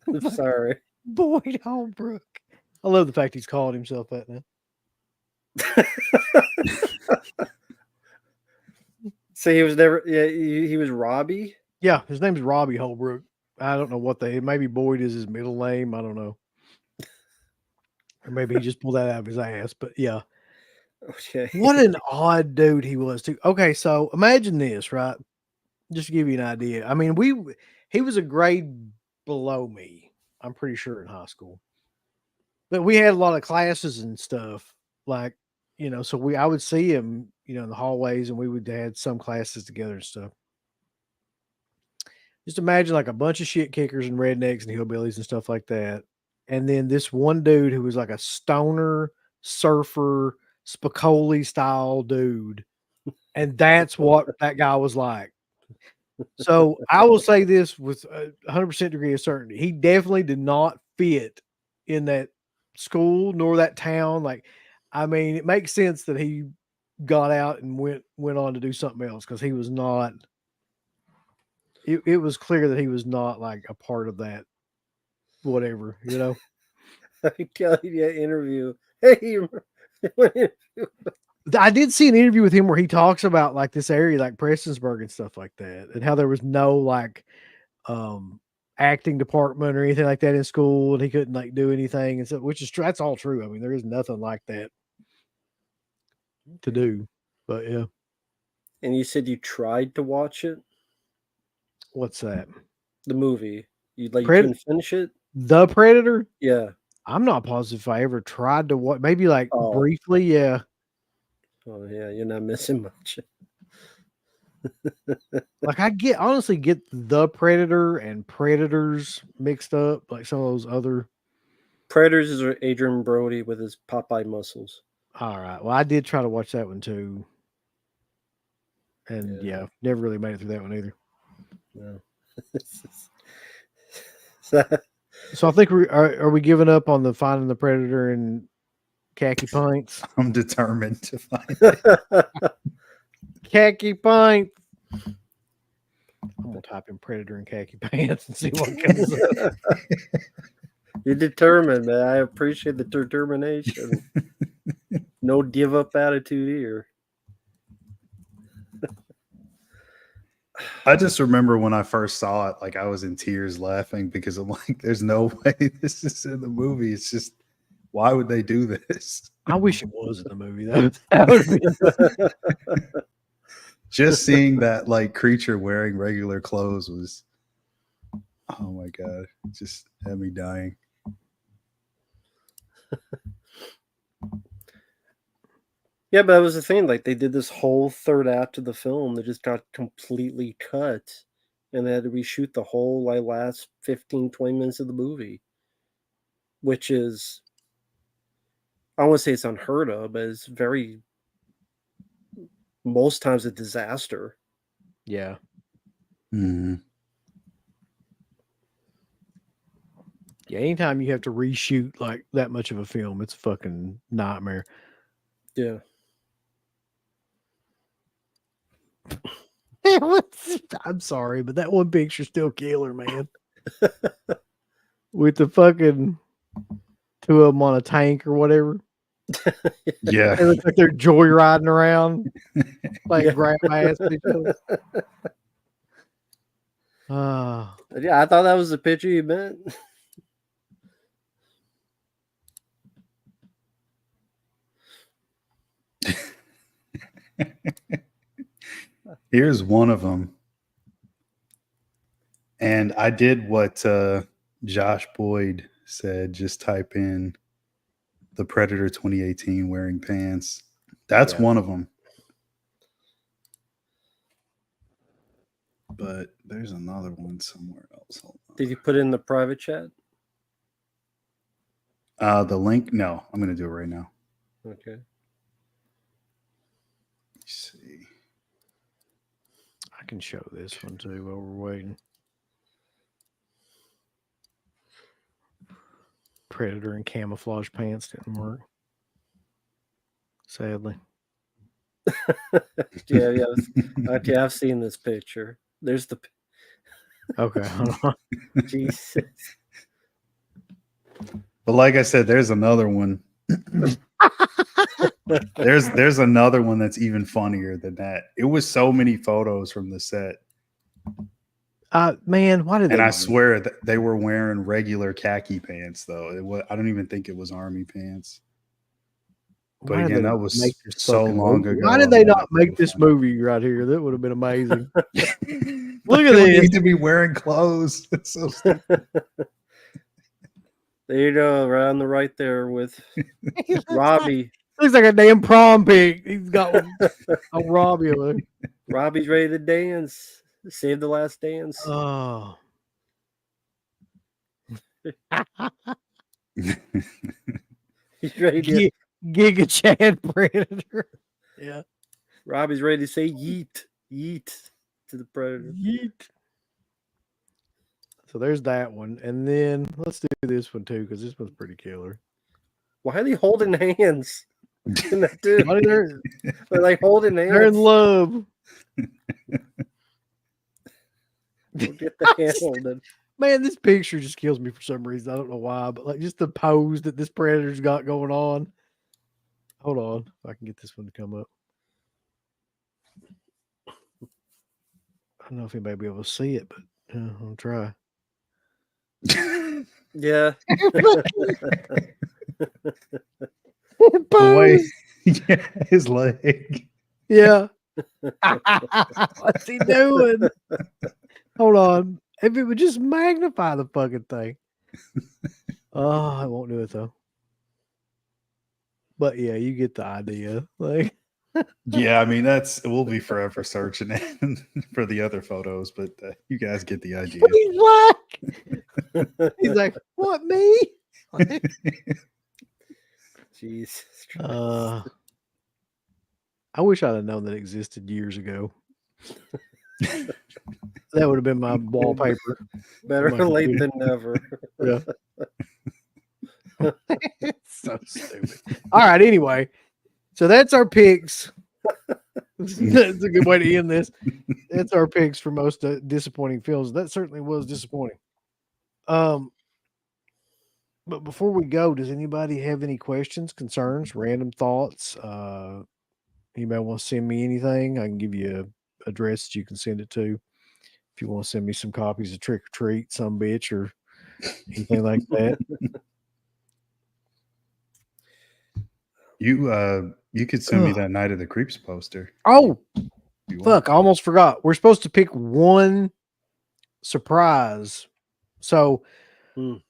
I'm sorry. Boyd Holbrook. I love the fact he's called himself that now. So he was never. Yeah, he was Robbie. Yeah, his name's Robbie Holbrook. I don't know what maybe Boyd is his middle name. I don't know. Or maybe he just pulled that out of his ass. But yeah. Okay. What an odd dude he was too. Okay, so imagine this, right? Just to give you an idea. I mean, he was a grade below me, I'm pretty sure, in high school. But we had a lot of classes and stuff. Like, so I would see him, in the hallways, and we would had some classes together and stuff. Just imagine like a bunch of shit kickers and rednecks and hillbillies and stuff like that. And then this one dude who was like a stoner, surfer, Spicoli style dude. And that's what that guy was like. So I will say this with 100% degree of certainty. He definitely did not fit in that school nor that town. Like, I mean, it makes sense that he got out and went on to do something else because he was not. It was clear that he was not like a part of that, whatever, you know. I tell you that interview. Hey, I did see an interview with him where he talks about like this area, like Prestonsburg and stuff like that, and how there was no like acting department or anything like that in school, and he couldn't like do anything, and so which is true. That's all true. I mean, there is nothing like that to do. But yeah, and you said you tried to watch it, what's that? the movie. You like you Pred- couldn't finish it? The Predator? Yeah. I'm not positive if I ever tried to watch. Maybe like Oh. briefly, yeah. Oh yeah, you're not missing much. Like I honestly get the Predator and Predators mixed up, like some of those other. Predators is Adrian Brody with his Popeye muscles. All right. Well, I did try to watch that one too. And yeah, never really made it through that one either. No. So I think are we giving up on the finding the Predator and khaki pints? I'm determined to find it. Khaki pints. I'm gonna type in Predator and khaki pants and see what comes up. You're determined, man. I appreciate the determination. No give up attitude here. I just remember when I first saw it, like I was in tears laughing because I'm like, there's no way this is in the movie. It's just, why would they do this? I wish it was in the movie though. That would be Just seeing that like creature wearing regular clothes was, oh my God, it just had me dying. Yeah, but that was the thing. Like, they did this whole third act of the film that just got completely cut. And they had to reshoot the whole like last 15, 20 minutes of the movie. Which is, I don't want to say it's unheard of, but it's very, most times a disaster. yeah. Mm-hmm. Yeah, anytime you have to reshoot like that much of a film, it's a fucking nightmare. Yeah. I'm sorry, but that one picture's still killer, man. With the fucking two of them on a tank or whatever. Yeah. It looks like they're joyriding around, like grab ass at each other. Yeah, I thought that was the picture you meant. Here's one of them. And I did what Josh Boyd said, just type in the Predator 2018 wearing pants. That's one of them. But there's another one somewhere else. Hold on. Did you put it in the private chat? The link? No, I'm going to do it right now. Okay. Let's see. I can show this one too while we're waiting. Predator and camouflage pants didn't work. Sadly. Yeah. Okay, I've seen this picture. There's the. Okay. Hold on. Jesus. But like I said, there's another one. There's another one that's even funnier than that. It was so many photos from the set. Man, why did they? And I swear that they were wearing regular khaki pants, though. I don't even think it was army pants. But again, that was so long ago. Why did they not make this movie right here? That would have been amazing. Look at They this. need to be wearing clothes. It's so stupid. There you go, right on the right there with Robbie. Looks like a damn prom pig. He's got a Robbie. Robbie's ready to dance. Save the last dance. Oh. He's ready to. Giga Chad Predator. Yeah. Robbie's ready to say yeet to the Predator. Yeet. So there's that one. And then let's do this one too, because this one's pretty killer. Why are they holding hands? In that dude? Buddy, they're They're like holding hands. in love. We'll get the hand holding. Man, this picture just kills me for some reason. I don't know why, but like just the pose that this predator's got going on. Hold on, if I can get this one to come up. I don't know if anybody will be able to see it, but I'll try. Yeah. The way, yeah, his leg. Yeah. What's he doing? Hold on. If it would just magnify the fucking thing. Oh, I won't do it though. But yeah, you get the idea. Like, Yeah, I mean we'll be forever searching for the other photos, but you guys get the idea. he's like, what, me? Jesus Christ. I wish I'd have known that existed years ago. That would have been my wallpaper. Better my late computer. than never. Yeah. It's so stupid. All right, anyway. So that's our picks. That's a good way to end this. That's our picks for most disappointing films. That certainly was disappointing. But before we go, does anybody have any questions, concerns, random thoughts? Anybody want to send me anything? I can give you a address that you can send it to. If you want to send me some copies of Trick or Treat, some bitch, or anything like that. You could send me that Night of the Creeps poster. Oh, if you want. fuck. I almost forgot. We're supposed to pick one surprise. So, all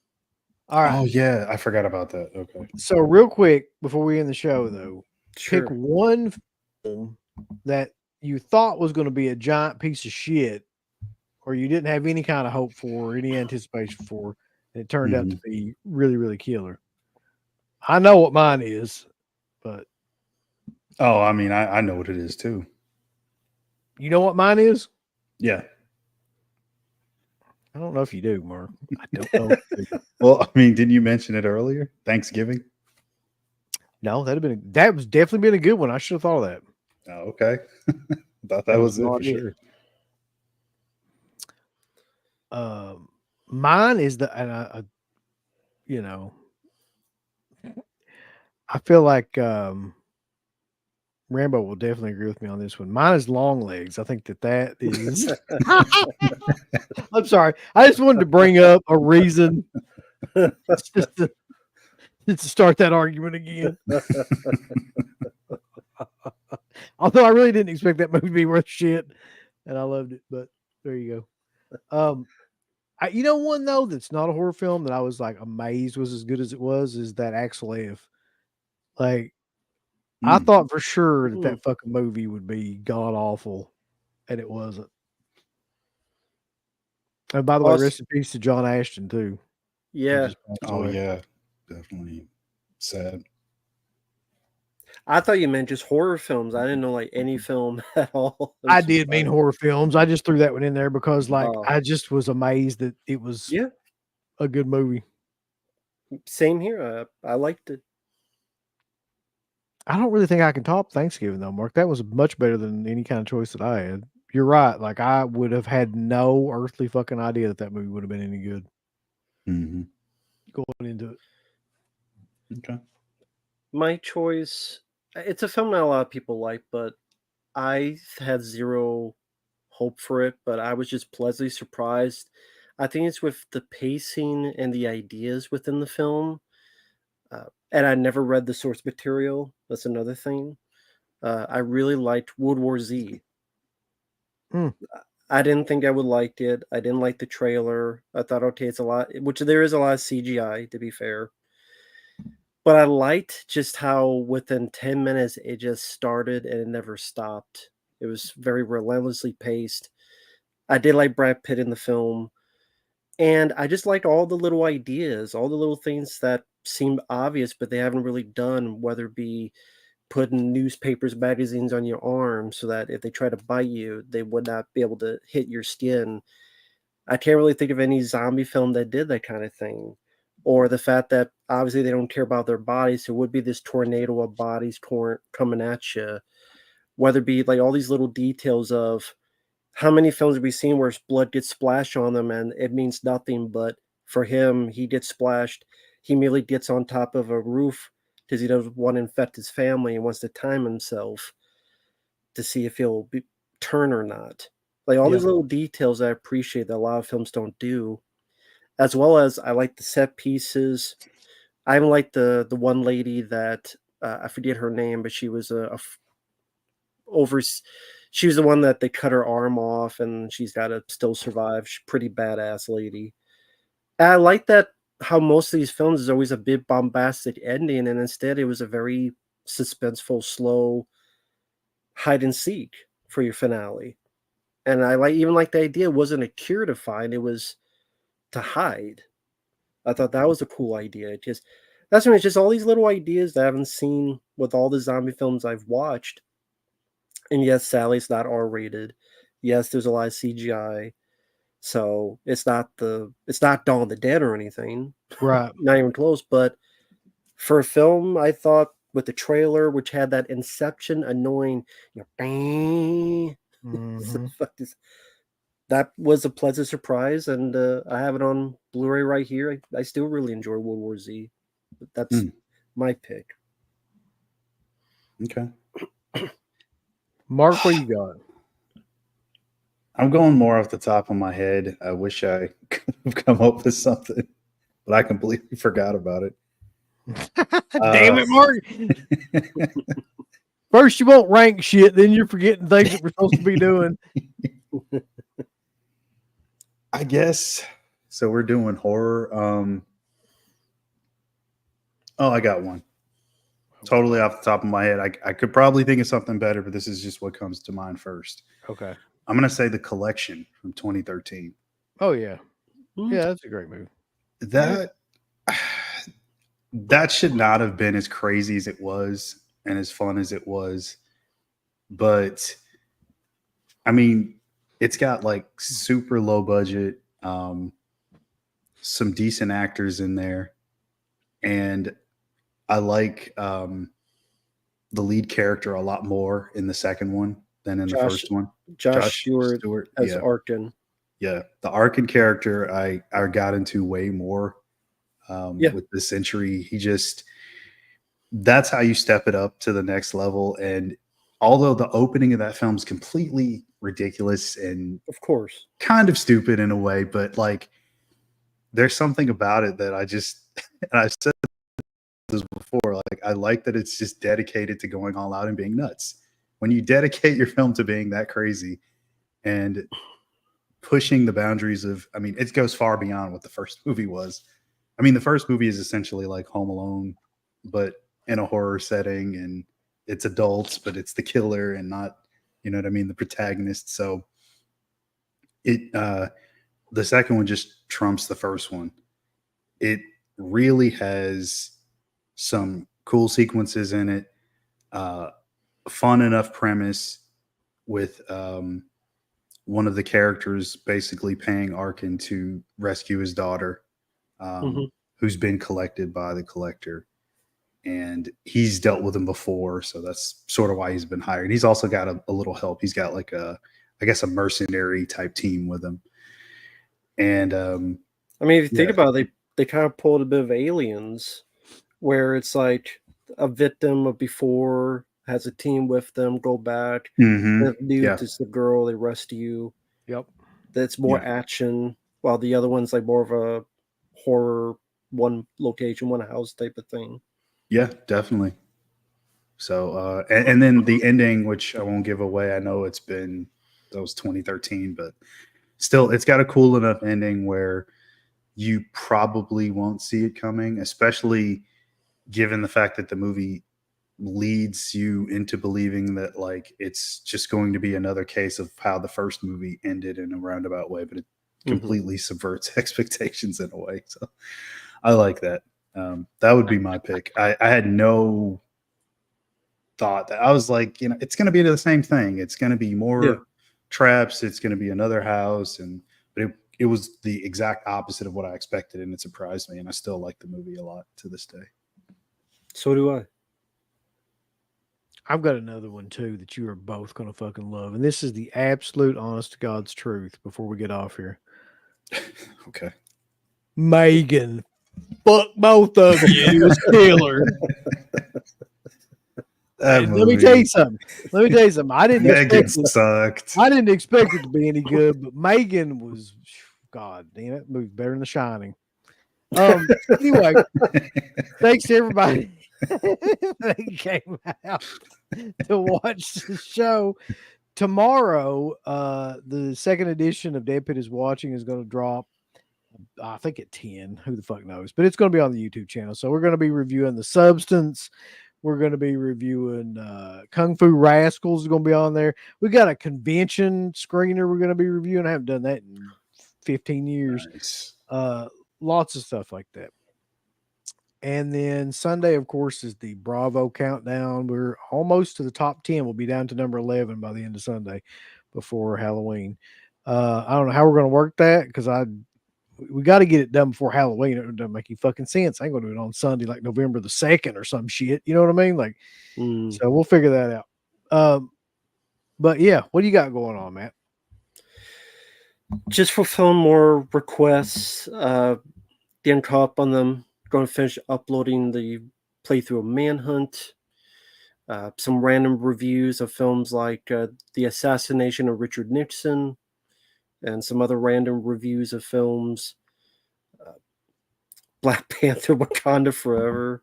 right. Oh yeah, I forgot about that. Okay. So, real quick, before we end the show, though, Sure. pick one film that you thought was going to be a giant piece of shit, or you didn't have any kind of hope for, or any anticipation for, and it turned out to be really, really killer. I know what mine is, but Oh, I mean, I know what it is too. you know what mine is? Yeah. I don't know if you do, Mark. I don't know. Well, I mean, didn't you mention it earlier? Thanksgiving. No, that was definitely been a good one. I should have thought of that. Oh, okay. Thought that was it no for idea. sure. Mine is and I you know, I feel like Rambo will definitely agree with me on this one. Mine is Long Legs. I think that is. I'm sorry. I just wanted to bring up a reason just to start that argument again. Although I really didn't expect that movie to be worth shit, and I loved it. But there you go. You know, one though that's not a horror film that I was like amazed was as good as it was is that Axel F. Like, I thought for sure that fucking movie would be god awful, and it wasn't. And by the way, rest in peace to John Ashton too. Yeah. Oh yeah, definitely sad. I thought you meant just horror films. I didn't know like any film at all. I did mean horror films. I just threw that one in there because like I just was amazed that it was a good movie. Same here. I liked it. I don't really think I can top Thanksgiving though, Mark. That was much better than any kind of choice that I had. You're right. Like I would have had no earthly fucking idea that movie would have been any good. Mm-hmm. Going into it. Okay. My choice, it's a film not a lot of people like, but I had zero hope for it, but I was just pleasantly surprised. I think it's with the pacing and the ideas within the film. And I never read the source material. That's another thing. I really liked World War Z. I didn't think I would like it. I didn't like the trailer. I thought, okay, it's a lot, which there is a lot of CGI, to be fair. But I liked just how within 10 minutes it just started and it never stopped. It was very relentlessly paced. I did like Brad Pitt in the film. And I just liked all the little ideas, all the little things that seemed obvious, but they haven't really done, whether it be putting newspapers, magazines on your arm so that if they try to bite you, they would not be able to hit your skin. I can't really think of any zombie film that did that kind of thing. Or the fact that obviously they don't care about their bodies, so it would be this tornado of bodies coming at you. Whether it be like all these little details of how many films have we seen where blood gets splashed on them and it means nothing, but for him, he gets splashed. He immediately gets on top of a roof because he doesn't want to infect his family and wants to time himself to see if he'll turn or not. Like all these little details I appreciate that a lot of films don't do, as well as I like the set pieces. I even like the one lady that I forget her name, but she was she was the one that they cut her arm off and she's got to still survive. She's a pretty badass lady. And I like that how most of these films is always a bit bombastic ending, and instead it was a very suspenseful, slow hide and seek for your finale. And I even like the idea it wasn't a cure to find, it was to hide. I thought that was a cool idea. It's just all these little ideas that I haven't seen with all the zombie films I've watched. And yes, Sally's not R-rated. Yes, there's a lot of CGI. So it's not Dawn of the Dead or anything. Right. Not even close. But for a film, I thought with the trailer, which had that Inception annoying, bang, that was a pleasant surprise. And I have it on Blu-ray right here. I still really enjoy World War Z. That's my pick. Okay. Mark, what you got? I'm going more off the top of my head. I wish I could have come up with something, but I completely forgot about it. Damn it, Mark. First you won't rank shit, then you're forgetting things that we're supposed to be doing. I guess. So we're doing horror. I got one. Totally off the top of my head. I could probably think of something better, but this is just what comes to mind first. Okay. I'm going to say The Collection from 2013. Oh, yeah. Yeah, that's a great movie. That should not have been as crazy as it was and as fun as it was. But, I mean, it's got like super low budget, some decent actors in there. And I like the lead character a lot more in the second one than in the first one. Josh Stewart as Arkin. Yeah, the Arkin character I got into way more with this Century. That's how you step it up to the next level. And although the opening of that film is completely ridiculous and of course kind of stupid in a way, but like there's something about it that and I've said this before, like I like that it's just dedicated to going all out and being nuts. When you dedicate your film to being that crazy and pushing the boundaries of, I mean, it goes far beyond what the first movie was. I mean, the first movie is essentially like Home Alone, but in a horror setting, and it's adults, but it's the killer and not, you know what I mean, the protagonist. So the second one just trumps the first one. It really has some cool sequences in it, fun enough premise with one of the characters basically paying Arkin to rescue his daughter, who's been collected by the collector. And he's dealt with him before, so that's sort of why he's been hired. He's also got a little help. He's got like a mercenary type team with him. And I mean, if you think about it, they kind of pulled a bit of Aliens, where it's like a victim of before has a team with them, go back. The dude is the girl, they rescue. Yep. That's more action, while the other one's like more of a horror, one location, one house type of thing. Yeah, definitely. So, and then the ending, which I won't give away. I know that was 2013, but still, it's got a cool enough ending where you probably won't see it coming, especially given the fact that the movie leads you into believing that like it's just going to be another case of how the first movie ended in a roundabout way, but it completely subverts expectations in a way. So I like that. That would be my pick. I had no thought that I was like, it's going to be the same thing. It's going to be more traps. It's going to be another house. But it was the exact opposite of what I expected, and it surprised me. And I still like the movie a lot to this day. So do I. I've got another one too that you are both going to fucking love, and this is the absolute honest to God's truth. Before we get off here, Okay. Megan, fuck both of you. It was killer. That Let me tell you something. I didn't Megan expect it. sucked. I didn't expect it to be any good, but Megan was, God damn it, movie better than The Shining. Anyway, thanks to everybody that came out to watch the show. Tomorrow, the second edition of Dead Pit is Watching is going to drop, I think at 10. Who the fuck knows? But it's going to be on the YouTube channel. So we're going to be reviewing The Substance. We're going to be reviewing Kung Fu Rascals is going to be on there. We got a convention screener we're going to be reviewing. I haven't done that in 15 years. Nice. Lots of stuff like that. And then Sunday, of course, is the Bravo countdown. We're almost to the top 10. We'll be down to number 11 by the end of Sunday before Halloween. I don't know how we're going to work that because we got to get it done before Halloween. It doesn't make any fucking sense. I ain't going to do it on Sunday, like November the 2nd or some shit. You know what I mean? Like, So we'll figure that out. But yeah, what do you got going on, Matt? Just fulfill more requests. Getting caught up on them. Going to finish uploading the playthrough of Manhunt. Some random reviews of films like The Assassination of Richard Nixon. And some other random reviews of films. Black Panther, Wakanda Forever.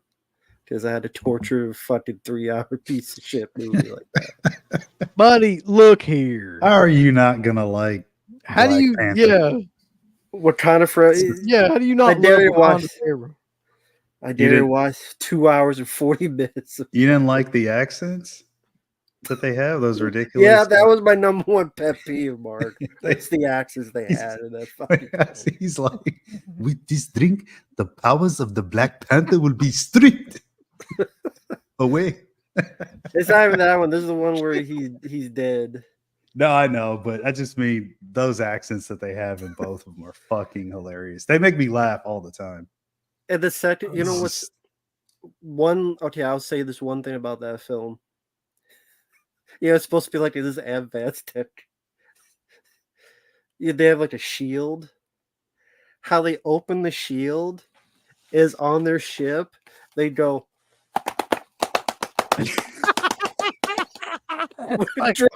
Because I had to torture a fucking 3-hour piece of shit movie like that. Buddy, look here. How are you not going to like How Black do you, Panther? yeah. Wakanda Forever. Yeah, how do you not I dare you love watch. Wakanda Forever? I dare you watch 2 hours and 40 minutes. You didn't like the accents that they have? Those ridiculous. Yeah, that was my number one pet peeve, Mark. It's the accents they had in that fucking film. He's like, with this drink, the powers of the Black Panther will be stripped away. It's not even that one. This is the one where he's dead. No, I know, but I just mean those accents that they have in both of them are fucking hilarious. They make me laugh all the time. And the second, you know what's one? Okay, I'll say this one thing about that film. Yeah, it's supposed to be like this advanced tech. Yeah, they have like a shield. How they open the shield is on their ship. They go.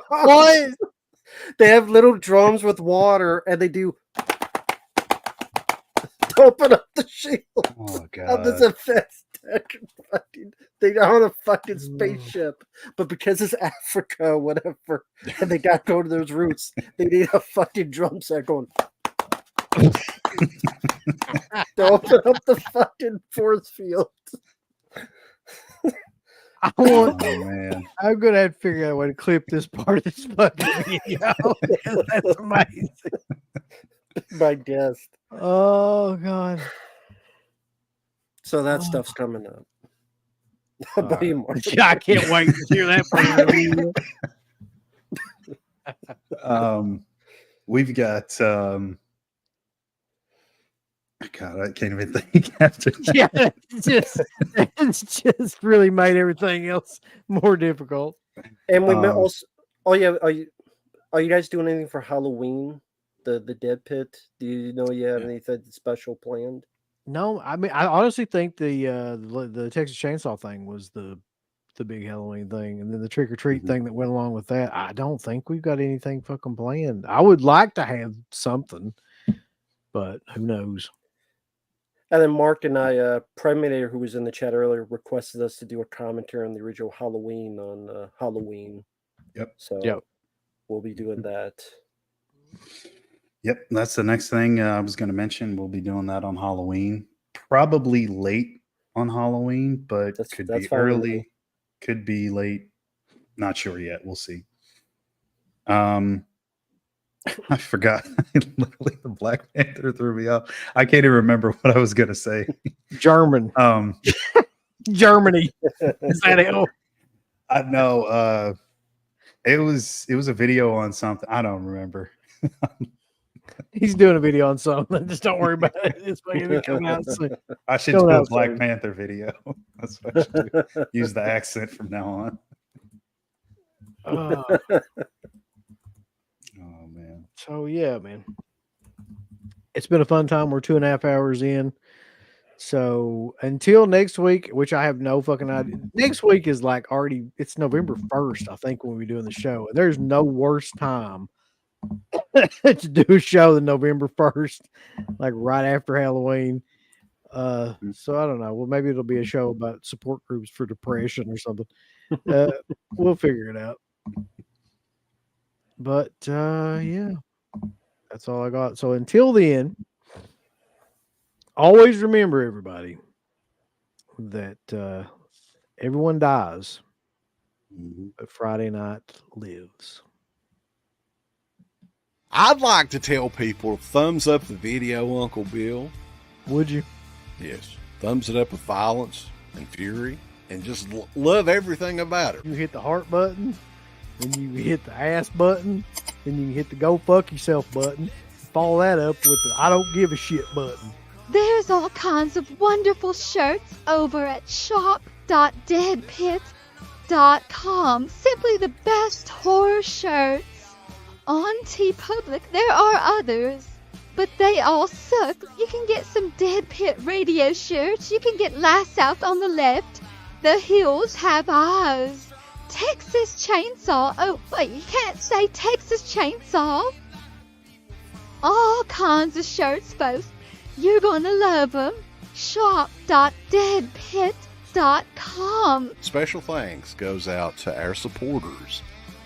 What? They have little drums with water, and they do open up the shield. Oh On this god. advanced tech. They're on a fucking spaceship, but because it's Africa, whatever, and they got to go to those roots, they need a fucking drum set going. To open up the fucking force field. I want. Oh man. I'm gonna have to figure out a way to clip this part of this fucking video. That's amazing. My guest. Oh god. So that stuff's coming up. How about you, Mark? Yeah, I can't wait to hear that from you. We've got God, I can't even think after that. Yeah, it's just really made everything else more difficult. And we met also. Oh yeah, are you guys doing anything for Halloween? The Dead Pit? Do you know you have anything special planned? No, I mean I honestly think the Texas Chainsaw thing was the big Halloween thing, and then the trick or treat thing that went along with that. I don't think we've got anything fucking planned. I would like to have something, but who knows? And then Mark and I, Preminator, who was in the chat earlier, requested us to do a commentary on the original Halloween on Halloween. Yep. So we'll be doing that. Yep, that's the next thing I was going to mention. We'll be doing that on Halloween. Probably late on Halloween, but could be early, could be late. Not sure yet. We'll see. I forgot. Literally, the Black Panther threw me off. I can't even remember what I was going to say. German. Germany. Is that it? I know. It was a video on something. I don't remember. He's doing a video on something. Just don't worry about it. It's going to come out soon. I should Coming do a out Black soon. Panther video. That's what I should do. Use the accent from now on. Uh, Oh man. so yeah, man. It's been a fun time. We're 2.5 hours in. So until next week, which I have no fucking idea. Next week is like already, it's November 1st, I think, when we're doing the show. And there's no worse time to do a show than November 1st, like right after Halloween. So I don't know. Well, maybe it'll be a show about support groups for depression or something. We'll figure it out. But yeah, that's all I got. So until then, always remember, everybody, that everyone dies, but Friday night lives. I'd like to tell people, thumbs up the video, Uncle Bill. Would you? Yes. Thumbs it up with violence and fury and just love everything about it. You hit the heart button, then you hit the ass button, then you can hit the go fuck yourself button. Follow that up with the I don't give a shit button. There's all kinds of wonderful shirts over at shop.deadpit.com. Simply the best horror shirts. On TeePublic, there are others, but they all suck. You can get some Dead Pit Radio shirts. You can get Last South on the left. The Hills Have Eyes. Texas Chainsaw. Oh, wait, you can't say Texas Chainsaw. All kinds of shirts, folks. You're gonna love them. Shop.deadpit.com. Special thanks goes out to our supporters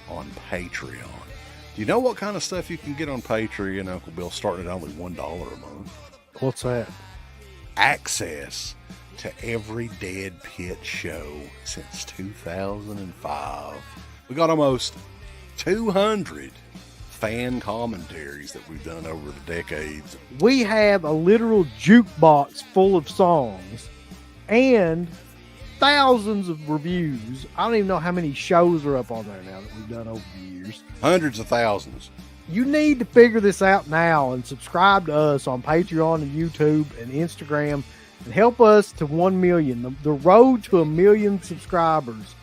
on Patreon. Do you know what kind of stuff you can get on Patreon, Uncle Bill, starting at only $1 a month? What's that? Access to every Dead Pit show since 2005. We got almost 200 fan commentaries that we've done over the decades. We have a literal jukebox full of songs and thousands of reviews. I don't even know how many shows are up on there now that we've done over the years. Hundreds of thousands. You need to figure this out now and subscribe to us on Patreon and YouTube and Instagram and help us to 1 million. The road to 1 million subscribers